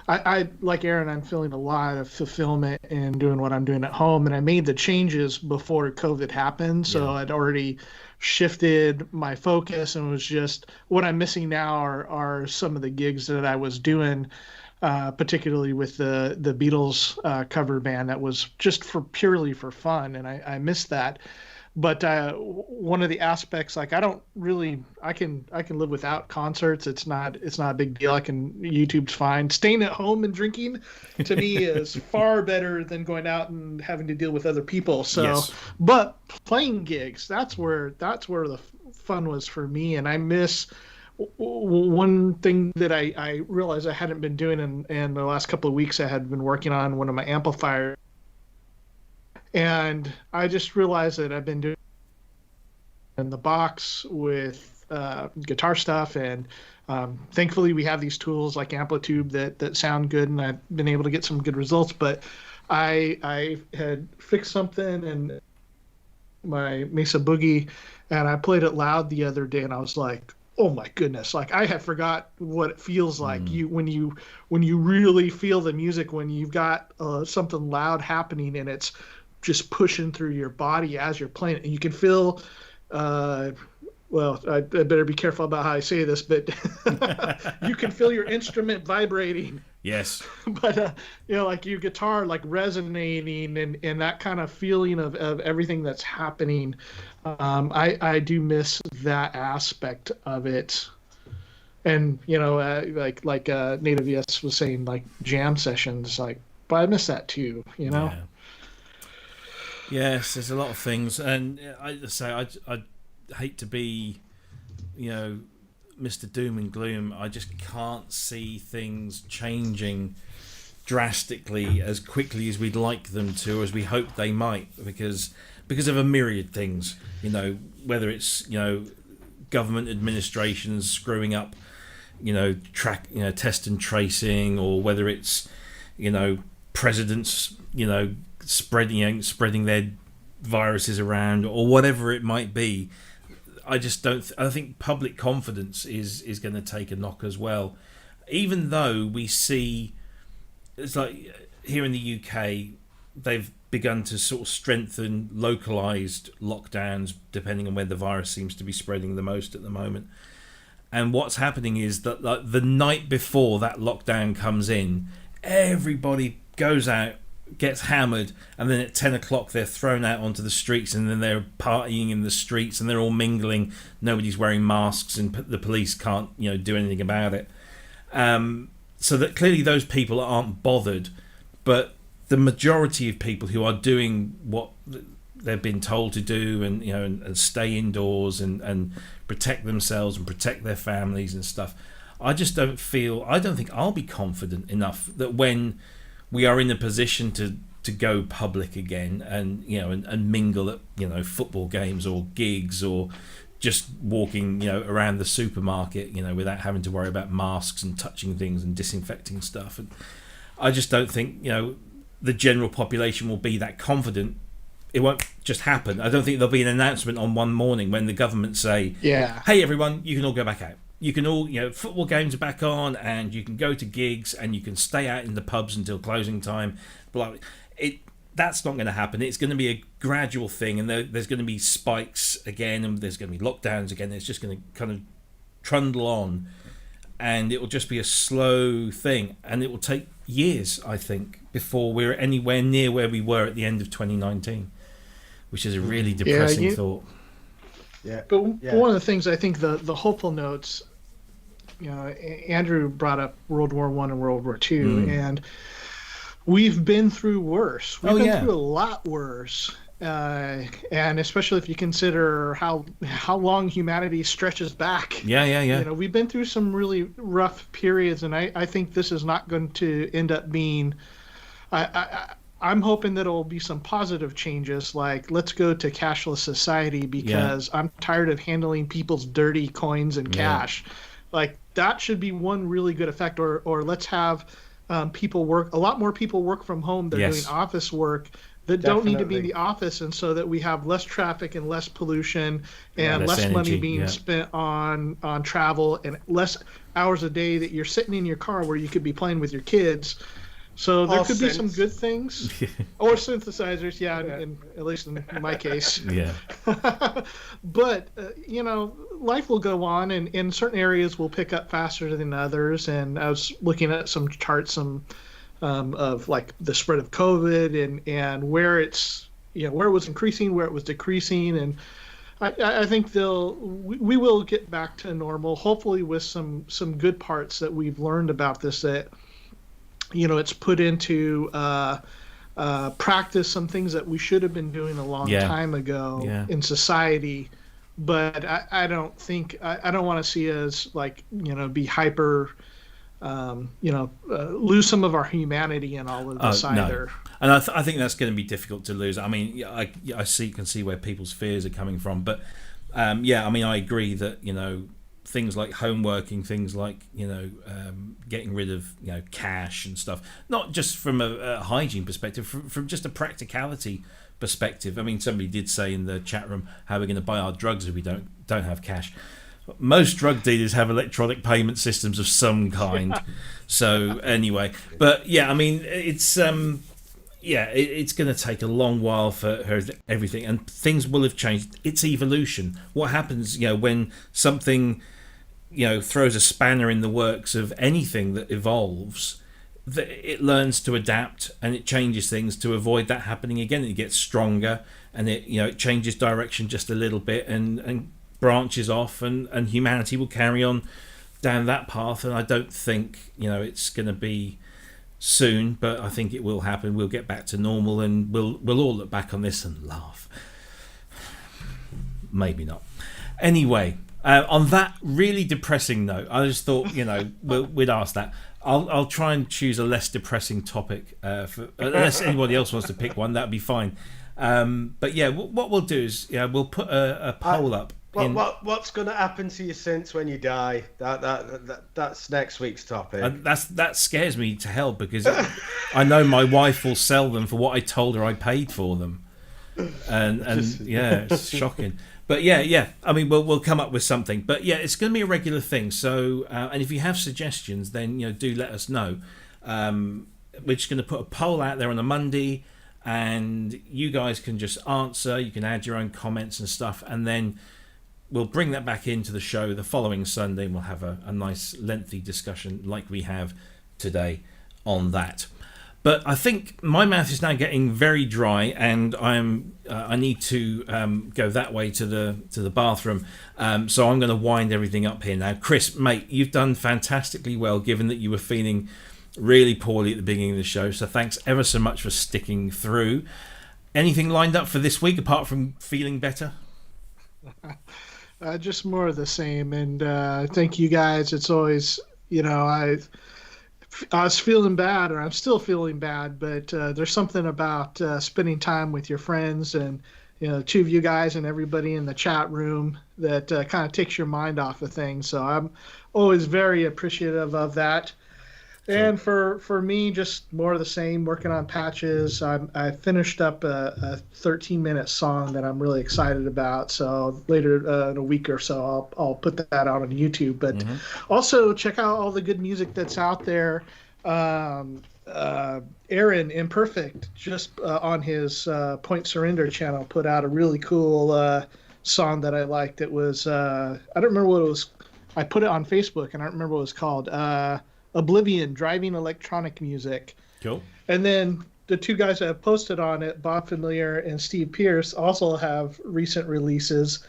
I like Aaron. I'm feeling a lot of fulfillment in doing what I'm doing at home, and I made the changes before COVID happened, so I'd already shifted my focus, and was just what I'm missing now are some of the gigs that I was doing, particularly with the Beatles cover band that was just purely for fun, and I miss that. But one of the aspects, like I can live without concerts. It's not a big deal. YouTube's fine. Staying at home and drinking, to me, is far better than going out and having to deal with other people. So, but playing gigs, that's where the fun was for me. And I miss one thing that I realized I hadn't been doing in the last couple of weeks. I had been working on one of my amplifiers. And I just realized that I've been doing in the box with guitar stuff, and thankfully we have these tools like Amplitude that sound good, and I've been able to get some good results. But I had fixed something in my Mesa Boogie, and I played it loud the other day, and I was like, oh my goodness, like I had forgot what it feels like when you really feel the music, when you've got something loud happening and it's just pushing through your body as you're playing it. And you can feel, I better be careful about how I say this, but you can feel your instrument vibrating. Yes. But, like your guitar, like resonating and that kind of feeling of everything that's happening. I do miss that aspect of it. And, like Native Yes was saying, like jam sessions, but I miss that too, Yeah. Yes, there's a lot of things, and I hate to be, Mr. Doom and Gloom. I just can't see things changing drastically as quickly as we'd like them to, as we hope they might, because of a myriad things. Whether it's government administrations screwing up, test and tracing, or whether it's presidents, spreading their viruses around, or whatever it might be. I think public confidence is going to take a knock as well. Even though we see, it's like here in the UK, they've begun to sort of strengthen localized lockdowns depending on where the virus seems to be spreading the most at the moment. And what's happening is that the night before that lockdown comes in, everybody goes out gets hammered, and then at 10 o'clock they're thrown out onto the streets, and then they're partying in the streets, and they're all mingling. Nobody's wearing masks, and the police can't, do anything about it. So that clearly those people aren't bothered, but the majority of people who are doing what they've been told to do, and and stay indoors and protect themselves and protect their families and stuff, I don't think I'll be confident enough that when we are in a position to go public again and and mingle at football games or gigs or just walking around the supermarket without having to worry about masks and touching things and disinfecting stuff. And I just don't think the general population will be that confident. It won't just happen. I don't think there'll be an announcement on one morning when the government say, hey everyone, you can all go back out. You can all, football games are back on, and you can go to gigs, and you can stay out in the pubs until closing time. That's not going to happen. It's going to be a gradual thing, and there's going to be spikes again, and there's going to be lockdowns again. It's just going to kind of trundle on, and it will just be a slow thing, and it will take years, I think, before we're anywhere near where we were at the end of 2019, which is a really depressing thought. Yeah, but one of the things I think the hopeful notes, Andrew brought up World War I and World War II, and we've been through worse. We've been through a lot worse, and especially if you consider how long humanity stretches back. We've been through some really rough periods, and I think this is not going to end up being. I'm hoping that it'll be some positive changes, like let's go to cashless society, because I'm tired of handling people's dirty coins and cash. Like that should be one really good effect. Or let's have people work. A lot more people work from home. They're doing office work that don't need to be in the office, and so that we have less traffic and less pollution and less energy, money being spent on travel, and less hours a day that you're sitting in your car where you could be playing with your kids. So there could be some good things, or synthesizers, at least in my case. But life will go on, and in certain areas will pick up faster than others. And I was looking at some charts, of like the spread of COVID and where it's where it was increasing, where it was decreasing, and I think we will get back to normal, hopefully with some good parts that we've learned about this, that it's put into practice, some things that we should have been doing a long time ago in society. But I don't think I don't want to see us be hyper, lose some of our humanity and all of this either. No. And I think that's going to be difficult to lose. I mean, I can see where people's fears are coming from, but I mean, I agree that things like home working, things like getting rid of cash and stuff, not just from a hygiene perspective, from just a practicality perspective. I mean, somebody did say in the chat room, how are we going to buy our drugs if we don't have cash? Most drug dealers have electronic payment systems of some kind. So anyway, but I mean, it's it's going to take a long while for everything, and things will have changed. It's evolution. What happens when something throws a spanner in the works of anything that evolves, that it learns to adapt, and it changes things to avoid that happening again. It gets stronger, and it changes direction just a little bit, and branches off, and humanity will carry on down that path. And I don't think it's going to be soon, but I think it will happen. We'll get back to normal, and we'll all look back on this and laugh. Maybe not. Anyway, on that really depressing note, I just thought we'd ask that. I'll try and choose a less depressing topic, unless anybody else wants to pick one. That'd be fine. But what we'll do is we'll put a poll up. What's going to happen to your synths when you die? That's next week's topic. And that scares me to hell, because I know my wife will sell them for what I told her I paid for them, and it's shocking. But I mean, we'll come up with something. But it's going to be a regular thing. So and if you have suggestions, then do let us know. We're just going to put a poll out there on a Monday, and you guys can just answer. You can add your own comments and stuff, and then we'll bring that back into the show the following Sunday, and we'll have a nice lengthy discussion like we have today on that. But I think my mouth is now getting very dry, and I need to go that way to the bathroom. So I'm going to wind everything up here now. Cryss, mate, you've done fantastically well, given that you were feeling really poorly at the beginning of the show. So thanks ever so much for sticking through. Anything lined up for this week apart from feeling better? Just more of the same, and thank you guys. It's always, I was feeling bad, or I'm still feeling bad, but there's something about spending time with your friends and two of you guys and everybody in the chat room that kind of takes your mind off of things. So I'm always very appreciative of that. And for me, just more of the same, working on patches. I finished up a 13-minute song that I'm really excited about. So later in a week or so, I'll put that out on YouTube. But also check out all the good music that's out there. Aaron Imperfect, just on his Point Surrender channel, put out a really cool song that I liked. It was, I don't remember what it was. I put it on Facebook, and I don't remember what it was called. Oblivion, driving electronic music. Cool. And then the two guys that have posted on it, Bob Familiar and Steve Pierce, also have recent releases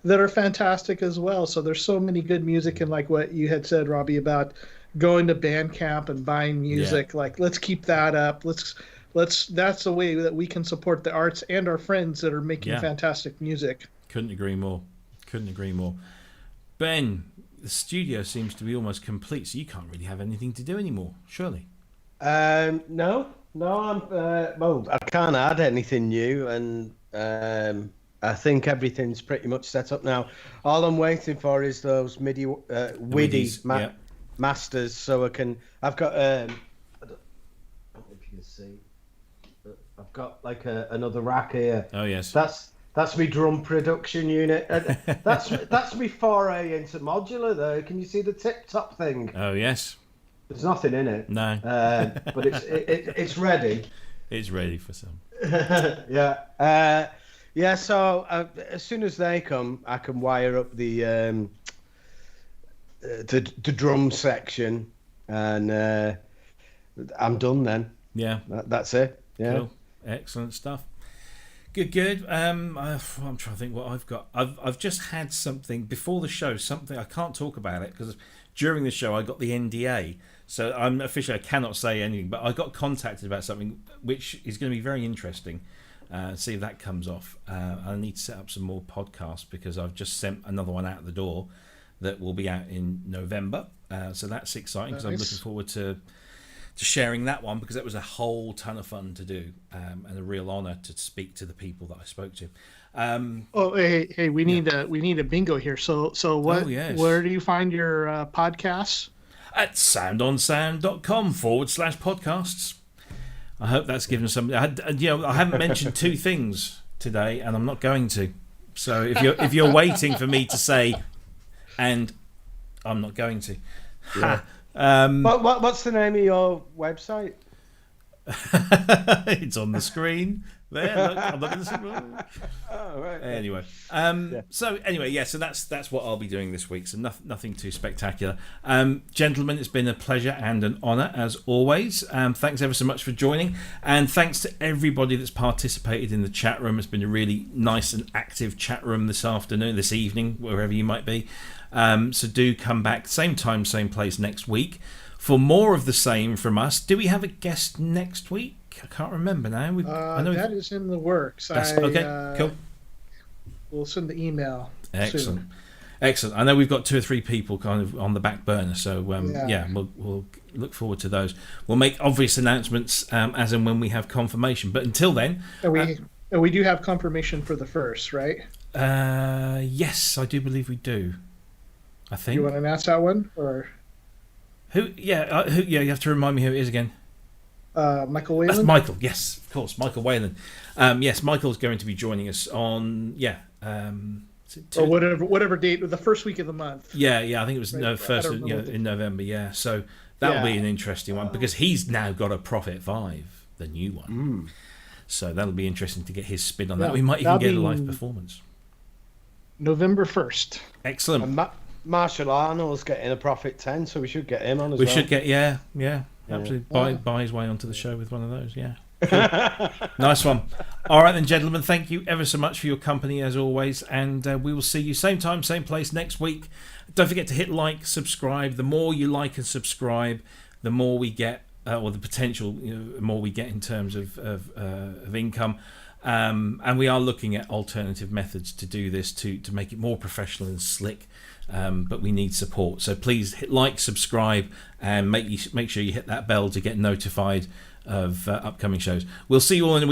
that are fantastic as well. So there's so many good music, and like what you had said, Robbie, about going to Bandcamp and buying music. Like, let's keep that up. Let's that's the way that we can support the arts and our friends that are making fantastic music. Couldn't agree more. Ben, the studio seems to be almost complete, so you can't really have anything to do anymore, surely. No, well, I can't add anything new, and I think everything's pretty much set up now. All I'm waiting for is those MIDI masters, so I've got I don't know if you can see, but I've got like another rack here. Oh yes, that's my drum production unit. That's my foray into modular though. Can you see the tip top thing? Oh yes. There's nothing in it. No. But it's ready. It's ready for some. Yeah. So as soon as they come, I can wire up the drum section, and I'm done then. Yeah. That's it. Yeah. Cool. Excellent stuff. Good. I'm trying to think what I've got. I've just had something before the show. Something I can't talk about it because during the show I got the NDA, so I'm officially I cannot say anything. But I got contacted about something which is going to be very interesting. See if that comes off. I need to set up some more podcasts because I've just sent another one out the door that will be out in November. So that's exciting because I'm looking forward to sharing that one because that was a whole ton of fun to do and a real honor to speak to the people that I spoke to. Hey, we need a bingo here. So what? Oh, yes. Where do you find your podcasts? At soundonsound.com/podcasts. I hope that's given some. I haven't mentioned two things today, and I'm not going to. So if you're waiting for me to say, and I'm not going to. Yeah. What's the name of your website? It's on the screen. There, look, I'm not going to say. Oh, right. Anyway, so that's what I'll be doing this week. So nothing too spectacular. Gentlemen, it's been a pleasure and an honour as always. Thanks ever so much for joining, and thanks to everybody that's participated in the chat room. It's been a really nice and active chat room this evening, wherever you might be. So do come back, same time, same place next week for more of the same from us. Do we have a guest next week? I can't remember now. I know that is in the works. Okay, cool. We'll send the email. Excellent. soon. Excellent. I know we've got 2 or 3 people kind of on the back burner, so we'll look forward to those. We'll make obvious announcements as and when we have confirmation. But until then, we do have confirmation for the first, right? Yes, I do believe we do. I think. You want to announce that one, or who? Yeah, you have to remind me who it is again. Michael Whalen? That's Michael, yes, of course, Michael Whalen. Yes, Michael's going to be joining us on, or whatever date, the first week of the month. Yeah, I think it was first in November, yeah. So that'll be an interesting one because he's now got a Prophet 5, the new one. So that'll be interesting to get his spin on that. We might even get a live performance. November 1st. Excellent. And Marshall Arnold's getting a Prophet 10, so we should get him on as well. We should get, absolutely. Buy his way onto the show with one of those. Yeah. Cool. Nice one. All right then, gentlemen, thank you ever so much for your company as always, and we will see you same time, same place next week. Don't forget to hit like, subscribe. The more you like and subscribe, the more we get, or the potential, more we get in terms of income. And we are looking at alternative methods to do this to make it more professional and slick. But we need support. So please hit like, subscribe, and make sure you hit that bell to get notified of upcoming shows. We'll see you all in a week.